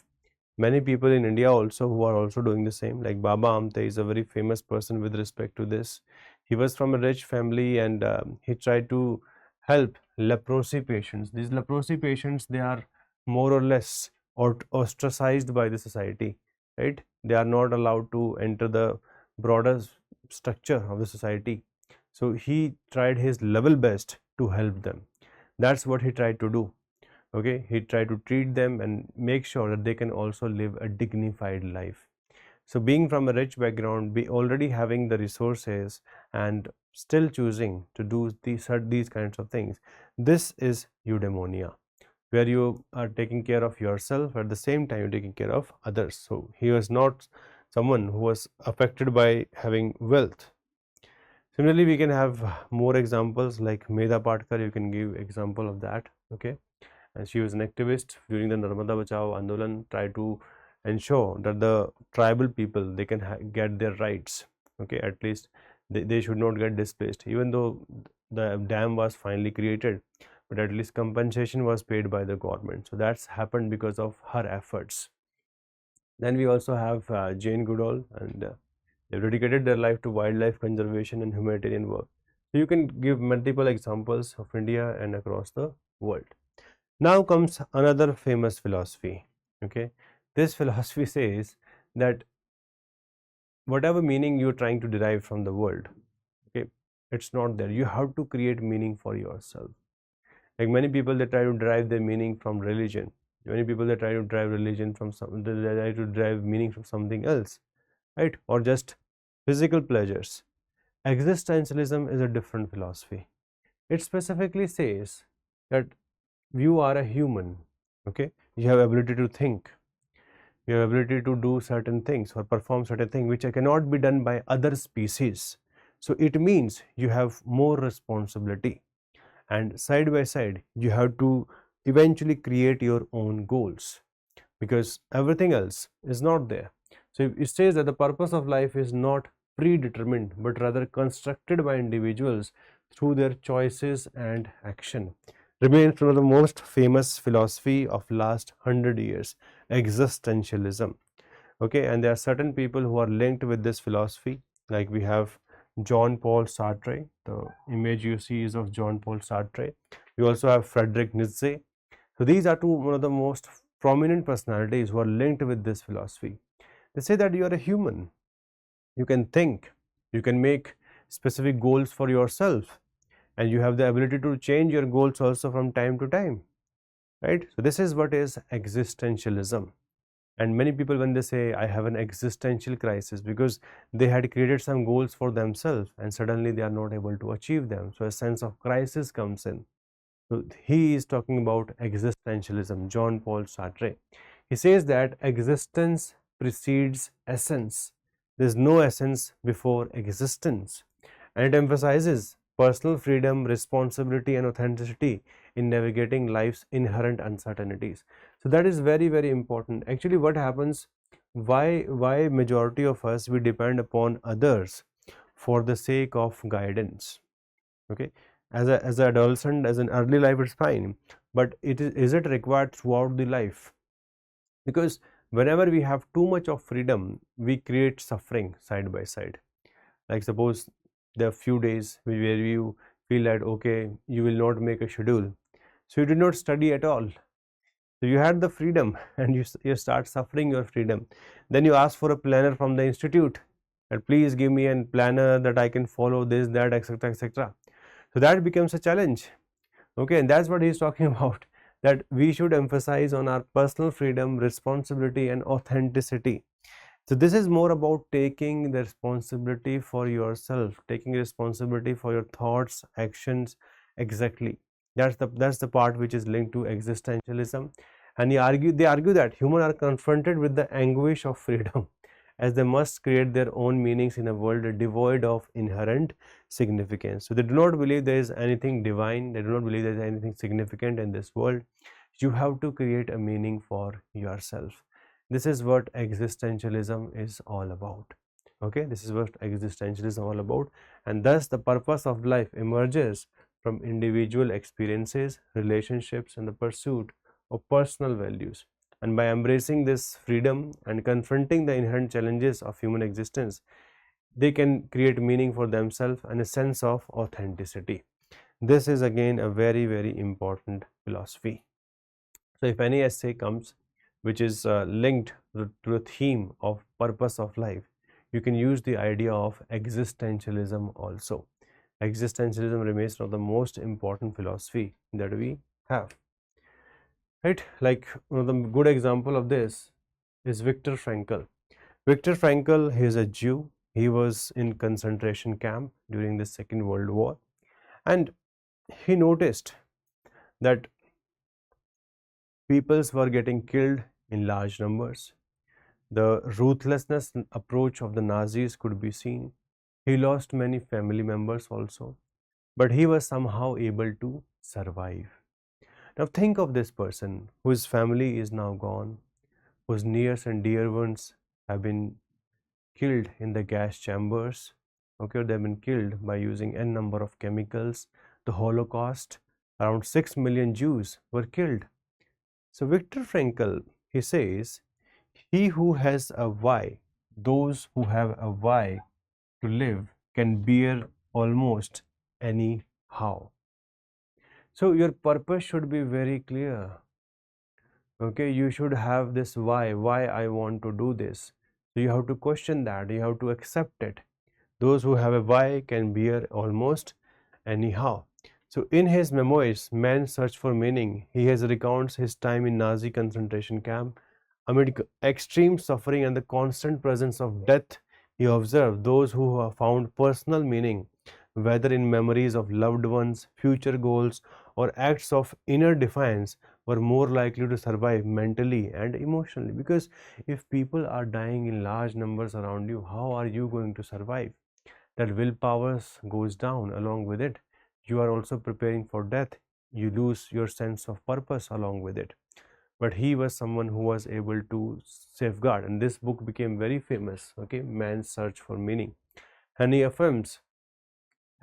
many people in India also who are also doing the same, like Baba Amte is a very famous person with respect to this. He was from a rich family, and he tried to help leprosy patients. These leprosy patients, they are more or less ostracized by the society, right? They are not allowed to enter the broader structure of the society. So he tried his level best to help them. That's what he tried to do. Okay, he tried to treat them and make sure that they can also live a dignified life. So being from a rich background, be already having the resources and still choosing to do these kinds of things, this is eudaimonia, where you are taking care of yourself, at the same time you're taking care of others. So he was not someone who was affected by having wealth. Similarly, we can have more examples like Medha Patkar, you can give example of that. Okay, and she was an activist during the Narmada Bachao Andolan, tried to ensure that the tribal people, they can get their rights. Okay, at least they should not get displaced, even though the dam was finally created, but at least compensation was paid by the government. So that's happened because of her efforts. Then we also have Jane Goodall, and they've dedicated their life to wildlife conservation and humanitarian work. So you can give multiple examples of India and across the world. Now comes another famous philosophy. Okay, this philosophy says that whatever meaning you're trying to derive from the world, okay, it's not there. You have to create meaning for yourself. Like many people, they try to derive their meaning from religion. Many people, they try to derive religion from they try to derive meaning from something else, right? Or just physical pleasures. Existentialism is a different philosophy. It specifically says that you are a human, okay, you have ability to think, you have ability to do certain things or perform certain things which cannot be done by other species. So it means you have more responsibility, and side by side you have to eventually create your own goals, because everything else is not there. So it says that the purpose of life is not predetermined but rather constructed by individuals through their choices and action. Remains one of the most famous philosophy of last 100 years, existentialism. Okay, and there are certain people who are linked with this philosophy, like we have John Paul Sartre. The image you see is of John Paul Sartre. We also have Friedrich Nietzsche. So these are one of the most prominent personalities who are linked with this philosophy. They say that you are a human, you can think, you can make specific goals for yourself, and you have the ability to change your goals also from time to time, right? So this is what is existentialism. And many people, when they say I have an existential crisis, because they had created some goals for themselves and suddenly they are not able to achieve them, so a sense of crisis comes in. So he is talking about existentialism, John Paul Sartre. He says that existence precedes essence. There is no essence before existence, and it emphasizes personal freedom, responsibility, and authenticity in navigating life's inherent uncertainties. So that is very, very important. Actually, what happens, why majority of us, we depend upon others for the sake of guidance. Okay, as an adolescent, as an early life, it's fine, but is it required throughout the life? Because whenever we have too much of freedom, we create suffering side by side. Like suppose there are few days where you feel that okay, you will not make a schedule, so you did not study at all. So you had the freedom and you start suffering your freedom. Then you ask for a planner from the institute, and please give me a planner that I can follow this, that, etc., etc. So that becomes a challenge. Okay, and that's what he's talking about, that we should emphasize on our personal freedom, responsibility, and authenticity. So this is more about taking the responsibility for yourself, taking responsibility for your thoughts, actions. Exactly. That's the part which is linked to existentialism. And they argue that humans are confronted with the anguish of freedom as they must create their own meanings in a world devoid of inherent significance. So they do not believe there is anything divine, they do not believe there is anything significant in this world. You have to create a meaning for yourself. This is what existentialism is all about. Okay, this is what existentialism is all about, and thus the purpose of life emerges from individual experiences, relationships, and the pursuit of personal values. And by embracing this freedom and confronting the inherent challenges of human existence, they can create meaning for themselves and a sense of authenticity. This is again a very, very important philosophy. So if any essay comes which is linked to the theme of purpose of life, you can use the idea of existentialism also. Existentialism remains one of the most important philosophy that we have. Right? Like one of the good example of this is Viktor Frankl. Viktor Frankl, he is a Jew. He was in concentration camp during the Second World War, and he noticed that peoples were getting killed in large numbers. The ruthlessness approach of the Nazis could be seen. He lost many family members also, but he was somehow able to survive. Now think of this person whose family is now gone, whose near and dear ones have been killed in the gas chambers. Okay, they've been killed by using n number of chemicals. The Holocaust, around 6 million Jews were killed. So Viktor Frankl, he says, he who has a why, those who have a why to live can bear almost any how. So your purpose should be very clear. Okay, you should have this why I want to do this. So you have to question that, you have to accept it. Those who have a why can bear almost anyhow. So in his memoirs, Man's Search for Meaning, he has recounts his time in Nazi concentration camp. Amid extreme suffering and the constant presence of death, he observed those who have found personal meaning, whether in memories of loved ones, future goals, or acts of inner defiance, were more likely to survive mentally and emotionally. Because if people are dying in large numbers around you, how are you going to survive? That willpower goes down along with it. You are also preparing for death. You lose your sense of purpose along with it. But he was someone who was able to safeguard, and this book became very famous. Okay, Man's Search for Meaning. And he affirms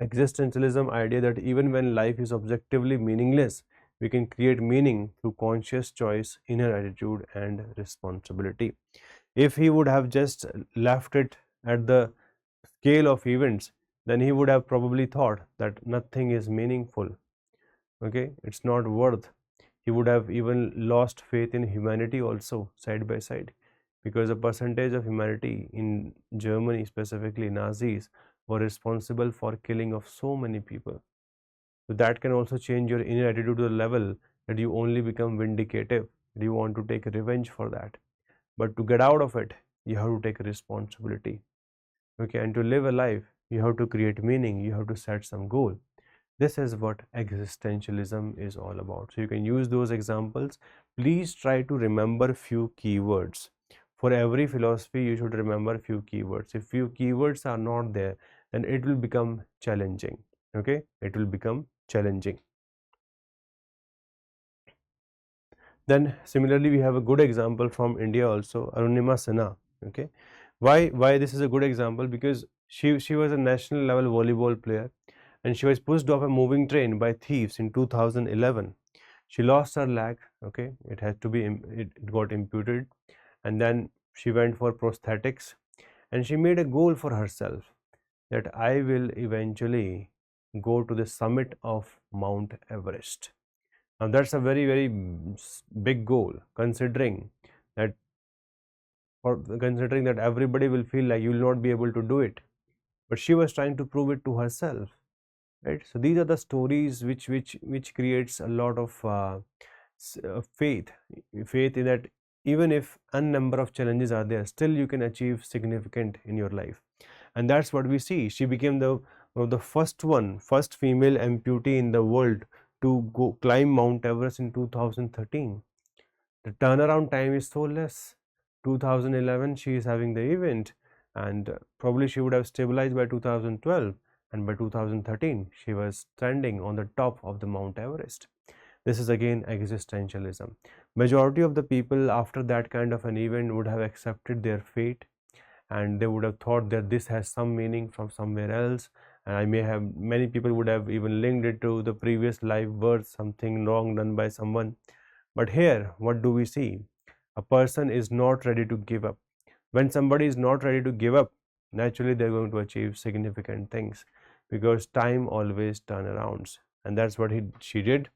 existentialism idea that even when life is objectively meaningless, we can create meaning through conscious choice, inner attitude, and responsibility. If he would have just left it at the scale of events, then he would have probably thought that nothing is meaningful. Okay, it's not worth. He would have even lost faith in humanity also, side by side, because the percentage of humanity in Germany, specifically Nazis, were responsible for killing of so many people. So that can also change your inner attitude to the level that you only become vindicative, that you want to take revenge for that. But to get out of it, you have to take responsibility. Okay, and to live a life, you have to create meaning, you have to set some goal. This is what existentialism is all about. So you can use those examples. Please try to remember few keywords. For every philosophy, you should remember few keywords. If few keywords are not there, then it will become challenging. Okay, it will become challenging. Then similarly, we have a good example from India also, Arunima Sinha. Okay, why this is a good example? Because she was a national level volleyball player, and she was pushed off a moving train by thieves in 2011. She lost her leg. Okay, it had to be it got imputed, and then she went for prosthetics, and she made a goal for herself that I will eventually go to the summit of Mount Everest. Now that's a very, very big goal, that considering that everybody will feel like you will not be able to do it. But she was trying to prove it to herself right? So these are the stories which creates a lot of faith in that even if a number of challenges are there, still you can achieve significant in your life. And that's what we see. She became the first female amputee in the world to go climb Mount Everest in 2013. The turnaround time is so less. 2011 she is having the event, and probably she would have stabilized by 2012, and by 2013 she was standing on the top of the Mount Everest. This is again existentialism. Majority of the people after that kind of an event would have accepted their fate, and they would have thought that this has some meaning from somewhere else, and many people would have even linked it to the previous life birth, something wrong done by someone. But here what do we see? A person is not ready to give up. When somebody is not ready to give up, naturally they're going to achieve significant things, because time always turnarounds, and that's what she did.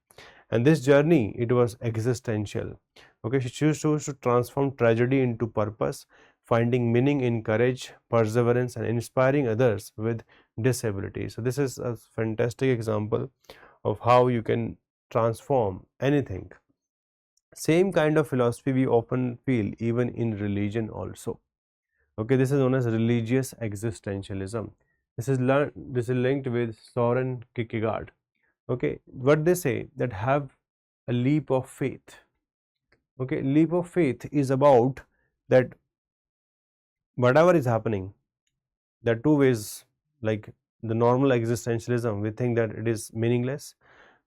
And this journey, it was existential. Okay, she chose to transform tragedy into purpose, finding meaning in courage, perseverance, and inspiring others with disability. So this is a fantastic example of how you can transform anything. Same kind of philosophy we often feel even in religion also. Okay, this is known as religious existentialism. This is linked with Soren Kierkegaard. Okay, what they say, that have a leap of faith. Okay, leap of faith is about that whatever is happening, there are two ways. Like the normal existentialism, we think that it is meaningless.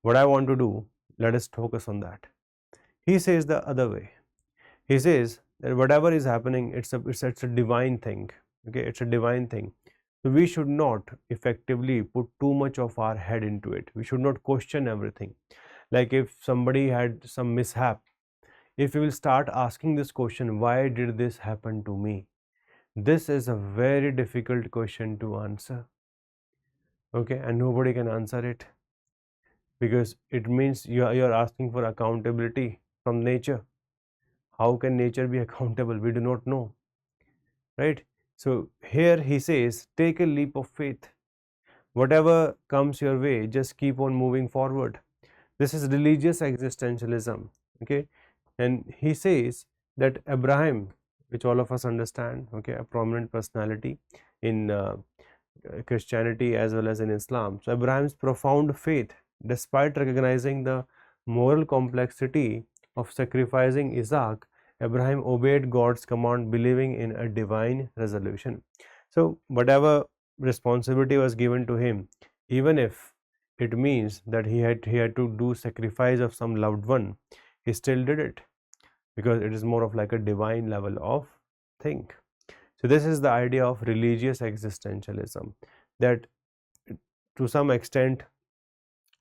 What I want to do, let us focus on that. He says the other way. He says that whatever is happening, it's a divine thing. Okay, it's a divine thing. So we should not effectively put too much of our head into it. We should not question everything. Like if somebody had some mishap, if you will start asking this question, why did this happen to me? This is a very difficult question to answer. Okay, and nobody can answer it, because it means you are asking for accountability from nature. How can nature be accountable? We do not know, right? So here he says, take a leap of faith. Whatever comes your way, just keep on moving forward. This is religious existentialism. Okay, and he says that Abraham, which all of us understand, okay, a prominent personality in Christianity as well as in Islam. So Abraham's profound faith, despite recognizing the moral complexity of sacrificing Isaac, Abraham obeyed God's command, believing in a divine resolution. So whatever responsibility was given to him, even if it means that he had to do sacrifice of some loved one, he still did it, because it is more of like a divine level of thing. So this is the idea of religious existentialism, that to some extent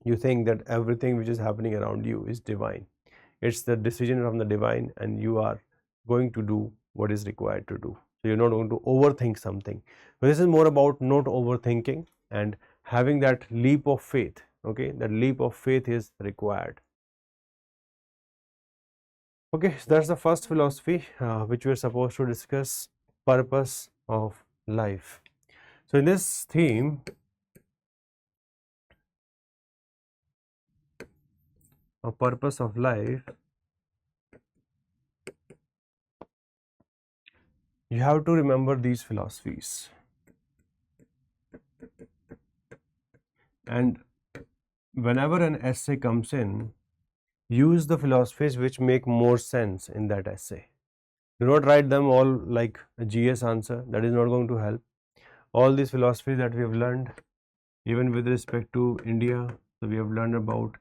you think that everything which is happening around you is divine. It's the decision from the divine, and you are going to do what is required to do. So you're not going to overthink something. So this is more about not overthinking and having that leap of faith. Okay, that leap of faith is required. Okay, so that's the first philosophy which we're supposed to discuss, purpose of life. So in this theme, a purpose of life, you have to remember these philosophies. And whenever an essay comes in, use the philosophies which make more sense in that essay. Do not write them all like a GS answer. That is not going to help. All these philosophies that we have learned, even with respect to India, so we have learned about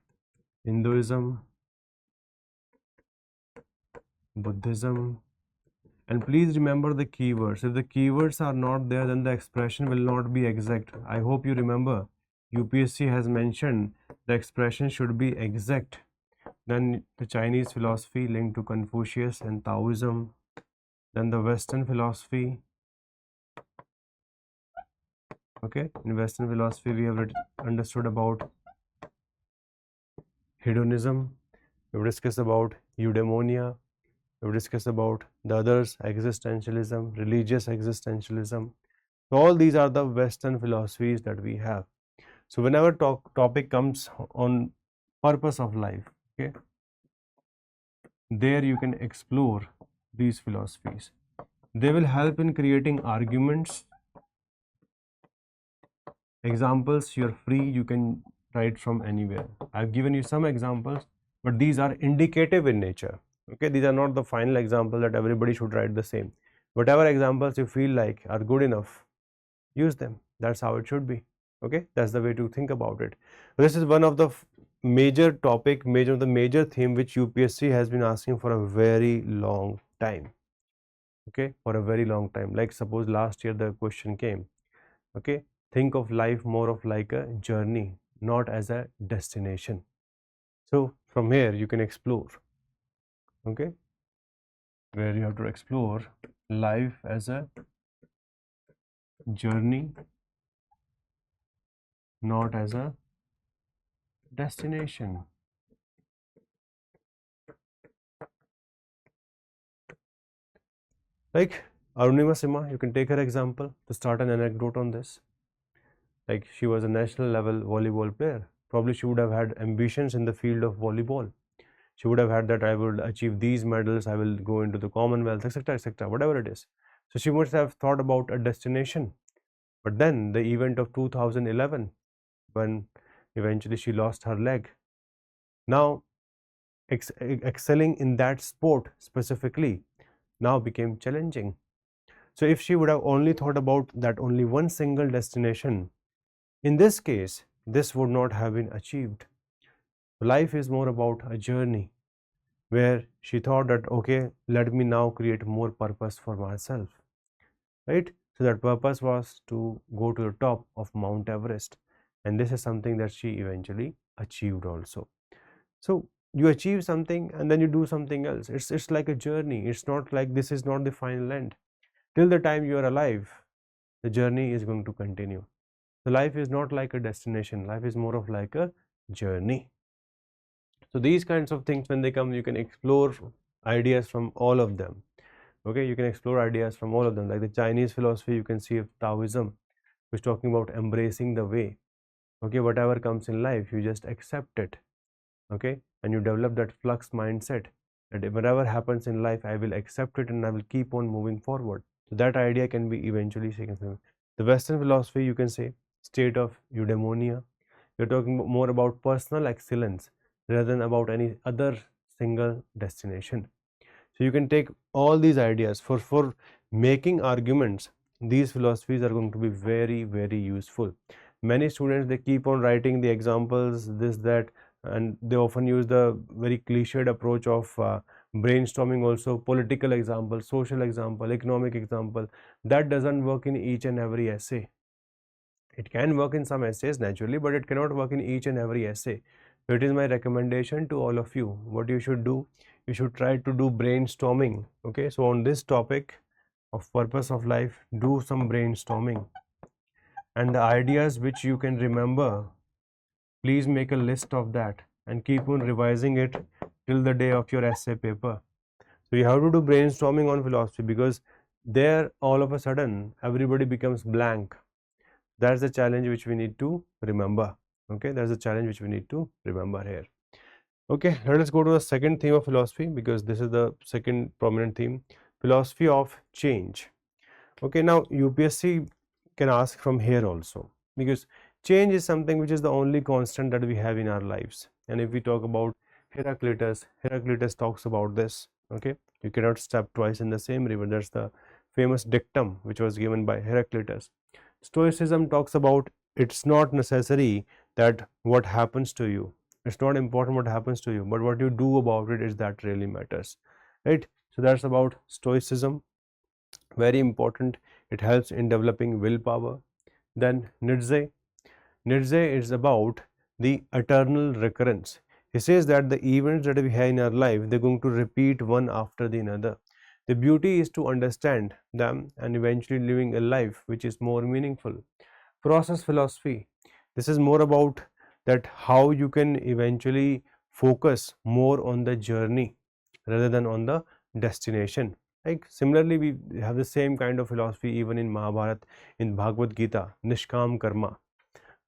Hinduism, Buddhism, and please remember the keywords. If the keywords are not there, then the expression will not be exact. I hope you remember UPSC has mentioned the expression should be exact. Then the Chinese philosophy linked to Confucius and Taoism, then the Western philosophy. Okay, in Western philosophy we have understood about hedonism, we have discussed about eudaimonia, we have discussed about the others, existentialism, religious existentialism. So all these are the Western philosophies that we have. So whenever topic comes on purpose of life, okay, there you can explore these philosophies. They will help in creating arguments, examples. You're free, you can write from anywhere. I've given you some examples, but these are indicative in nature. Okay, these are not the final example that everybody should write the same. Whatever examples you feel like are good enough, use them. That's how it should be. Okay, that's the way to think about it. This is one of the major topic, major theme which UPSC has been asking for a very long time. Okay, for a very long time. Like suppose last year the question came, okay, think of life more of like a journey, not as a destination. So from here you can explore, okay, where you have to explore life as a journey, not as a destination. Like Arunima Sima, you can take her example to start an anecdote on this. Like she was a national level volleyball player. Probably she would have had ambitions in the field of volleyball. She would have had that I will achieve these medals, I will go into the Commonwealth, etc., whatever it is. So she must have thought about a destination. But then the event of 2011, when eventually she lost her leg, now excelling in that sport specifically now became challenging. So if she would have only thought about that only one single destination, in this case, this would not have been achieved. Life is more about a journey where she thought that, okay, let me now create more purpose for myself, right? So that purpose was to go to the top of Mount Everest, and this is something that she eventually achieved also. So you achieve something and then you do something else. It's like a journey. It's not like this is not the final end. Till the time you are alive, the journey is going to continue. So life is not like a destination. Life is more of like a journey. So these kinds of things, when they come, you can explore ideas from all of them. Okay, you can explore ideas from all of them. Like the Chinese philosophy, you can see of Taoism, which is talking about embracing the way. Okay, whatever comes in life, you just accept it. Okay, and you develop that flux mindset that whatever happens in life, I will accept it and I will keep on moving forward. So that idea can be eventually taken. The Western philosophy, you can say, state of eudaimonia. You're talking more about personal excellence rather than about any other single destination. So you can take all these ideas for making arguments. These philosophies are going to be very, very useful. Many students, they keep on writing the examples, this, that, and they often use the very cliched approach of brainstorming also, political example, social example, economic example. That doesn't work in each and every essay. It can work in some essays naturally, but it cannot work in each and every essay. So it is my recommendation to all of you. What you should do, you should try to do brainstorming. Okay, so on this topic of purpose of life, do some brainstorming. And the ideas which you can remember, please make a list of that and keep on revising it till the day of your essay paper. So you have to do brainstorming on philosophy, because there all of a sudden everybody becomes blank. That's the challenge which we need to remember. Okay, that's the challenge which we need to remember here. Okay, let us go to the second theme of philosophy, because this is the second prominent theme, philosophy of change. Okay, now UPSC can ask from here also, because change is something which is the only constant that we have in our lives. And if we talk about Heraclitus talks about this. Okay, you cannot step twice in the same river. That's the famous dictum which was given by Heraclitus. Stoicism talks about it's not necessary that what happens to you, it's not important what happens to you, but what you do about it is that really matters, right? So that's about Stoicism, very important. It helps in developing willpower. Then Nietzsche is about the eternal recurrence. He says that the events that we have in our life, they're going to repeat one after the another. The beauty is to understand them and eventually living a life which is more meaningful. Process philosophy, this is more about that how you can eventually focus more on the journey rather than on the destination. Like similarly, we have the same kind of philosophy even in Mahabharata, in Bhagavad Gita, Nishkam Karma.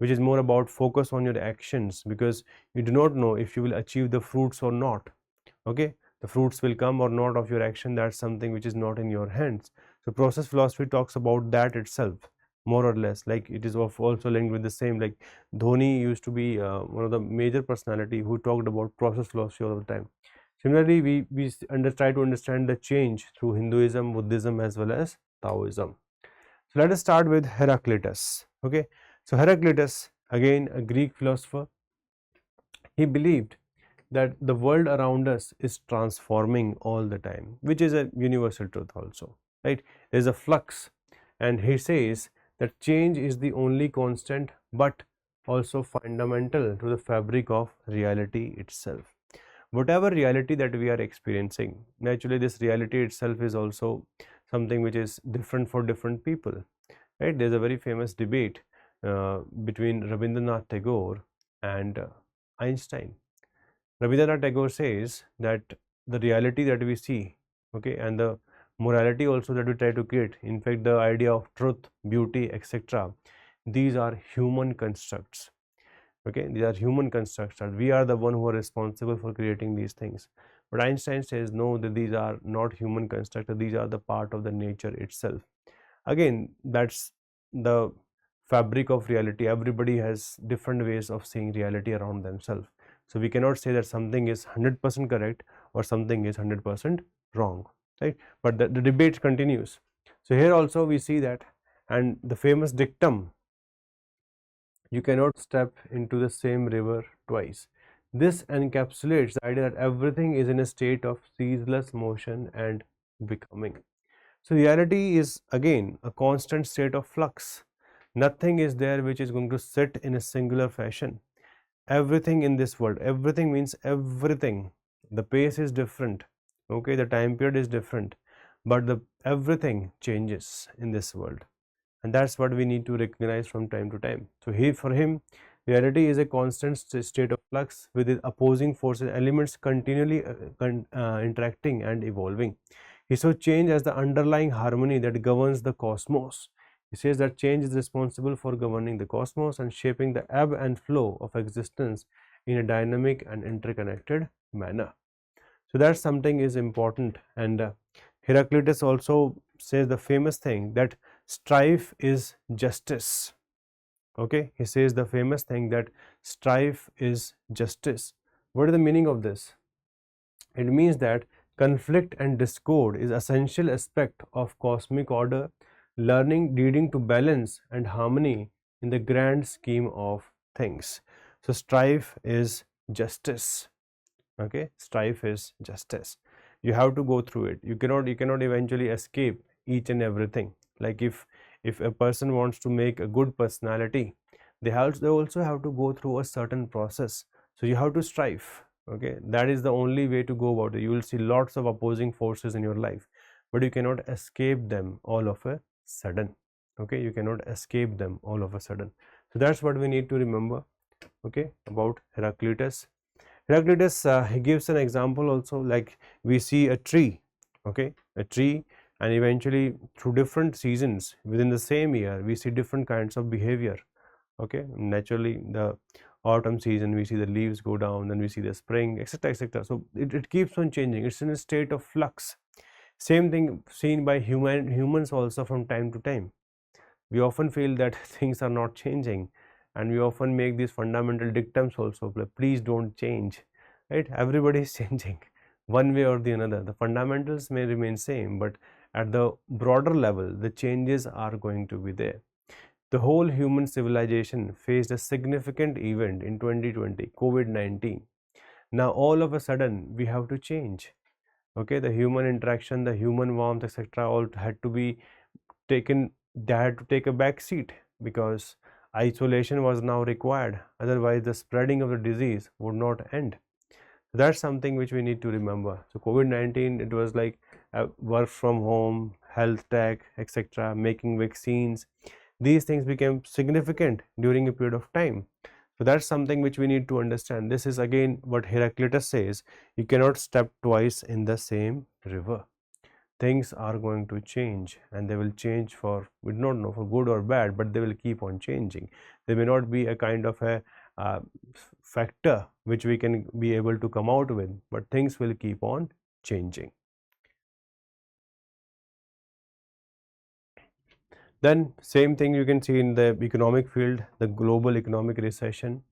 which is more about focus on your actions, because you do not know if you will achieve the fruits or not. Okay, the fruits will come or not of your action, that's something which is not in your hands. So process philosophy talks about that itself, more or less. Like it is also linked with the same, like Dhoni used to be one of the major personality who talked about process philosophy all the time. Similarly, we try to understand the change through Hinduism, Buddhism, as well as Taoism. So let us start with Heraclitus. Okay, so Heraclitus, again a Greek philosopher, he believed that the world around us is transforming all the time, which is a universal truth also, right? There's a flux, and he says that change is the only constant, but also fundamental to the fabric of reality itself. Whatever reality that we are experiencing, naturally this reality itself is also something which is different for different people, right? There's a very famous debate between Rabindranath Tagore and Einstein. Rabindranath Tagore says that the reality that we see, okay, and the morality also that we try to create, in fact, the idea of truth, beauty, etc., these are human constructs. Okay, these are human constructs, and we are the one who are responsible for creating these things. But Einstein says no, that these are not human constructs, these are the part of the nature itself. Again, that's the fabric of reality. Everybody has different ways of seeing reality around themselves. So we cannot say that something is 100% correct or something is 100% wrong, right? But the debate continues. So here also we see that, and the famous dictum, you cannot step into the same river twice. This encapsulates the idea that everything is in a state of ceaseless motion and becoming. So reality is again a constant state of flux. Nothing is there which is going to sit in a singular fashion. Everything in this world, everything means everything. The pace is different, okay, the time period is different, but the everything changes in this world, and that's what we need to recognize from time to time. So for him, reality is a constant state of flux with its opposing forces, elements continually interacting and evolving. He saw change as the underlying harmony that governs the cosmos. He says that change is responsible for governing the cosmos and shaping the ebb and flow of existence in a dynamic and interconnected manner. So that's something is important, and Heraclitus also says the famous thing that strife is justice. Okay, he says the famous thing that strife is justice. What is the meaning of this? It means that conflict and discord is essential aspect of cosmic order, learning leading to balance and harmony in the grand scheme of things. So strife is justice. Okay, strife is justice. You have to go through it. You cannot eventually escape each and everything. Like if a person wants to make a good personality, they also have to go through a certain process. So you have to strive. Okay, that is the only way to go about it. You will see lots of opposing forces in your life, but you cannot escape them all of a sudden. Okay, you cannot escape them all of a sudden. So that's what we need to remember, okay, about Heraclitus. Heraclitus, he gives an example also, like we see a tree, okay, a tree, and eventually through different seasons within the same year we see different kinds of behavior. Okay, naturally the autumn season we see the leaves go down, then we see the spring, etc., etc. So it keeps on changing. It's in a state of flux. Same thing seen by humans also from time to time. We often feel that things are not changing, and we often make these fundamental dictums also, like, please don't change, right? Everybody is changing one way or the another. The fundamentals may remain same, but at the broader level the changes are going to be there. The whole human civilization faced a significant event in 2020, COVID-19. Now all of a sudden we have to change. Okay, the human interaction, the human warmth, etc., all had to be taken, they had to take a back seat because isolation was now required. Otherwise the spreading of the disease would not end. So that's something which we need to remember. So COVID-19, it was like work from home, health tech, etc., making vaccines. These things became significant during a period of time. So that's something which we need to understand. This is again what Heraclitus says, you cannot step twice in the same river. Things are going to change, and they will change for, we do not know for good or bad, but they will keep on changing. They may not be a kind of a factor which we can be able to come out with, but things will keep on changing. Then same thing you can see in the economic field, the global economic recession.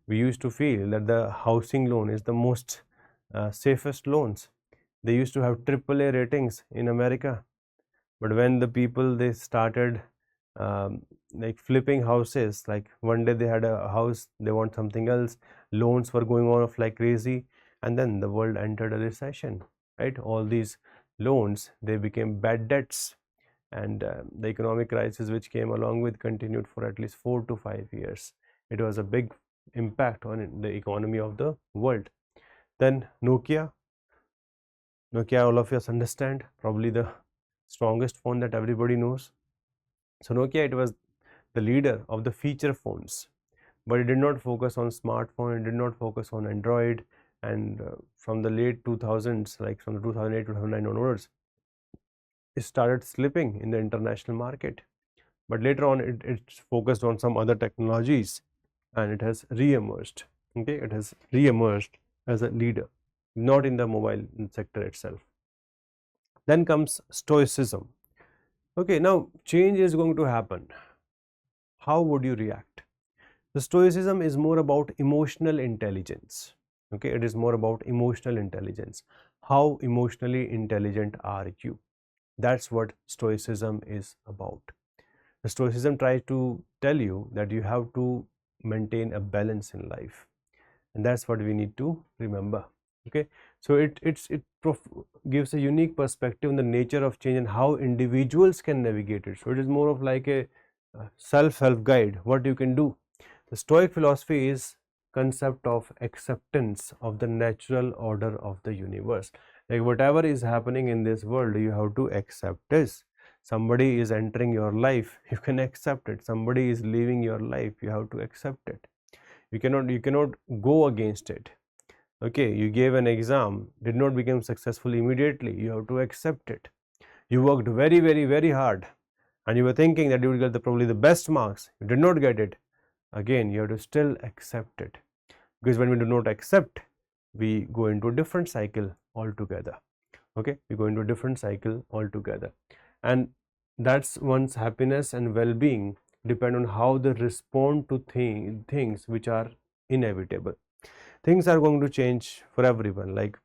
We used to feel that the housing loan is the most safest loans. They used to have AAA ratings in America, but when the people they started like flipping houses, like one day they had a house, they want something else, loans were going on like crazy, and then the world entered a recession, right? All these loans, they became bad debts, and the economic crisis which came along with continued for at least 4 to 5 years. It was a big impact on the economy of the world. Then Nokia, all of us understand, probably the strongest phone that everybody knows. So Nokia, it was the leader of the feature phones, but it did not focus on smartphone, it did not focus on Android, and from the late 2000s, like from the 2008 2009 onwards, it started slipping in the international market. But later on it focused on some other technologies, and it has re-emerged. Okay, it has re-emerged as a leader, not in the mobile sector itself. Then comes stoicism. Okay, now change is going to happen. How would you react? The stoicism is more about emotional intelligence. Okay, it is more about emotional intelligence. How emotionally intelligent are you? That's what stoicism is about. The stoicism tries to tell you that you have to maintain a balance in life, and that's what we need to remember. Okay, so it gives a unique perspective on the nature of change and how individuals can navigate it. So it is more of like a self-help guide, what you can do. The Stoic philosophy is concept of acceptance of the natural order of the universe. Like whatever is happening in this world, you have to accept this. Somebody is entering your life, you can accept it. Somebody is leaving your life, you have to accept it. You cannot go against it. Okay, you gave an exam, did not become successful immediately, you have to accept it. You worked very hard, and you were thinking that you would get probably the best marks, you did not get it. Again, you have to still accept it, because when we do not accept, we go into a different cycle altogether. Okay, we go into a different cycle altogether, and that's one's happiness and well-being depend on how they respond to things which are inevitable. Things are going to change for everyone. Like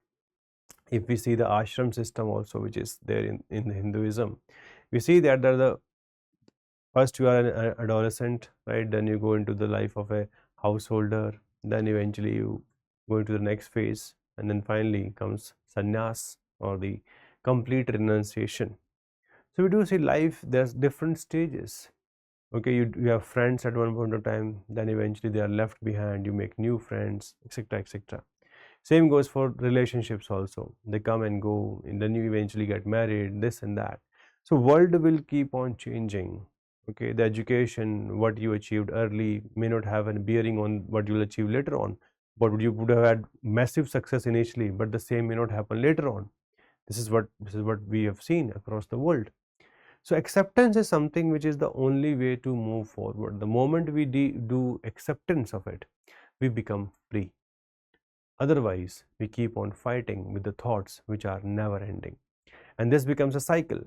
if we see the ashram system also, which is there in Hinduism, we see that the first you are an adolescent, right? Then you go into the life of a householder, then eventually you go into the next phase, and then finally comes sannyas, or the complete renunciation. So we do see life, there's different stages. Okay, you have friends at one point of time, then eventually they are left behind, you make new friends, etc, etc. Same goes for relationships also. They come and go, and then you eventually get married, this and that. So world will keep on changing. Okay, the education, what you achieved early may not have a bearing on what you will achieve later on. But you would have had massive success initially, but the same may not happen later on. This is what we have seen across the world. So acceptance is something which is the only way to move forward. The moment we do acceptance of it, we become free. Otherwise, we keep on fighting with the thoughts which are never ending, and this becomes a cycle.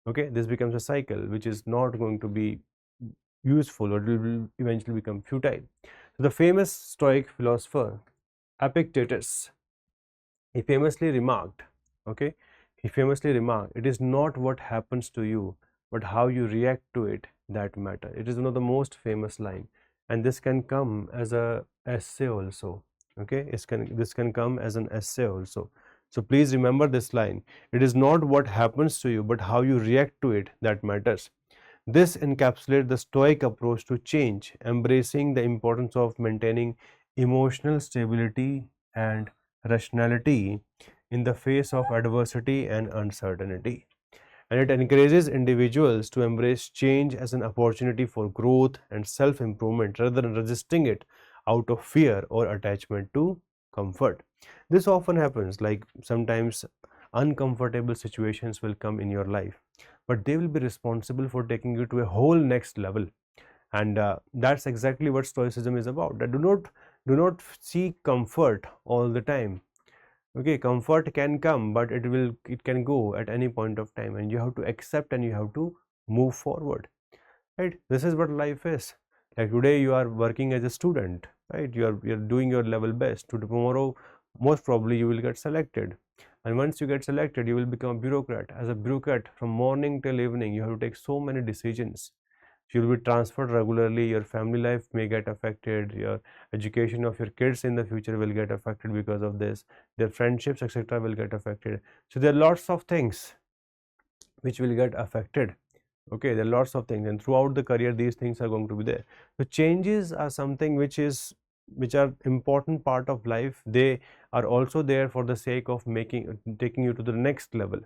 Okay, this becomes a cycle which is not going to be useful, or it will eventually become futile. So the famous Stoic philosopher Epictetus, he famously remarked, okay, it is not what happens to you, but how you react to it that matter. It is one of the most famous line, and this can come as a essay also. Okay, this can come as an essay also. So please remember this line. It is not what happens to you, but how you react to it that matters. This encapsulates the Stoic approach to change, embracing the importance of maintaining emotional stability and rationality in the face of adversity and uncertainty. And it encourages individuals to embrace change as an opportunity for growth and self-improvement rather than resisting it out of fear or attachment to comfort. This often happens, like sometimes uncomfortable situations will come in your life, but they will be responsible for taking you to a whole next level. And that's exactly what stoicism is about, that do not seek comfort all the time. Okay, comfort can come, but it can go at any point of time, and you have to accept and you have to move forward, right? This is what life is. Like today you are working as a student, right? You're doing your level best. To tomorrow most probably you will get selected, and once you get selected you will become a bureaucrat. As a bureaucrat, from morning till evening you have to take so many decisions. You will be transferred regularly, your family life may get affected, your education of your kids in the future will get affected because of this, their friendships etc. will get affected. So there are lots of things which will get affected. Okay, there are lots of things, and throughout the career these things are going to be there. So changes are something which are important part of life. They are also there for the sake of taking you to the next level,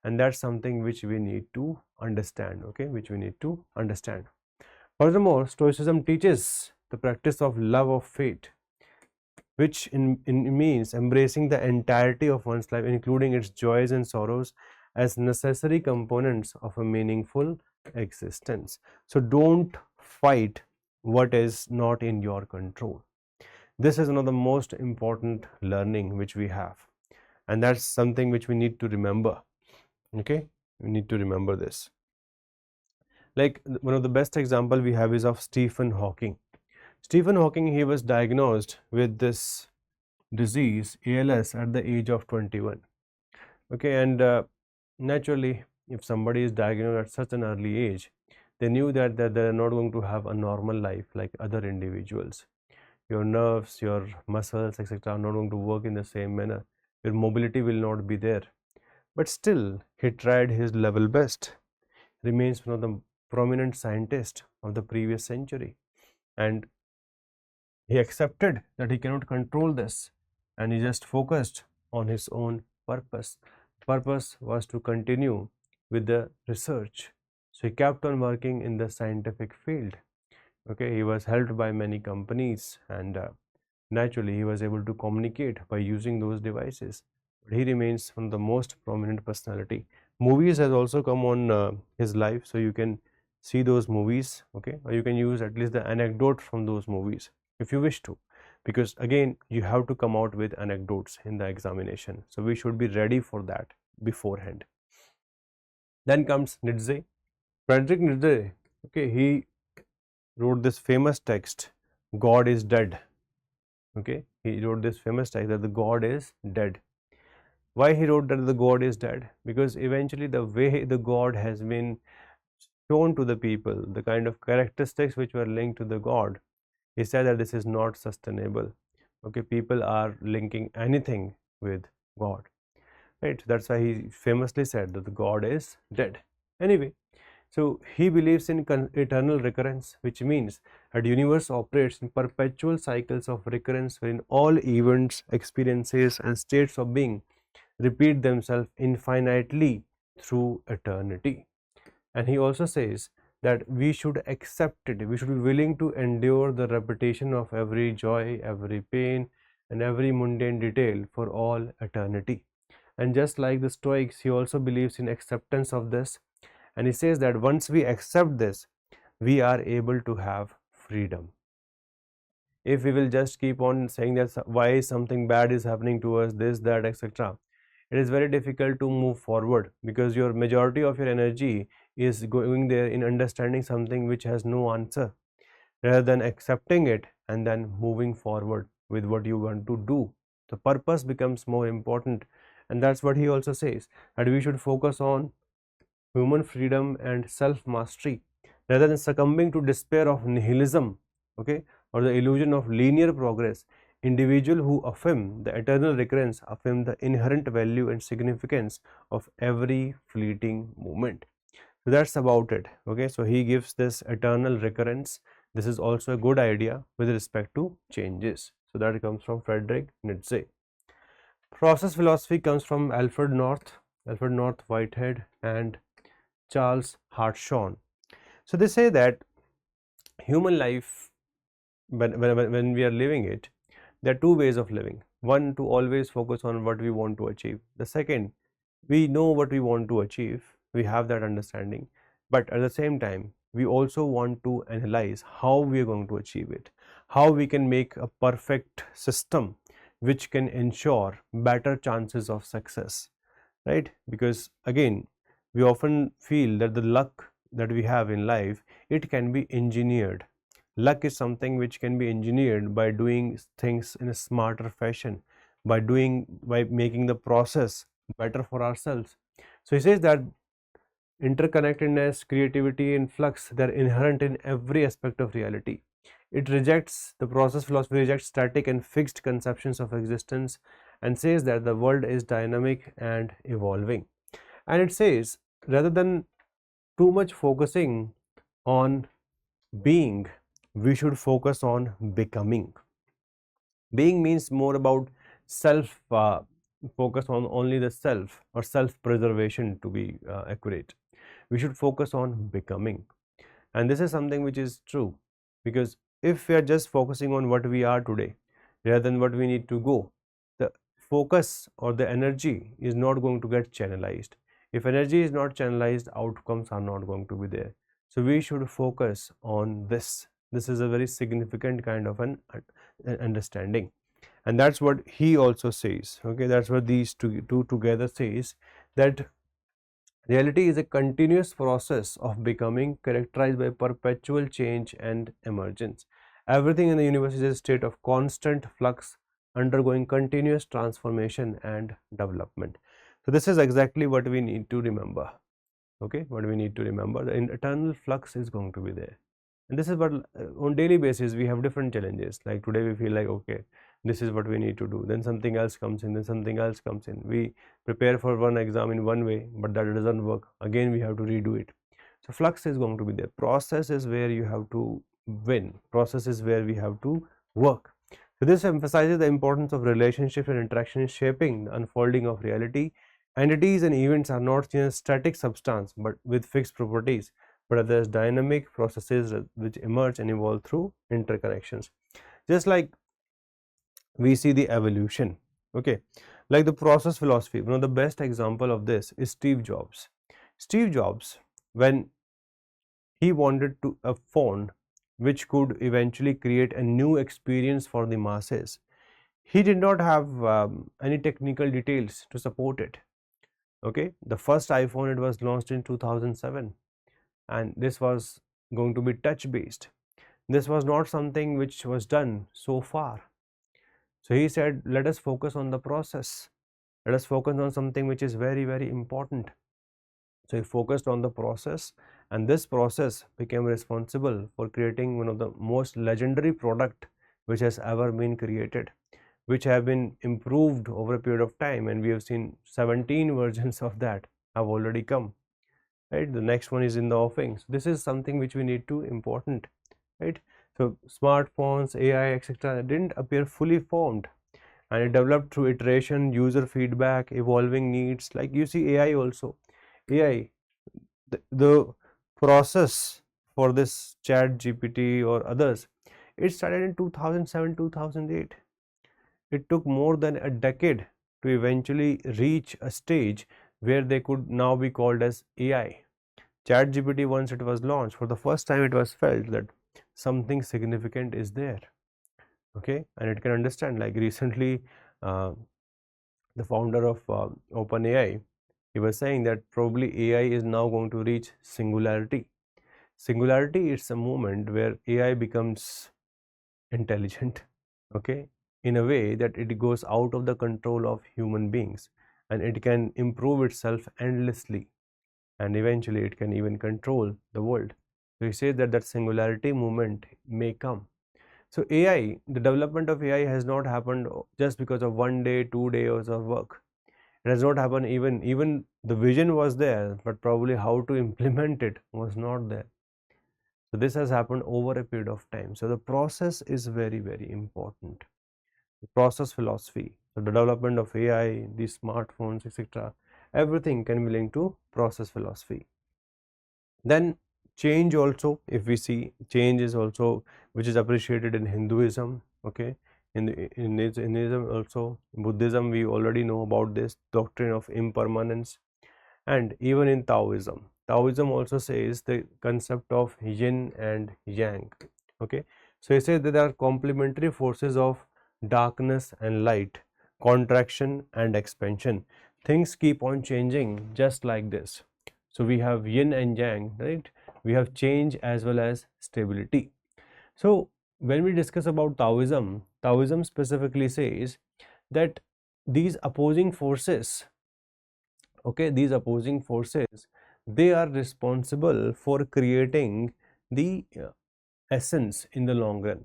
and that's something which we need to understand. Okay, which we need to understand. Furthermore, stoicism teaches the practice of love of fate, which means embracing the entirety of one's life, including its joys and sorrows, as necessary components of a meaningful existence. So don't fight what is not in your control. This is one of the most important learning which we have, and that's something which we need to remember. Okay, we need to remember this. Like one of the best example we have is of Stephen Hawking. Stephen Hawking, he was diagnosed with this disease ALS at the age of 21. Okay, and naturally if somebody is diagnosed at such an early age, they knew that they are not going to have a normal life like other individuals. Your nerves, your muscles etc. are not going to work in the same manner. Your mobility will not be there, but still he tried his level best, remains one of the prominent scientists of the previous century, and he accepted that he cannot control this, and he just focused on his own purpose. Purpose was to continue with the research. So he kept on working in the scientific field. Okay, he was helped by many companies, and naturally he was able to communicate by using those devices. But he remains one of the most prominent personality. Movies has also come on his life, so you can see those movies. Okay, or you can use at least the anecdote from those movies if you wish to, because again you have to come out with anecdotes in the examination, so we should be ready for that beforehand. Then comes Nietzsche, Friedrich Nietzsche. Okay, he wrote this famous text, God is dead. Okay, he wrote this famous text that the God is dead. Why he wrote that the God is dead? Because eventually the way the God has been shown to the people, the kind of characteristics which were linked to the God, he said that this is not sustainable. Okay, people are linking anything with God, right? That's why he famously said that the God is dead. Anyway, so he believes in eternal recurrence, which means that universe operates in perpetual cycles of recurrence, wherein all events, experiences and states of being repeat themselves infinitely through eternity. And he also says that we should accept it, we should be willing to endure the repetition of every joy, every pain and every mundane detail for all eternity. And just like the Stoics, he also believes in acceptance of this, and he says that once we accept this, we are able to have freedom. If we will just keep on saying that why something bad is happening to us, this, that, etc., it is very difficult to move forward, because your majority of your energy is going there in understanding something which has no answer, rather than accepting it and then moving forward with what you want to do. The purpose becomes more important, and that's what he also says, that we should focus on human freedom and self mastery rather than succumbing to despair of nihilism, okay, or the illusion of linear progress. Individuals who affirm the eternal recurrence affirm the inherent value and significance of every fleeting moment. So that's about it. Okay, so he gives this eternal recurrence. This is also a good idea with respect to changes. So that comes from Friedrich Nietzsche. Process philosophy comes from Alfred North Whitehead and Charles Hartshorne. So they say that human life, when we are living it, there are two ways of living. One, to always focus on what we want to achieve. The second, we know what we want to achieve, we have that understanding, but at the same time we also want to analyze how we are going to achieve it, how we can make a perfect system which can ensure better chances of success, right? Because again, we often feel that the luck that we have in life, it can be engineered. Luck is something which can be engineered by doing things in a smarter fashion, by making the process better for ourselves. So he says that interconnectedness, creativity, and flux, they're inherent in every aspect of reality. It rejects, the process philosophy rejects static and fixed conceptions of existence and says that the world is dynamic and evolving. And it says, rather than too much focusing on being, we should focus on becoming. Being means more about self, focus on only the self, or self preservation to be accurate. We should focus on becoming. And this is something which is true, because if we are just focusing on what we are today rather than what we need to go, the focus or the energy is not going to get channelized. If energy is not channelized, outcomes are not going to be there. So we should focus on this. This is a very significant kind of an understanding, and that's what he also says. Okay, that's what these two together says, that reality is a continuous process of becoming, characterized by perpetual change and emergence. Everything in the universe is a state of constant flux, undergoing continuous transformation and development. So this is exactly what we need to remember. Okay, what we need to remember, the eternal flux is going to be there. And this is what, on daily basis we have different challenges. Like today we feel like, okay, this is what we need to do, then something else comes in, then something else comes in. We prepare for one exam in one way, but that doesn't work, again we have to redo it. So flux is going to be there. Process is where you have to win, process is where we have to work. So this emphasizes the importance of relationships and interaction in shaping the unfolding of reality. Entities and events are not seen as static substance but with fixed properties, but as dynamic processes which emerge and evolve through interconnections. Just like we see the evolution, okay, like the process philosophy, one of the best example of this is Steve Jobs. Steve Jobs, when he wanted to a phone which could eventually create a new experience for the masses, he did not have any technical details to support it. Okay, the first iPhone, it was launched in 2007, and this was going to be touch based. This was not something which was done so far. So he said, let us focus on the process, let us focus on something which is very, very important. So he focused on the process, and this process became responsible for creating one of the most legendary product which has ever been created, which have been improved over a period of time, and we have seen 17 versions of that have already come, right? The next one is in the offing. So this is something which we need to important, right? So smartphones, AI, etc. didn't appear fully formed, and it developed through iteration, user feedback, evolving needs. Like you see AI also, AI, the process for this chat GPT or others, it started in 2007, 2008. It took more than a decade to eventually reach a stage where they could now be called as AI. ChatGPT, once it was launched, for the first time it was felt that something significant is there. Okay, and it can understand. Like recently, the founder of OpenAI, he was saying that probably AI is now going to reach singularity. Singularity is a moment where AI becomes intelligent, okay, in a way that it goes out of the control of human beings, and it can improve itself endlessly, and eventually it can even control the world. So he says that that singularity moment may come. So AI, the development of AI has not happened just because of 1 day, 2 days of work. It has not happened, even the vision was there, but probably how to implement it was not there. So this has happened over a period of time. So the process is very, very important. The process philosophy, so the development of AI, these smartphones, etc., everything can be linked to process philosophy. Then change also, if we see, change is also which is appreciated in Hinduism. Okay, in Hinduism also, Buddhism, we already know about this doctrine of impermanence, and even in Taoism. Taoism also says the concept of yin and yang. Okay, so it says that there are complementary forces of darkness and light, contraction and expansion. Things keep on changing just like this. So we have yin and yang, right? We have change as well as stability. So when we discuss about Taoism, Taoism specifically says that these opposing forces, okay, these opposing forces, they are responsible for creating the essence in the long run.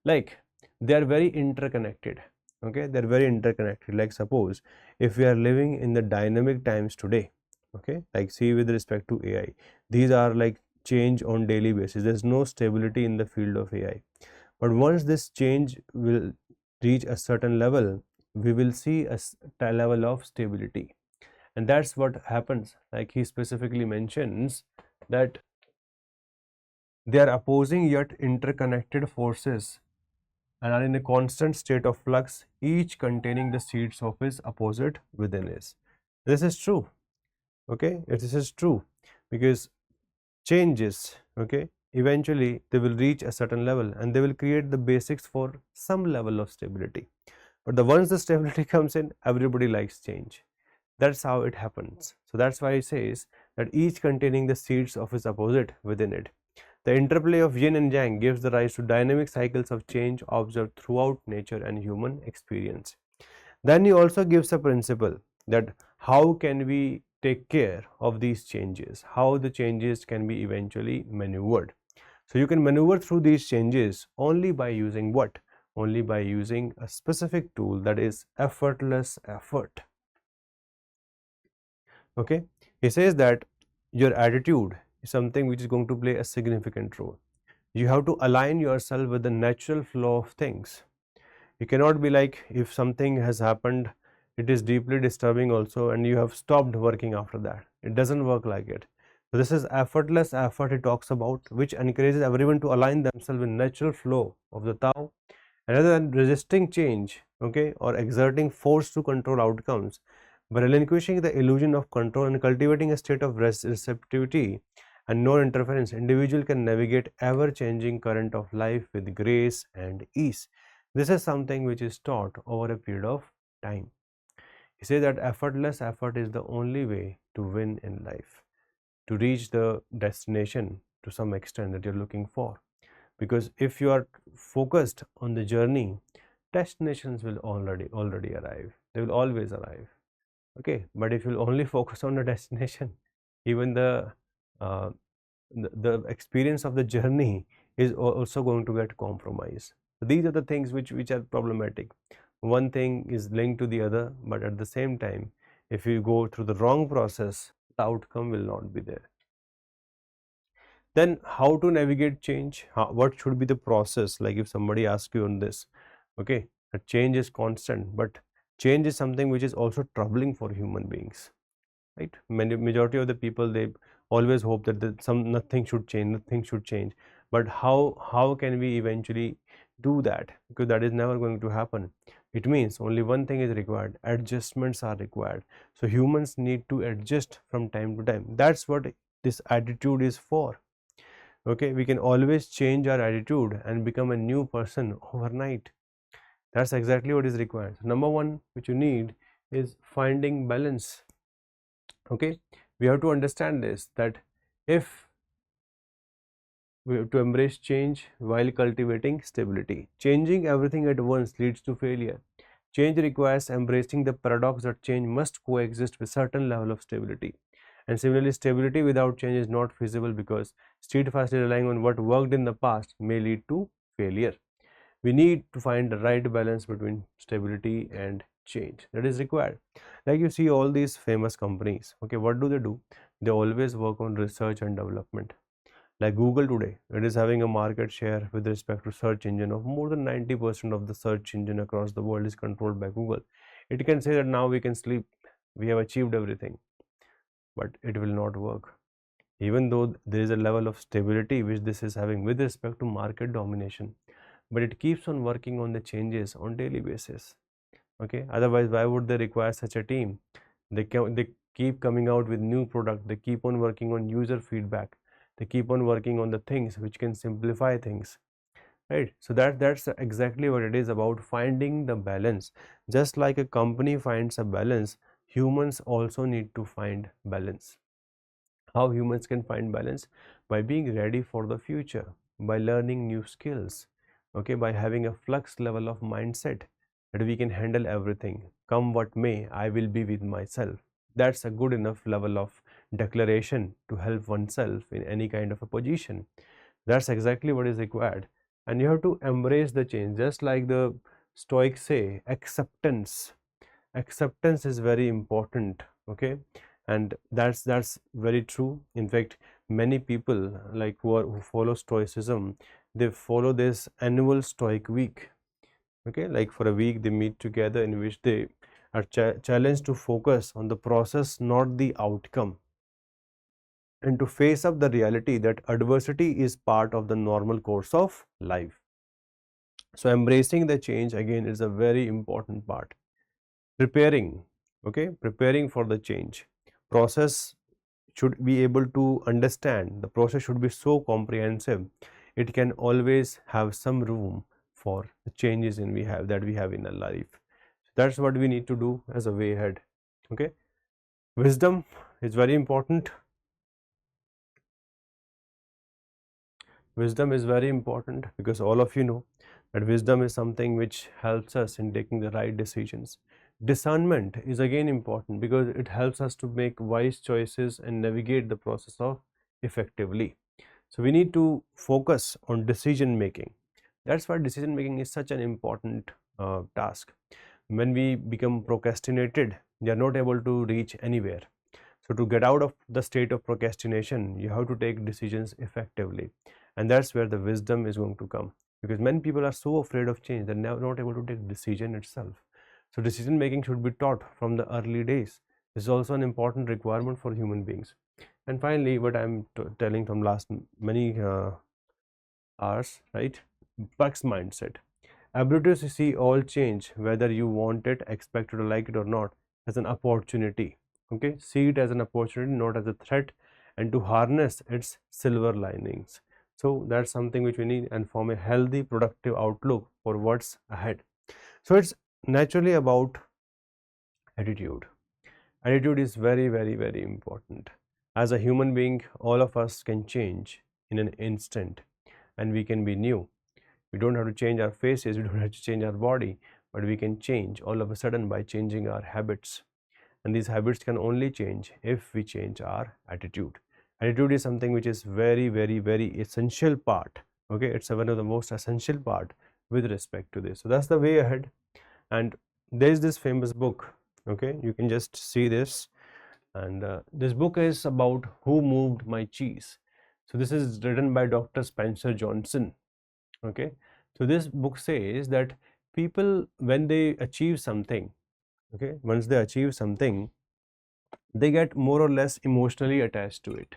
Like, they are very interconnected. Okay, they're very interconnected. Like, suppose if we are living in the dynamic times today, okay, like see with respect to AI, these are like change on daily basis. There's no stability in the field of AI. But once this change will reach a certain level, we will see a level of stability. And that's what happens. Like he specifically mentions that they are opposing yet interconnected forces and are in a constant state of flux, each containing the seeds of its opposite within it. This is true. Okay, this is true because changes, okay, eventually they will reach a certain level and they will create the basics for some level of stability. But once the stability comes in, everybody likes change. That's how it happens. So that's why it says that each containing the seeds of its opposite within it. The interplay of yin and yang gives the rise to dynamic cycles of change observed throughout nature and human experience. Then he also gives a principle that how can we take care of these changes, how the changes can be eventually maneuvered. So you can maneuver through these changes only by using what? Only by using a specific tool, that is effortless effort. Okay, he says that your attitude is something which is going to play a significant role. You have to align yourself with the natural flow of things. You cannot be like, if something has happened, it is deeply disturbing also, and you have stopped working after that. It doesn't work like it. So this is effortless effort he talks about, which encourages everyone to align themselves with natural flow of the Tao, and rather than resisting change, okay, or exerting force to control outcomes. By relinquishing the illusion of control and cultivating a state of receptivity and non-interference, individual can navigate ever-changing current of life with grace and ease. This is something which is taught over a period of time. He says that effortless effort is the only way to win in life, to reach the destination to some extent that you're looking for. Because if you are focused on the journey, destinations will already arrive. They will always arrive. Okay, but if you'll only focus on the destination, even uh, the experience of the journey is also going to get compromised. So these are the things which are problematic. One thing is linked to the other, but at the same time, if you go through the wrong process, the outcome will not be there. Then how to navigate change? What should be the process? Like if somebody asks you on this, okay, that change is constant, but change is something which is also troubling for human beings, right? Majority of the people, they always hope that nothing should change, but how can we eventually do that? Because that is never going to happen. It means only one thing is required: adjustments are required. So humans need to adjust from time to time. That's what this attitude is for. Okay, we can always change our attitude and become a new person overnight. That's exactly what is required. Number one which you need is finding balance. Okay, we have to understand this, that if we have to embrace change while cultivating stability. Changing everything at once leads to failure. Change requires embracing the paradox that change must coexist with certain level of stability. And similarly, stability without change is not feasible, because steadfastly relying on what worked in the past may lead to failure. We need to find the right balance between stability and change that is required. Like you see all these famous companies, okay, what do? They always work on research and development. Like Google today, it is having a market share with respect to search engine of more than 90% of the search engine across the world is controlled by Google. It can say that now we can sleep, we have achieved everything, but it will not work. Even though there is a level of stability which this is having with respect to market domination, but it keeps on working on the changes on daily basis. Okay, otherwise why would they require such a team? They keep coming out with new product, they keep on working on user feedback, they keep on working on the things which can simplify things, right? So that's exactly what it is about, finding the balance. Just like a company finds a balance, humans also need to find balance. How humans can find balance? By being ready for the future, by learning new skills, okay, by having a flux level of mindset that we can handle everything, come what may, I will be with myself. That's a good enough level of declaration to help oneself in any kind of a position. That's exactly what is required. And you have to embrace the change, just like the Stoics say, acceptance. Acceptance is very important, okay? And that's very true. In fact, many people like who follow stoicism, they follow this annual stoic week, okay? Like for a week they meet together, in which they are challenged to focus on the process, not the outcome, and to face up the reality that adversity is part of the normal course of life. So embracing the change again is a very important part. Preparing, okay, preparing for the change process should be able to understand. The process should be so comprehensive, it can always have some room for the changes in we have in our life. That's what we need to do as a way ahead, okay? Wisdom is very important. Wisdom is very important because all of you know that wisdom is something which helps us in taking the right decisions. Discernment is again important because it helps us to make wise choices and navigate the process of effectively. So we need to focus on decision making. That's why decision making is such an important task. When we become procrastinated, we are not able to reach anywhere. So to get out of the state of procrastination, you have to take decisions effectively. And that's where the wisdom is going to come, because many people are so afraid of change that they are not able to take decision itself. So decision making should be taught from the early days. This is also an important requirement for human beings. And finally, what I'm telling from last many hours, right? Bugs mindset. Ability to see all change, whether you want it, expect it, or like it or not, as an opportunity. Okay, see it as an opportunity, not as a threat, and to harness its silver linings. So that's something which we need, and form a healthy, productive outlook for what's ahead. So it's naturally about attitude. Attitude is very, very, very important. As a human being, all of us can change in an instant, and we can be new. We don't have to change our faces, we don't have to change our body, but we can change all of a sudden by changing our habits. And these habits can only change if we change our attitude. Attitude is something which is very, very, very essential part. Okay, it's one of the most essential part with respect to this. So that's the way ahead. And there is this famous book. Okay, you can just see this. And this book is about Who Moved My Cheese. So this is written by Dr. Spencer Johnson. Okay, so this book says that people, when they achieve something, okay, once they achieve something, they get more or less emotionally attached to it.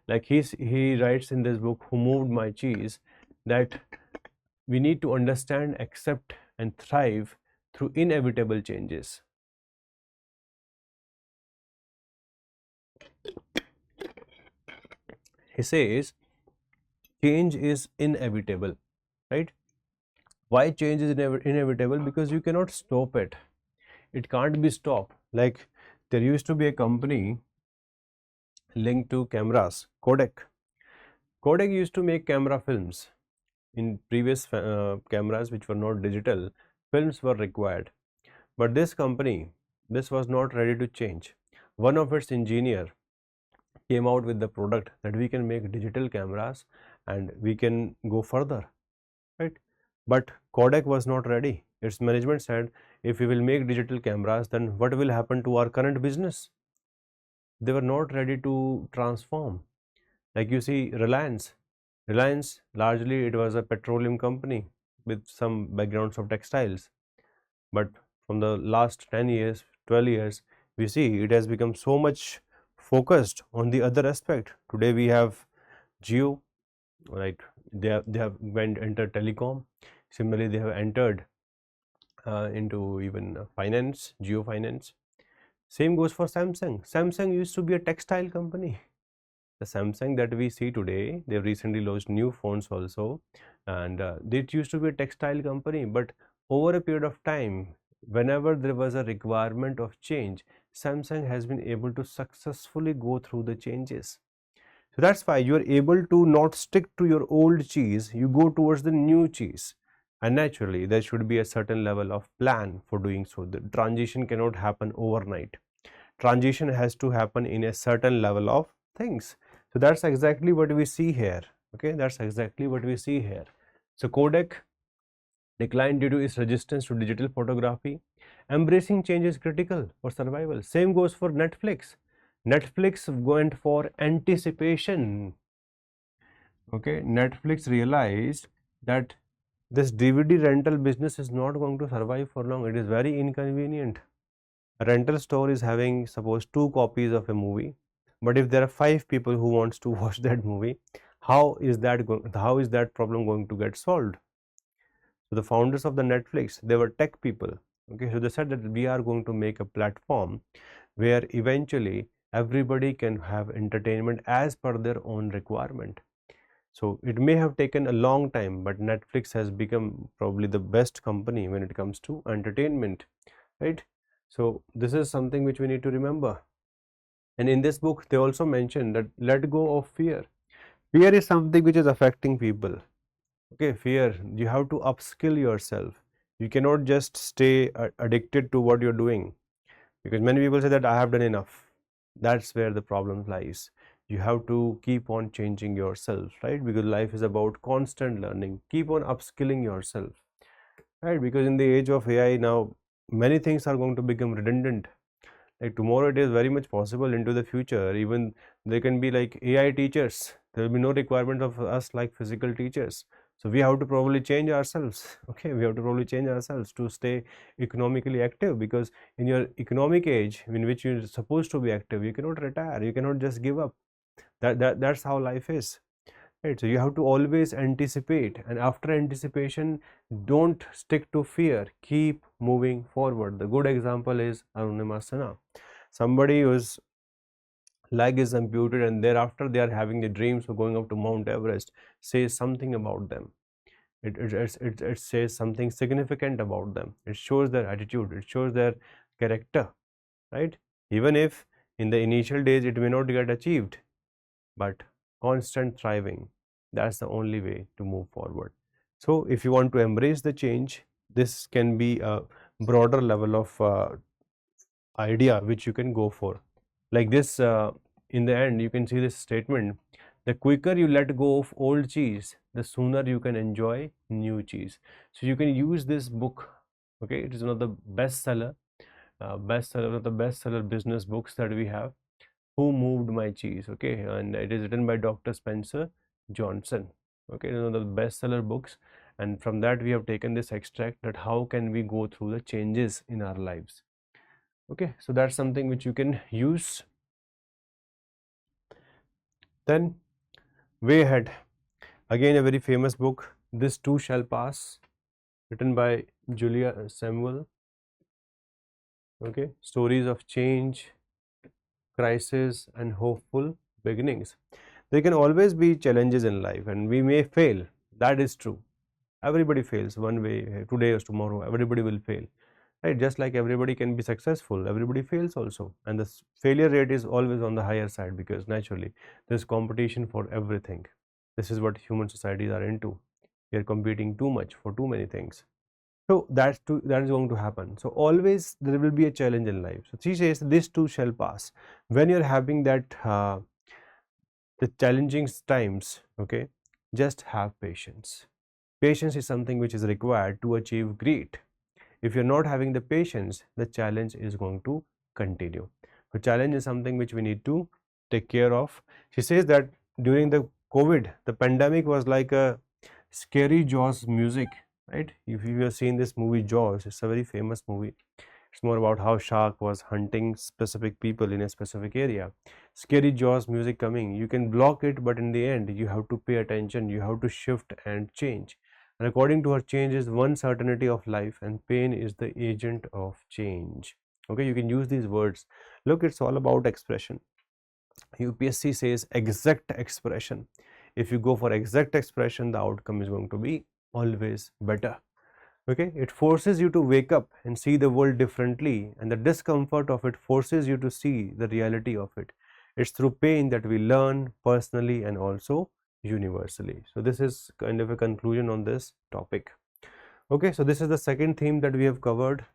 Like he writes in this book, Who Moved My Cheese, that we need to understand, accept, and thrive through inevitable changes. He says change is inevitable, right? Why change is inevitable? Because you cannot stop it. It can't be stopped. Like there used to be a company linked to cameras, Kodak. Kodak used to make camera films. In previous cameras which were not digital, films were required. But this company, this was not ready to change. One of its engineer came out with the product that we can make digital cameras and we can go further, right? But Kodak was not ready. Its management said, if we will make digital cameras, then what will happen to our current business? They were not ready to transform. Like you see, Reliance, largely it was a petroleum company with some backgrounds of textiles. But from the last 10 years, 12 years, we see it has become so much focused on the other aspect. Today we have Geo, like they have entered telecom. Similarly, they have entered into even finance, geo finance. Same goes for Samsung. Samsung used to be a textile company. The Samsung that we see today, they've recently launched new phones also, and it used to be a textile company, but over a period of time, whenever there was a requirement of change, Samsung has been able to successfully go through the changes. So that's why you are able to not stick to your old cheese, you go towards the new cheese. And naturally, there should be a certain level of plan for doing so. The transition cannot happen overnight. Transition has to happen in a certain level of things. So that's exactly what we see here. Okay, that's exactly what we see here. So Kodak declined due to its resistance to digital photography. Embracing change is critical for survival. Same goes for Netflix. Netflix went for anticipation. Okay, Netflix realized that this DVD rental business is not going to survive for long. It is very inconvenient. A rental store is having suppose 2 copies of a movie, but if there are 5 people who wants to watch that movie, how is that problem going to get solved? So the founders of the Netflix, they were tech people. Okay, so they said that we are going to make a platform where eventually everybody can have entertainment as per their own requirement. So it may have taken a long time, but Netflix has become probably the best company when it comes to entertainment, right? So this is something which we need to remember. And in this book, they also mention that let go of fear. Fear is something which is affecting people. Okay, fear, you have to upskill yourself. You cannot just stay addicted to what you're doing, because many people say that I have done enough. That's where the problem lies. You have to keep on changing yourself, right? Because life is about constant learning. Keep on upskilling yourself, right? Because in the age of AI now, many things are going to become redundant. Like tomorrow, it is very much possible into the future. Even there can be like AI teachers. There will be no requirement of us like physical teachers. So we have to probably change ourselves. Okay, we have to probably change ourselves to stay economically active, because in your economic age in which you're supposed to be active, you cannot retire. You cannot just give up. That's how life is. Right, so you have to always anticipate, and after anticipation, don't stick to fear. Keep moving forward. The good example is Arunima Sinha. Somebody whose leg is amputated and thereafter they are having the dreams of going up to Mount Everest says something about them. It says something significant about them. It shows their attitude. It shows their character, right? Even if in the initial days it may not get achieved, but constant thriving, that's the only way to move forward. So if you want to embrace the change, this can be a broader level of idea which you can go for. Like this, in the end, you can see this statement: the quicker you let go of old cheese, the sooner you can enjoy new cheese. So you can use this book. Okay, it is one of the one of the bestseller business books that we have. Who Moved My Cheese? Okay, and it is written by Dr. Spencer Johnson. Okay, it is one of the bestseller books, and from that we have taken this extract, that how can we go through the changes in our lives. Okay, so that's something which you can use. Then way ahead, again a very famous book, This Too Shall Pass, written by Julia Samuel. Okay, stories of change, crisis, and hopeful beginnings. There can always be challenges in life, and we may fail. That is true. Everybody fails one way, today or tomorrow. Everybody will fail, right? Just like everybody can be successful, everybody fails also, and the failure rate is always on the higher side, because naturally there's competition for everything. This is what human societies are into. We are competing too much for too many things. So that is going to happen. So always there will be a challenge in life. So she says this too shall pass. When you're having that the challenging times, okay, just have patience. Patience is something which is required to achieve great. If you're not having the patience, the challenge is going to continue. So challenge is something which we need to take care of. She says that during the COVID, the pandemic was like a scary Jaws music, right? If you have seen this movie Jaws, it's a very famous movie. It's more about how shark was hunting specific people in a specific area. Scary Jaws music coming. You can block it, but in the end, you have to pay attention. You have to shift and change. And according to her, change is one certainty of life, and pain is the agent of change. Okay, you can use these words. Look, it's all about expression. UPSC says exact expression. If you go for exact expression, the outcome is going to be always better. Okay, it forces you to wake up and see the world differently, and the discomfort of it forces you to see the reality of it. It's through pain that we learn personally and also universally. So this is kind of a conclusion on this topic. Okay, so this is the second theme that we have covered.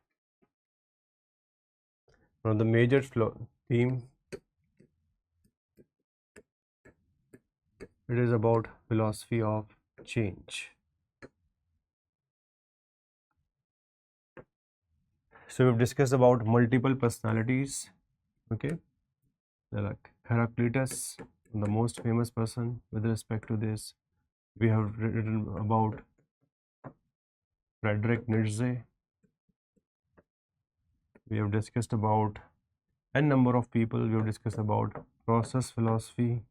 Now the major theme, it is about philosophy of change. So we've discussed about multiple personalities. Okay, they're like Heraclitus, the most famous person with respect to this. We have written about Friedrich Nietzsche. We have discussed about n number of people. We have discussed about process philosophy.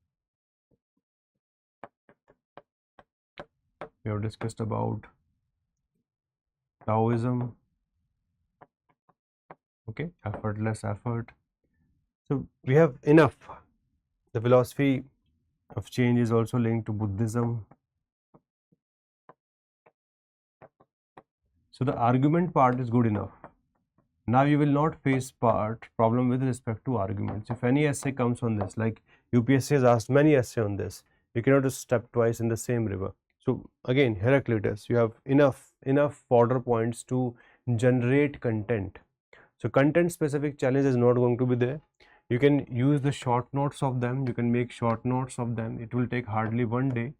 We have discussed about Taoism. Okay, effortless effort. So we have enough. The philosophy of change is also linked to Buddhism. So the argument part is good enough. Now you will not face problem with respect to arguments. If any essay comes on this, like UPSC has asked many essay on this, you cannot just step twice in the same river. So again, Heraclitus, you have enough fodder points to generate content. So content specific challenge is not going to be there. You can use the short notes of them. You can make short notes of them. It will take hardly 1 day.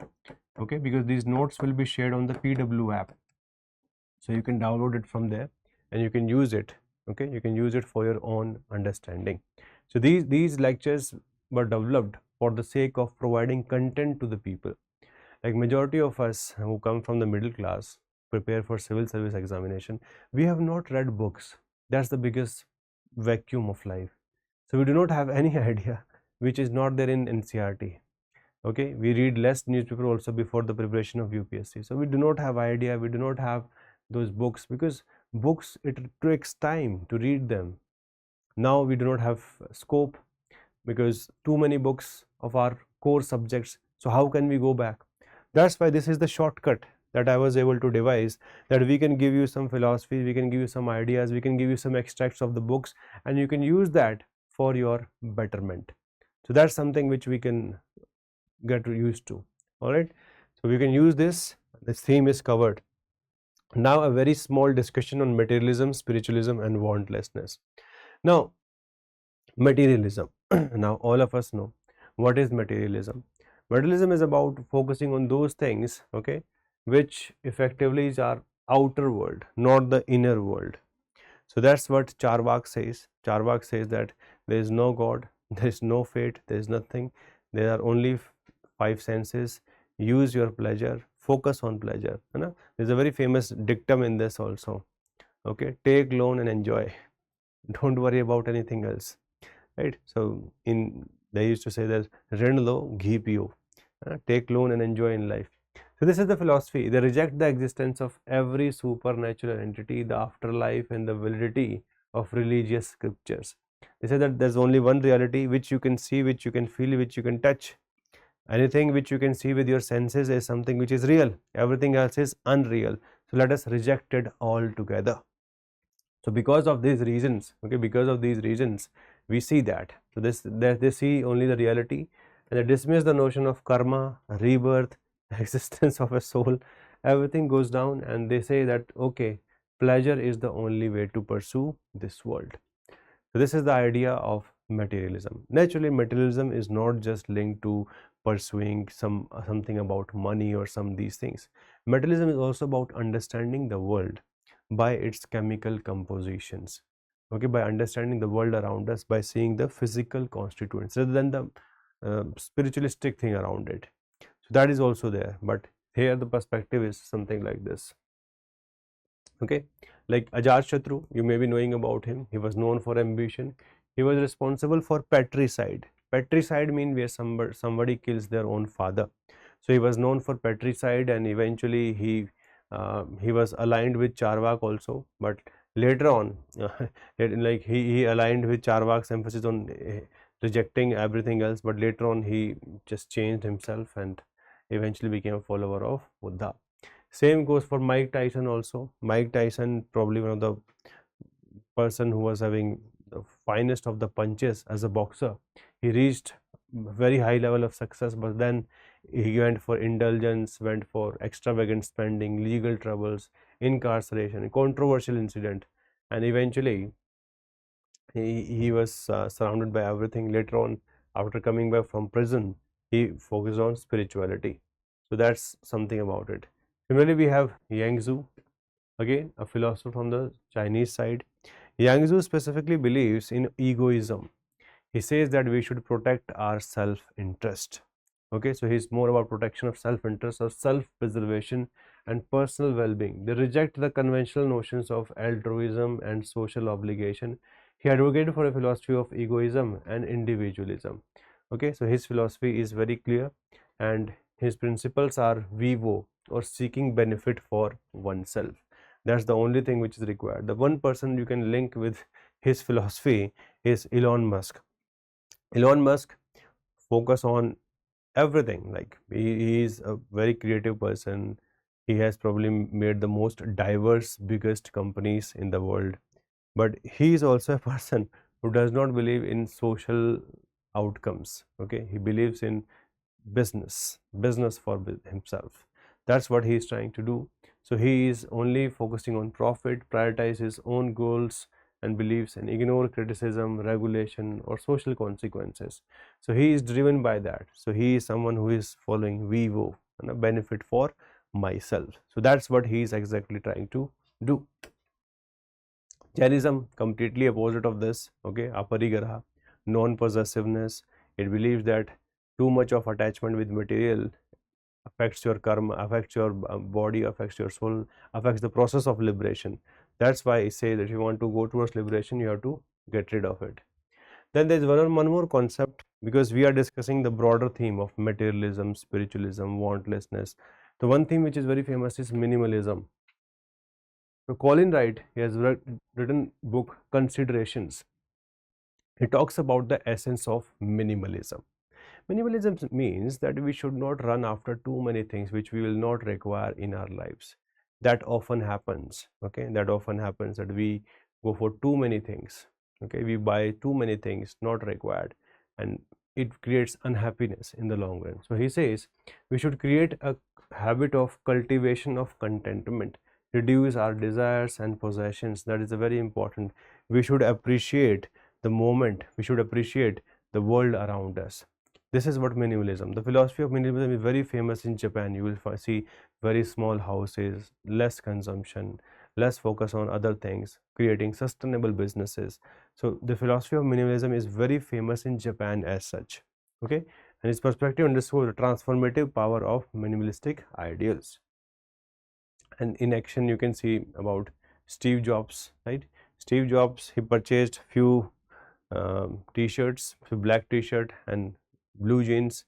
Okay, because these notes will be shared on the PW app. So you can download it from there and you can use it. Okay, you can use it for your own understanding. So these lectures were developed for the sake of providing content to the people. Like majority of us who come from the middle class, prepare for civil service examination, we have not read books. That's the biggest vacuum of life. So we do not have any idea which is not there in NCERT. Okay, we read less newspaper also before the preparation of UPSC. So we do not have idea, we do not have those books, because books, it takes time to read them. Now we do not have scope because too many books of our core subjects. So how can we go back? That's why this is the shortcut that I was able to devise, that we can give you some philosophy, we can give you some ideas, we can give you some extracts of the books, and you can use that for your betterment. So that's something which we can get used to. All right, so we can use this. This theme is covered. Now a very small discussion on materialism, spiritualism and wantlessness. Now materialism. Now all of us know what is materialism. Materialism is about focusing on those things, okay, which effectively is our outer world, not the inner world. So that's what Charvak says. Charvak says that there is no God, there is no fate, there is nothing. There are only 5 senses. Use your pleasure, focus on pleasure. You know? There's a very famous dictum in this also. Okay, take loan and enjoy. Don't worry about anything else. Right? So in they used to say that ren lo, ghee piyo. Take loan and enjoy in life. So this is the philosophy. They reject the existence of every supernatural entity, the afterlife and the validity of religious scriptures. They say that there's only one reality which you can see, which you can feel, which you can touch. Anything which you can see with your senses is something which is real. Everything else is unreal. So let us reject it altogether. So because of these reasons, okay, because of these reasons, we see that. So they see only the reality, and they dismiss the notion of karma, rebirth, existence of a soul. Everything goes down, and they say that okay, pleasure is the only way to pursue this world. So this is the idea of materialism. Naturally, materialism is not just linked to pursuing something about money or some these things. Materialism is also about understanding the world by its chemical compositions. Okay, by understanding the world around us, by seeing the physical constituents rather than the spiritualistic thing around it. So that is also there, but here the perspective is something like this. Okay, like Ajatashatru, you may be knowing about him. He was known for ambition. He was responsible for patricide. Patricide means where somebody kills their own father. So he was known for patricide, and eventually he was aligned with Charvak also, but Later on, like he aligned with Charvak's emphasis on rejecting everything else, but later on he just changed himself and eventually became a follower of Buddha. Same goes for Mike Tyson also. Mike Tyson, probably one of the person who was having the finest of the punches as a boxer. He reached very high level of success, but then he went for indulgence, went for extravagant spending, legal troubles, incarceration, controversial incident, and eventually he was surrounded by everything. Later on, after coming back from prison, he focused on spirituality. So that's something about it. Similarly, we have Yang Zhu, again a philosopher from the Chinese side. Yang Zhu specifically believes in egoism. He says that we should protect our self-interest. Okay, so he's more about protection of self-interest or self-preservation and personal well-being. They reject the conventional notions of altruism and social obligation. He advocated for a philosophy of egoism and individualism. Okay, so his philosophy is very clear and his principles are vivo, or seeking benefit for oneself. That's the only thing which is required. The one person you can link with his philosophy is Elon Musk. Elon Musk focus on everything. Like he is a very creative person. He has probably made the most diverse, biggest companies in the world. But he is also a person who does not believe in social outcomes. Okay, he believes in business for himself. That's what he is trying to do. So he is only focusing on profit, prioritize his own goals and beliefs, and ignore criticism, regulation or social consequences. So he is driven by that. So he is someone who is following vivo and a benefit for myself. So that's what he is exactly trying to do. Jainism, completely opposite of this. Okay, aparigraha, non-possessiveness. It believes that too much of attachment with material affects your karma, affects your body, affects your soul, affects the process of liberation. That's why I say that if you want to go towards liberation, you have to get rid of it. Then there's one more concept, because we are discussing the broader theme of materialism, spiritualism, wantlessness. The one theme which is very famous is minimalism. So Colin Wright, he has written book Considerations. He talks about the essence of minimalism. Minimalism means that we should not run after too many things which we will not require in our lives. That often happens. Okay, that often happens that we go for too many things. Okay, we buy too many things not required, and it creates unhappiness in the long run. So he says we should create a habit of cultivation of contentment, reduce our desires and possessions. That is a very important. We should appreciate the moment, we should appreciate the world around us. This is what minimalism. The philosophy of minimalism is very famous in Japan. You will see very small houses, less consumption, less focus on other things, creating sustainable businesses. So the philosophy of minimalism is very famous in Japan as such. Okay, and its perspective underscores the transformative power of minimalistic ideals. And in action, you can see about Steve Jobs, right? Steve Jobs, he purchased few t-shirts, black t-shirt and blue jeans,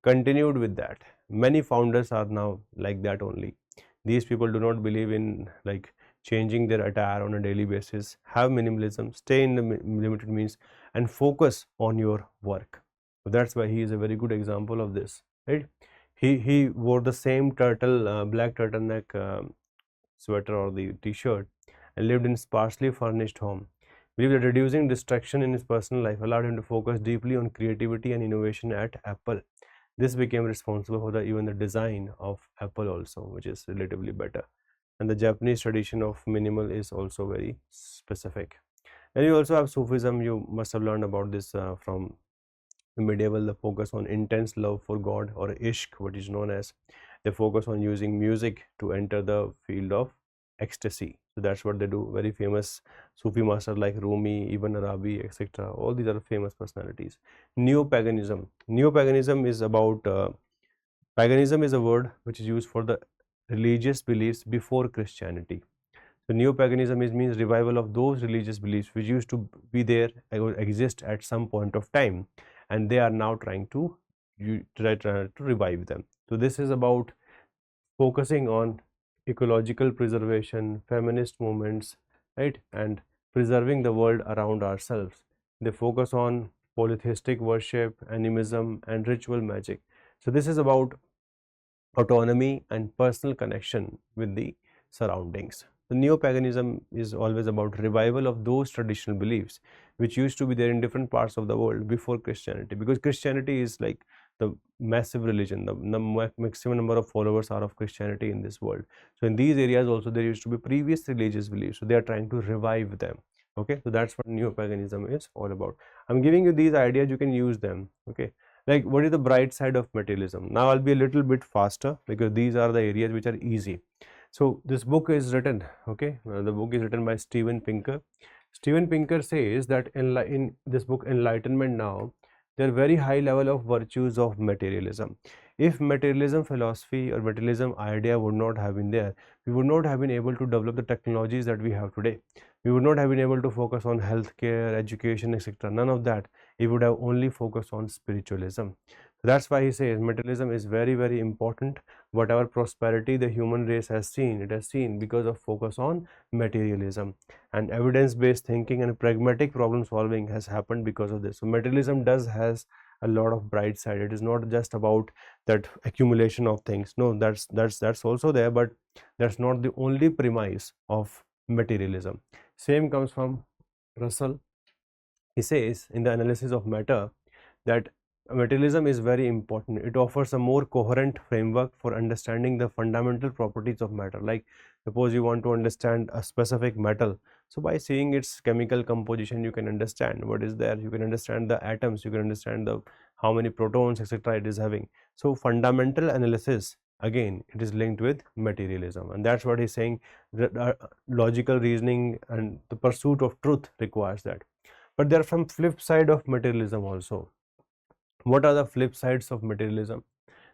continued with that. Many founders are now like that only. These people do not believe in like changing their attire on a daily basis. Have minimalism, stay in the limited means and focus on your work. So that's why he is a very good example of this, right? He wore the same turtle black turtleneck sweater or the t-shirt and lived in sparsely furnished home. Believe that reducing distraction in his personal life allowed him to focus deeply on creativity and innovation at Apple. This became responsible for even the design of Apple also, which is relatively better. And the Japanese tradition of minimal is also very specific. And you also have Sufism. You must have learned about this from medieval. The focus on intense love for God, or ishq, what is known as. They focus on using music to enter the field of ecstasy. So that's what they do. Very famous Sufi master like Rumi, Ibn Arabi, etc. All these are famous personalities. Neo-paganism. Neo-paganism is about paganism is a word which is used for the religious beliefs before Christianity. So neo-paganism means revival of those religious beliefs which used to be there or exist at some point of time, and they are now trying to try to revive them. So this is about focusing on ecological preservation, feminist movements, right, and preserving the world around ourselves. They focus on polytheistic worship, animism, and ritual magic. So this is about autonomy and personal connection with the surroundings. The neo-paganism is always about revival of those traditional beliefs which used to be there in different parts of the world before Christianity, because Christianity is like the massive religion, the maximum number of followers are of Christianity in this world. So in these areas also there used to be previous religious beliefs, so they are trying to revive them. Okay, so that's what neo-paganism is all about. I'm giving you these ideas, you can use them. Okay, like what is the bright side of materialism? Now I'll be a little bit faster because these are the areas which are easy. So this book is written, okay, the book is written by Steven Pinker. Steven Pinker says that in this book Enlightenment Now, there are very high level of virtues of materialism. If materialism philosophy or materialism idea would not have been there, we would not have been able to develop the technologies that we have today. We would not have been able to focus on healthcare, education, etc. None of that. He would have only focused on spiritualism. That's why he says materialism is very, very important. Whatever prosperity the human race has seen, it has seen because of focus on materialism, and evidence-based thinking and pragmatic problem solving has happened because of this. So materialism does has a lot of bright side. It is not just about that accumulation of things. No, that's also there, but that's not the only premise of materialism. Same comes from Russell. He says in the analysis of matter that materialism is very important. It offers a more coherent framework for understanding the fundamental properties of matter. Like suppose you want to understand a specific metal, so by seeing its chemical composition you can understand what is there, you can understand the atoms, you can understand the how many protons, etc. it is having. So fundamental analysis, again it is linked with materialism, and that's what he's saying, that logical reasoning and the pursuit of truth requires that. But there are some flip side of materialism also. What are the flip sides of materialism?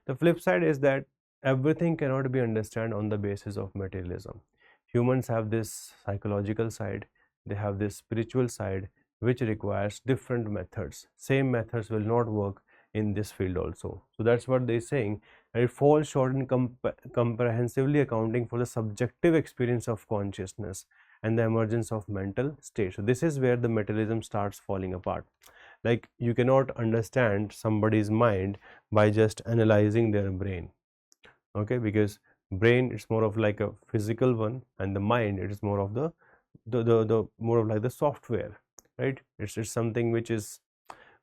The flip side is that everything cannot be understood on the basis of materialism. Humans have this psychological side, they have this spiritual side, which requires different methods. Same methods will not work in this field also. So that's what they're saying. And it falls short in comprehensively accounting for the subjective experience of consciousness and the emergence of mental state. So this is where the materialism starts falling apart. Like you cannot understand somebody's mind by just analyzing their brain, okay, because brain it's more of like a physical one, and the mind it is more of the more of like the software, right? It's something which is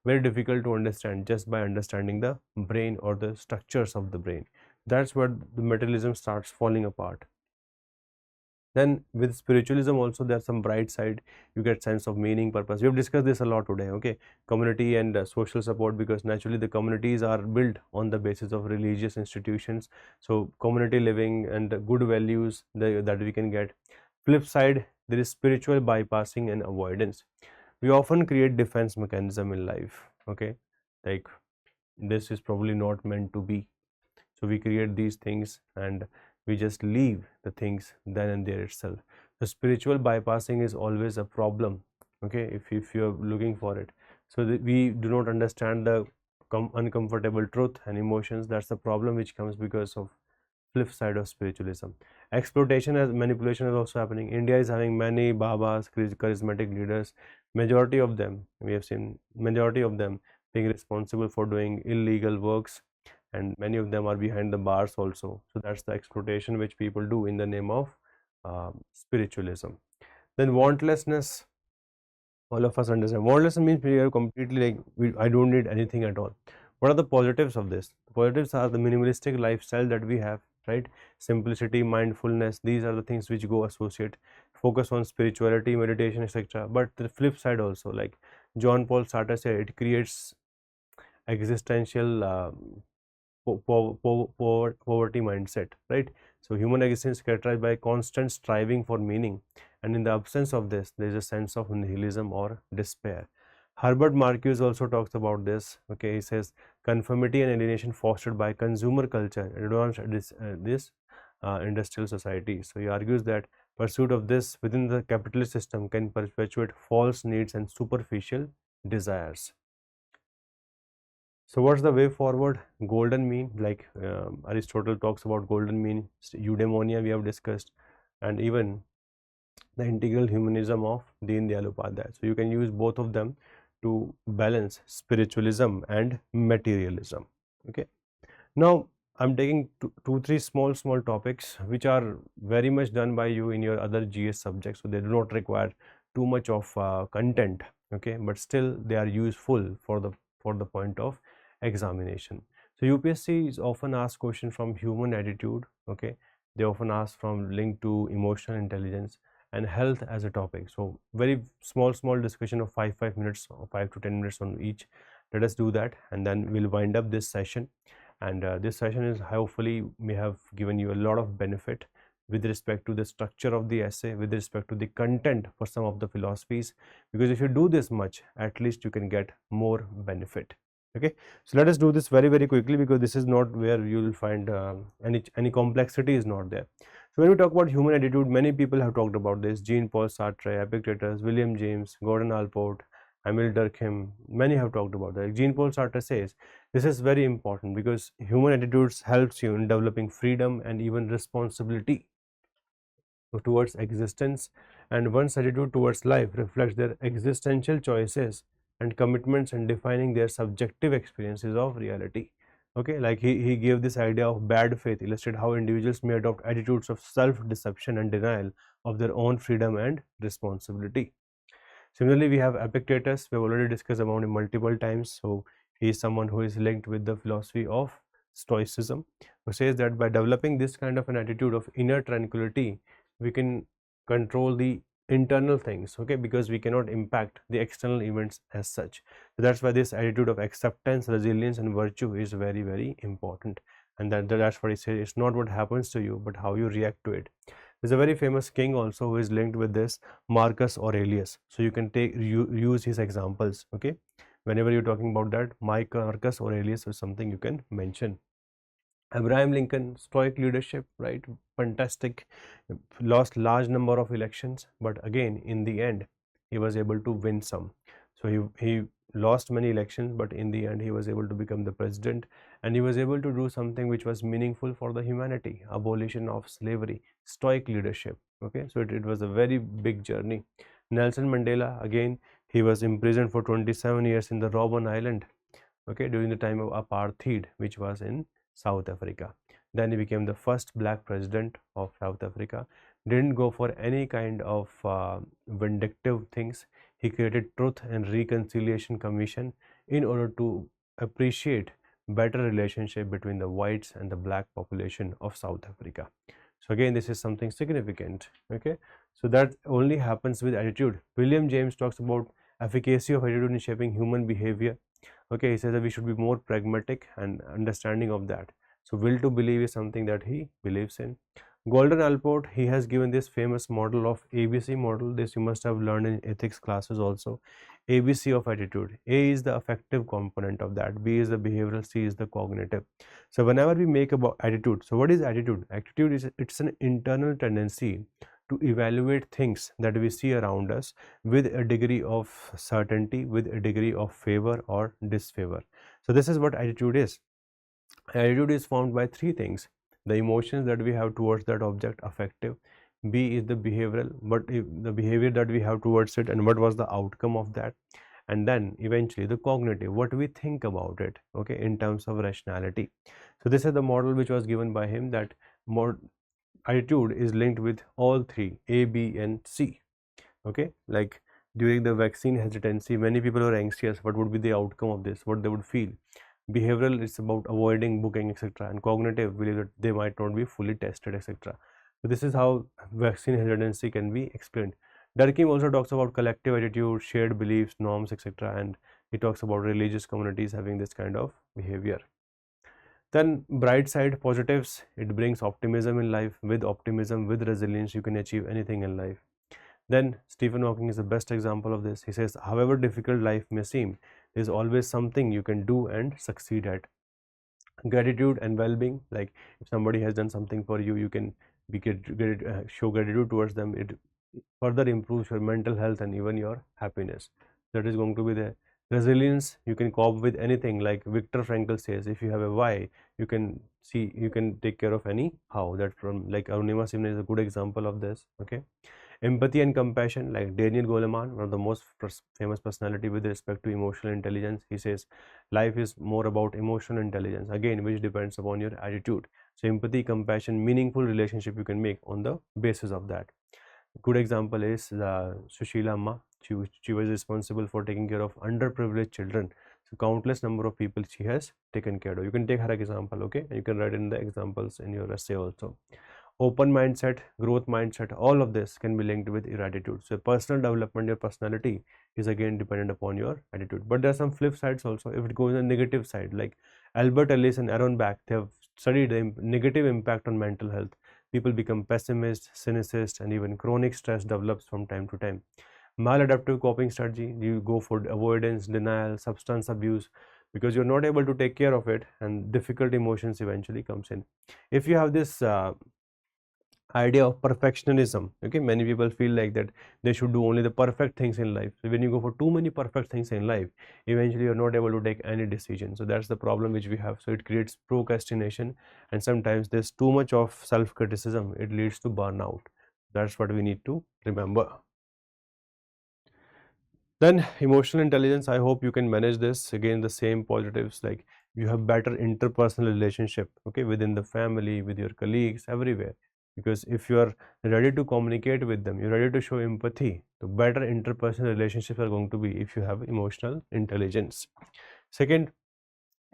very difficult to understand just by understanding the brain or the structures of the brain. That's where the materialism starts falling apart. Then with spiritualism also there's some bright side. You get sense of meaning, purpose. We have discussed this a lot today. Okay, community and social support, because naturally the communities are built on the basis of religious institutions. So community living and good values that we can get. Flip side, there is spiritual bypassing and avoidance. We often create defense mechanism in life. Okay, like this is probably not meant to be, so we create these things and we just leave the things then and there itself. The spiritual bypassing is always a problem, okay, if you're looking for it. So we do not understand the uncomfortable truth and emotions. That's the problem which comes because of flip side of spiritualism. Exploitation as manipulation is also happening. India is having many babas, charismatic leaders. Majority of them, we have seen majority of them being responsible for doing illegal works, and many of them are behind the bars also. So that's the exploitation which people do in the name of spiritualism. Then wantlessness, all of us understand. Wantlessness means we are completely like I don't need anything at all. What are the positives of this? The positives are the minimalistic lifestyle that we have, right? Simplicity, mindfulness, these are the things which go associate. Focus on spirituality, meditation, etc. But the flip side also, like John Paul Sartre said, it creates existential poverty mindset, right? So human existence is characterized by constant striving for meaning, and in the absence of this there is a sense of nihilism or despair. Herbert Marcuse also talks about this. Okay, he says conformity and alienation fostered by consumer culture advanced this industrial society. So he argues that pursuit of this within the capitalist system can perpetuate false needs and superficial desires. So what's the way forward? Golden mean, like Aristotle talks about golden mean, eudaimonia we have discussed, and even the integral humanism of Deen Dayal Upadhyay. So you can use both of them to balance spiritualism and materialism. Okay. Now I'm taking three small topics which are very much done by you in your other GS subjects, so they do not require too much of content. Okay, but still they are useful for the point of examination. So UPSC is often asked question from human attitude. Okay, they often ask from linked to emotional intelligence and health as a topic. So very small discussion of 5 minutes or 5 to 10 minutes on each. Let us do that, and then we'll wind up this session. And this session is hopefully may have given you a lot of benefit with respect to the structure of the essay, with respect to the content for some of the philosophies, because if you do this much, at least you can get more benefit. Okay, so let us do this very quickly, because this is not where you will find any complexity is not there. So when we talk about human attitude, many people have talked about this: Jean-Paul Sartre, Epictetus, William James, Gordon Allport, Emile Durkheim. Many have talked about that. Jean-Paul Sartre says this is very important because human attitudes helps you in developing freedom and even responsibility towards existence, and one's attitude towards life reflects their existential choices and commitments and defining their subjective experiences of reality. Okay, like he gave this idea of bad faith, illustrate how individuals may adopt attitudes of self-deception and denial of their own freedom and responsibility. Similarly, we have Epictetus. We have already discussed about him multiple times. So he is someone who is linked with the philosophy of Stoicism, who says that by developing this kind of an attitude of inner tranquility, we can control the internal things, okay, because we cannot impact the external events as such. So that's why this attitude of acceptance, resilience and virtue is very important. And that's what he says, it's not what happens to you, but how you react to it. There's a very famous king also who is linked with this, Marcus Aurelius. So you can use his examples. Okay, whenever you're talking about that, Marcus Aurelius is something you can mention. Abraham Lincoln, stoic leadership, right? Fantastic. Lost large number of elections, but again in the end he was able to win some. So he lost many elections, but in the end he was able to become the president, and he was able to do something which was meaningful for the humanity: abolition of slavery, stoic leadership. Okay, so it was a very big journey. Nelson Mandela, again he was imprisoned for 27 years in the Robben Island, okay, during the time of apartheid, which was in South Africa. Then he became the first black president of South Africa. Didn't go for any kind of vindictive things. He created Truth and Reconciliation Commission in order to appreciate better relationship between the whites and the black population of South Africa. So again, this is something significant. Okay, so that only happens with attitude. William James talks about efficacy of attitude in shaping human behavior. Okay, he says that we should be more pragmatic and understanding of that. So will to believe is something that he believes in. Gordon Allport, he has given this famous model of ABC model. This you must have learned in ethics classes also. ABC of attitude. A is the affective component of that, B is the behavioral, C is the cognitive. So whenever we make about attitude, so what is attitude? Attitude is, it's an internal tendency to evaluate things that we see around us with a degree of certainty, with a degree of favor or disfavor. So this is what attitude is. Attitude is formed by three things: the emotions that we have towards that object, affective; B is the behavioral, but the behavior that we have towards it and what was the outcome of that; and then eventually the cognitive, what we think about it, okay, in terms of rationality. So this is the model which was given by him, that more attitude is linked with all three, A, B and C. Okay, like during the vaccine hesitancy, many people are anxious. What would be the outcome of this? What they would feel? Behavioral is about avoiding booking, etc., and cognitive believe that they might not be fully tested, etc. So this is how vaccine hesitancy can be explained. Durkheim also talks about collective attitude, shared beliefs, norms, etc., and he talks about religious communities having this kind of behavior. Then bright side, positives, it brings optimism in life. With optimism, with resilience, you can achieve anything in life. Then Stephen Hawking is the best example of this. He says, however difficult life may seem, there is always something you can do and succeed at. Gratitude and well-being, like if somebody has done something for you, you can show gratitude towards them. It further improves your mental health and even your happiness. That is going to be there. Resilience, you can cope with anything. Like Viktor Frankl says, if you have a why, you can take care of any how. That from like Arunima Simne is a good example of this. Okay, Empathy and compassion, like Daniel Goleman, one of the most famous personality with respect to emotional intelligence, he says life is more about emotional intelligence, again which depends upon your attitude. So empathy, compassion, meaningful relationship you can make on the basis of that. Good example is Sushila Amma. She was responsible for taking care of underprivileged children. So countless number of people she has taken care of. You can take her example, okay? And you can write in the examples in your essay also. Open mindset, growth mindset, all of this can be linked with your attitude. So personal development, your personality is again dependent upon your attitude. But there are some flip sides also. If it goes on the negative side, like Albert Ellis and Aaron Beck, they have studied the negative impact on mental health. People become pessimist, cynicist, and even chronic stress develops from time to time. Maladaptive coping strategy, you go for avoidance, denial, substance abuse, because you're not able to take care of it, and difficult emotions eventually comes in. If you have this idea of perfectionism, okay, many people feel like that they should do only the perfect things in life. So when you go for too many perfect things in life, eventually you're not able to take any decision. So that's the problem which we have. So it creates procrastination, and sometimes there's too much of self-criticism, it leads to burnout. That's what we need to remember. Then emotional intelligence, I hope you can manage this. Again, the same positives, like you have better interpersonal relationship, okay, within the family, with your colleagues, everywhere. Because if you are ready to communicate with them, you're ready to show empathy, the better interpersonal relationships are going to be if you have emotional intelligence. Second,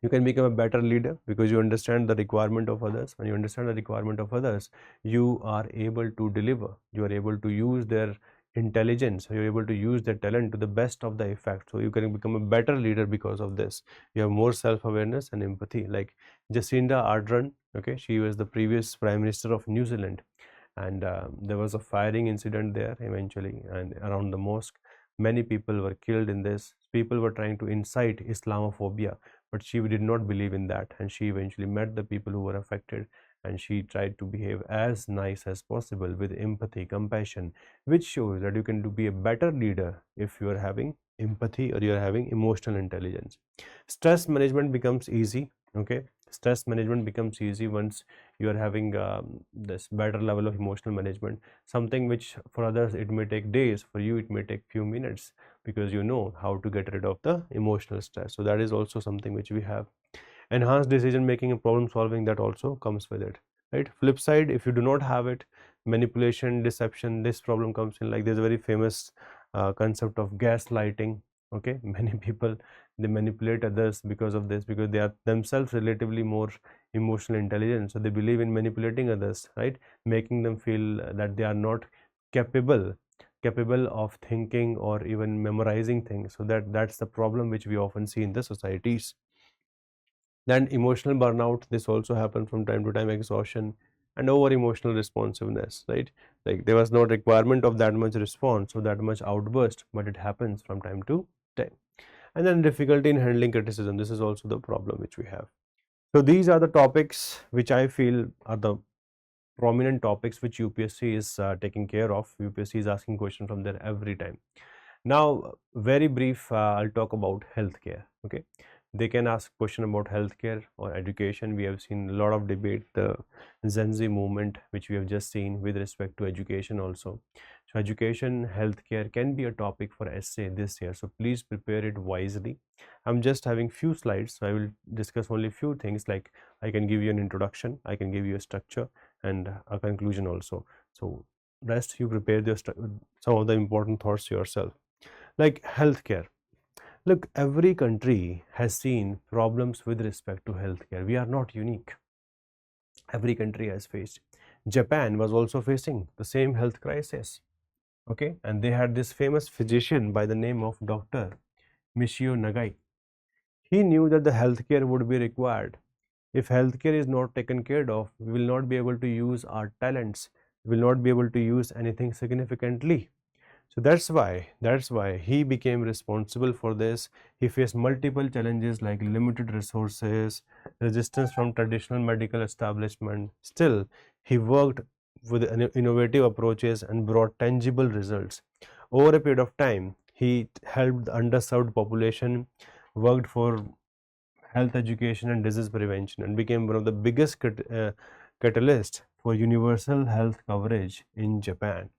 you can become a better leader because you understand the requirement of others. When you understand the requirement of others, you are able to deliver, you are able to use their intelligence, you're able to use their talent to the best of the effect. So you can become a better leader because of this. You have more self-awareness and empathy. Like Jacinda Ardern, okay, she was the previous prime minister of New Zealand, and there was a firing incident there eventually, and around the mosque many people were killed in this. People were trying to incite Islamophobia, but she did not believe in that, and she eventually met the people who were affected, and she tried to behave as nice as possible with empathy, compassion, which shows that you can be a better leader if you are having empathy or you are having emotional intelligence. Stress management becomes easy, okay? Stress management becomes easy once you are having this better level of emotional management. Something which for others it may take days, for you it may take few minutes, because you know how to get rid of the emotional stress. So that is also something which we have. Enhanced decision making and problem solving, that also comes with it, right? Flip side, if you do not have it, manipulation, deception, this problem comes in. Like there's a very famous concept of gaslighting, okay? Many people, they manipulate others because of this, because they are themselves relatively more emotional intelligent, so they believe in manipulating others, right? Making them feel that they are not capable of thinking or even memorizing things. So that's the problem which we often see in the societies. Then emotional burnout, this also happens from time to time, exhaustion and over emotional responsiveness, right? Like there was no requirement of that much response or that much outburst, but it happens from time to time. And then difficulty in handling criticism, this is also the problem which we have. So these are the topics which I feel are the prominent topics which UPSC is taking care of. UPSC is asking questions from there every time. Now, very brief, I'll talk about healthcare. Okay, they can ask question about healthcare or education. We have seen a lot of debate, the Gen Z movement, which we have just seen with respect to education also. So, education, healthcare can be a topic for essay this year. So, please prepare it wisely. I'm just having few slides, so I will discuss only few things. Like I can give you an introduction, I can give you a structure and a conclusion also. So, rest you prepare some of the important thoughts yourself. Like healthcare, look, every country has seen problems with respect to healthcare. We are not unique. Every country has faced. Japan was also facing the same health crisis, okay, and they had this famous physician by the name of Dr. Michio Nagai. He knew that the healthcare would be required. If healthcare is not taken care of, we will not be able to use our talents, we will not be able to use anything significantly. So that's why he became responsible for this. He faced multiple challenges like limited resources, resistance from traditional medical establishment. Still, he worked with innovative approaches and brought tangible results. Over a period of time, he helped the underserved population, worked for health education and disease prevention, and became one of the biggest catalysts for universal health coverage in Japan.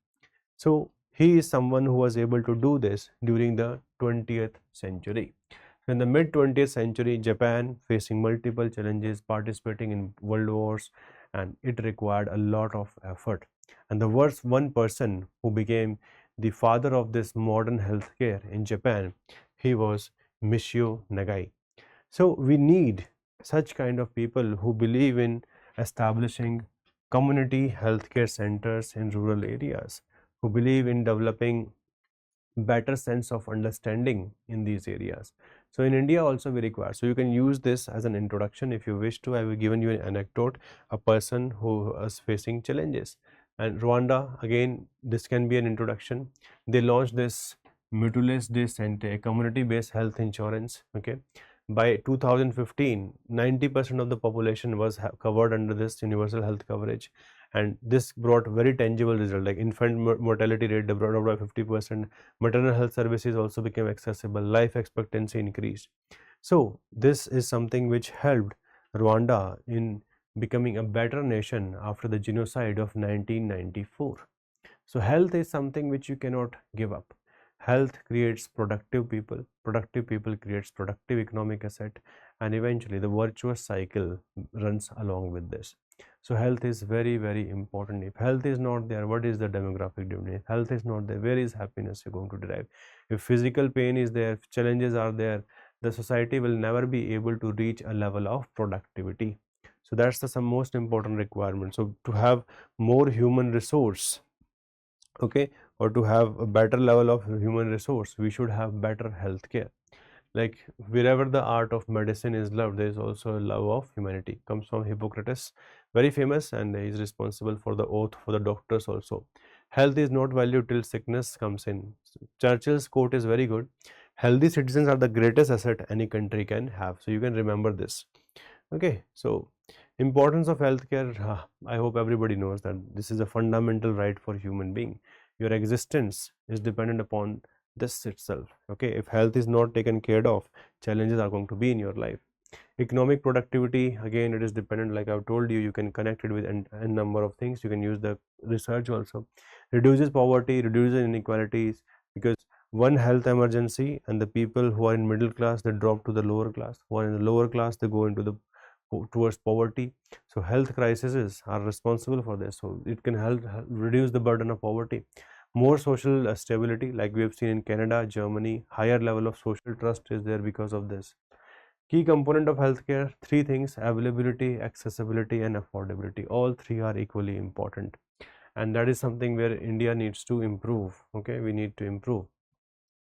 So he is someone who was able to do this during the 20th century. In the mid 20th century, Japan facing multiple challenges, participating in world wars, and it required a lot of effort. And the first one person who became the father of this modern healthcare in Japan, he was Michio Nagai. So we need such kind of people who believe in establishing community healthcare centers in rural areas, who believe in developing better sense of understanding in these areas. So in India also we require, so you can use this as an introduction if you wish to. I have given you an anecdote, a person who is facing challenges. And Rwanda, again, this can be an introduction. They launched this Mutualist de Santé, a community based health insurance. Okay, by 2015 90% of the population was covered under this universal health coverage, and this brought very tangible result, like infant mortality rate dropped by 50%, maternal health services also became accessible, life expectancy increased. So this is something which helped Rwanda in becoming a better nation after the genocide of 1994. So health is something which you cannot give up. Health creates productive people creates productive economic asset, and eventually the virtuous cycle runs along with this. So health is very, very important. If health is not there, what is the demographic dividend? If health is not there, where is happiness you're going to derive? If physical pain is there, if challenges are there, the society will never be able to reach a level of productivity. So that's the some most important requirement. So to have more human resource, okay, or to have a better level of human resource, we should have better healthcare. Like wherever the art of medicine is loved, there is also a love of humanity. Comes from Hippocrates, very famous, and he is responsible for the oath for the doctors also. Health is not valued till sickness comes in. Churchill's quote is very good. Healthy citizens are the greatest asset any country can have. So you can remember this. Okay, so importance of healthcare, I hope everybody knows that this is a fundamental right for human being. Your existence is dependent upon this itself. Okay, if health is not taken care of, challenges are going to be in your life. Economic productivity, again, it is dependent, like I've told you, you can connect it with a number of things. You can use the research also. Reduces poverty, reduces inequalities, because one health emergency and the people who are in middle class, they drop to the lower class, who are in the lower class, they go into the towards poverty. So health crises are responsible for this. So it can help reduce the burden of poverty. More social stability, like we have seen in Canada, Germany, higher level of social trust is there because of this. Key component of healthcare, three things: availability, accessibility, and affordability. All three are equally important, and that is something where India needs to improve. Okay, we need to improve.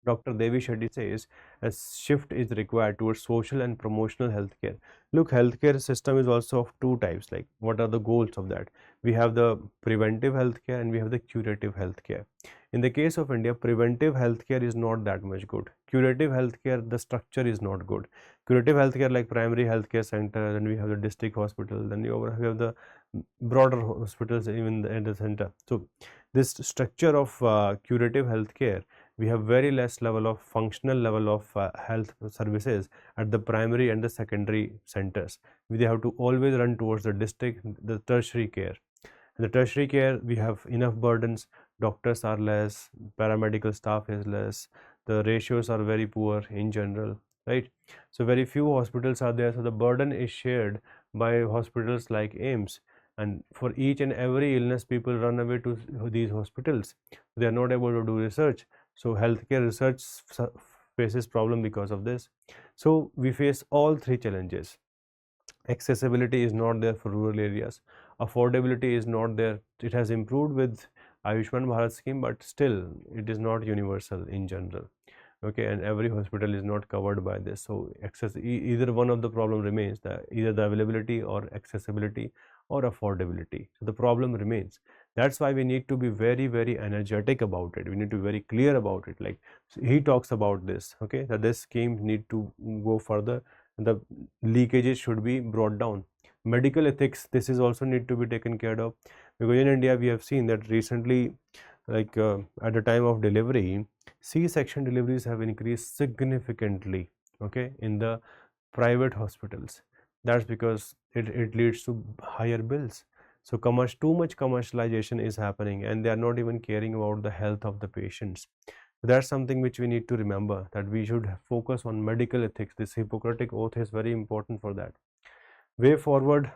Dr. Devi Shetty says a shift is required towards social and promotional healthcare. Look, healthcare system is also of two types. Like, what are the goals of that? We have the preventive healthcare and we have the curative healthcare. In the case of India, preventive healthcare is not that much good. Curative healthcare, the structure is not good. Curative healthcare, like primary healthcare center, then we have the district hospital, then you have the broader hospitals even in the center. So this structure of curative healthcare, we have very less level of functional level of health services at the primary and the secondary centers. We have to always run towards the district, the tertiary care. In the tertiary care, we have enough burdens. Doctors are less, paramedical staff is less, the ratios are very poor in general, right? So very few hospitals are there. So the burden is shared by hospitals like AIMS, and for each and every illness, people run away to these hospitals. They are not able to do research. So healthcare research faces problem because of this. So we face all three challenges. Accessibility is not there for rural areas. Affordability is not there. It has improved with Ayushman Bharat scheme, but still it is not universal in general. Okay, and every hospital is not covered by this. So either one of the problem remains, either the availability or accessibility or affordability. So the problem remains. That's why we need to be very, very energetic about it. We need to be very clear about it. Like, so he talks about this, okay, that this scheme need to go further. The leakages should be brought down. Medical ethics, this is also need to be taken care of, because in India we have seen that recently, like at the time of delivery, C-section deliveries have increased significantly, okay, in the private hospitals. That's because it leads to higher bills. So too much commercialization is happening, and they are not even caring about the health of the patients. That's something which we need to remember, that we should focus on medical ethics. This Hippocratic oath is very important for that. Way forward,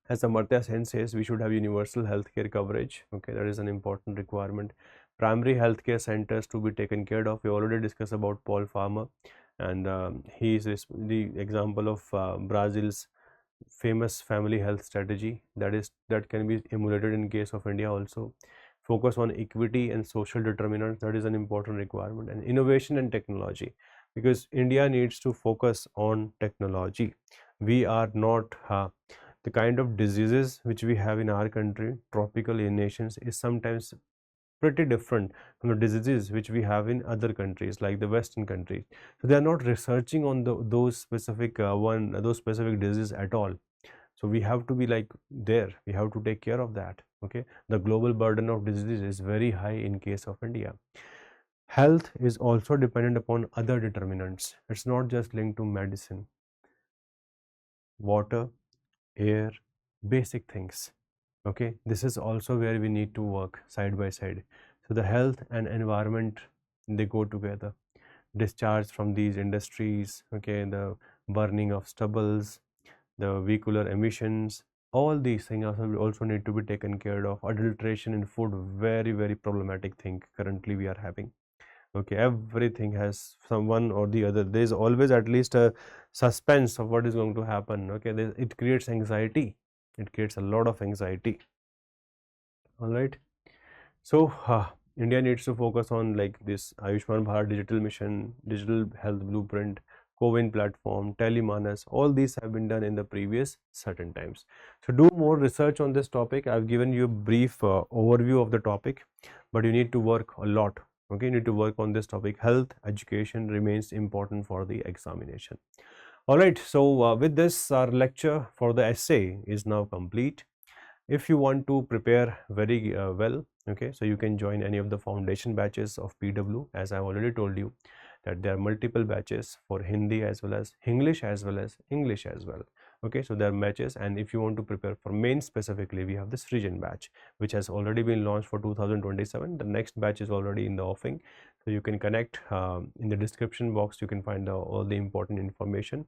as Amartya Sen says, we should have universal healthcare coverage. Okay, that is an important requirement. Primary healthcare centers to be taken care of. We already discussed about Paul Farmer, and he is the example of Brazil's famous family health strategy that can be emulated in case of India also. Focus on equity and social determinants, that is an important requirement. And innovation and technology, because India needs to focus on technology. We are not the kind of diseases which we have in our country, tropical nations, is sometimes pretty different from the diseases which we have in other countries like the Western countries. So they are not researching on those specific diseases at all. So we have to be like there, we have to take care of that. Okay, the global burden of disease is very high in case of India. Health is also dependent upon other determinants. It's not just linked to medicine, water, air, basic things. Okay, this is also where we need to work side by side. So the health and environment, they go together. Discharge from these industries, okay, the burning of stubbles, the vehicular emissions, all these things also need to be taken care of. Adulteration in food, very problematic thing currently we are having. Okay, everything has someone or the other. There is always at least a suspense of what is going to happen. Okay, it creates anxiety, it creates a lot of anxiety. All right, so India needs to focus on like this Ayushman Bharat digital mission, digital health blueprint, co-win platform, telemanas. All these have been done in the previous certain times. So do more research on this topic. I've given you a brief overview of the topic, but you need to work a lot. Okay, you need to work on this topic. Health education remains important for the examination. All right, so with this, our lecture for the essay is now complete. If you want to prepare very well, okay, so you can join any of the foundation batches of PW. As I already told you that there are multiple batches for Hindi as well as English as well as English as well. Okay, so there are batches, and if you want to prepare for main specifically, we have this region batch which has already been launched for 2027. The next batch is already in the offing, so you can connect. In the description box you can find all the important information.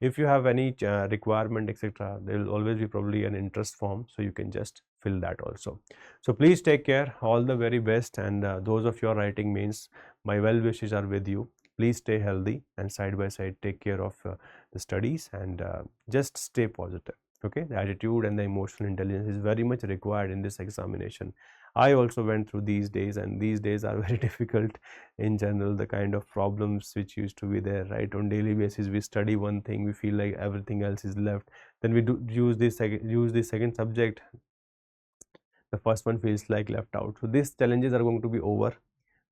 If you have any requirement etc., there will always be probably an interest form, so you can just fill that also. So please take care, all the very best, and those of you are writing mains, my well wishes are with you. Please stay healthy and side by side take care of the studies, and just stay positive. Okay, the attitude and the emotional intelligence is very much required in this examination. I also went through these days, and these days are very difficult in general. The kind of problems which used to be there, right, on daily basis, we study one thing, we feel like everything else is left, then we do use this second subject, the first one feels like left out. So these challenges are going to be over,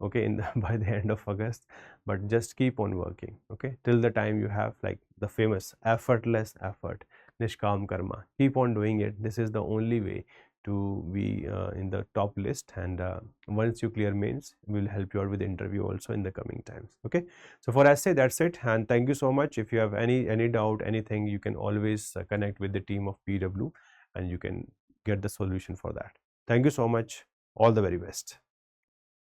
okay, by the end of August, but just keep on working, okay, till the time you have like the famous effortless effort, nishkam karma. Keep on doing it. This is the only way to be in the top list, and once you clear mains, we'll help you out with the interview also in the coming times. Okay, so for essay, that's it, and thank you so much. If you have any doubt, anything, you can always connect with the team of PW, and you can get the solution for that. Thank you so much. All the very best.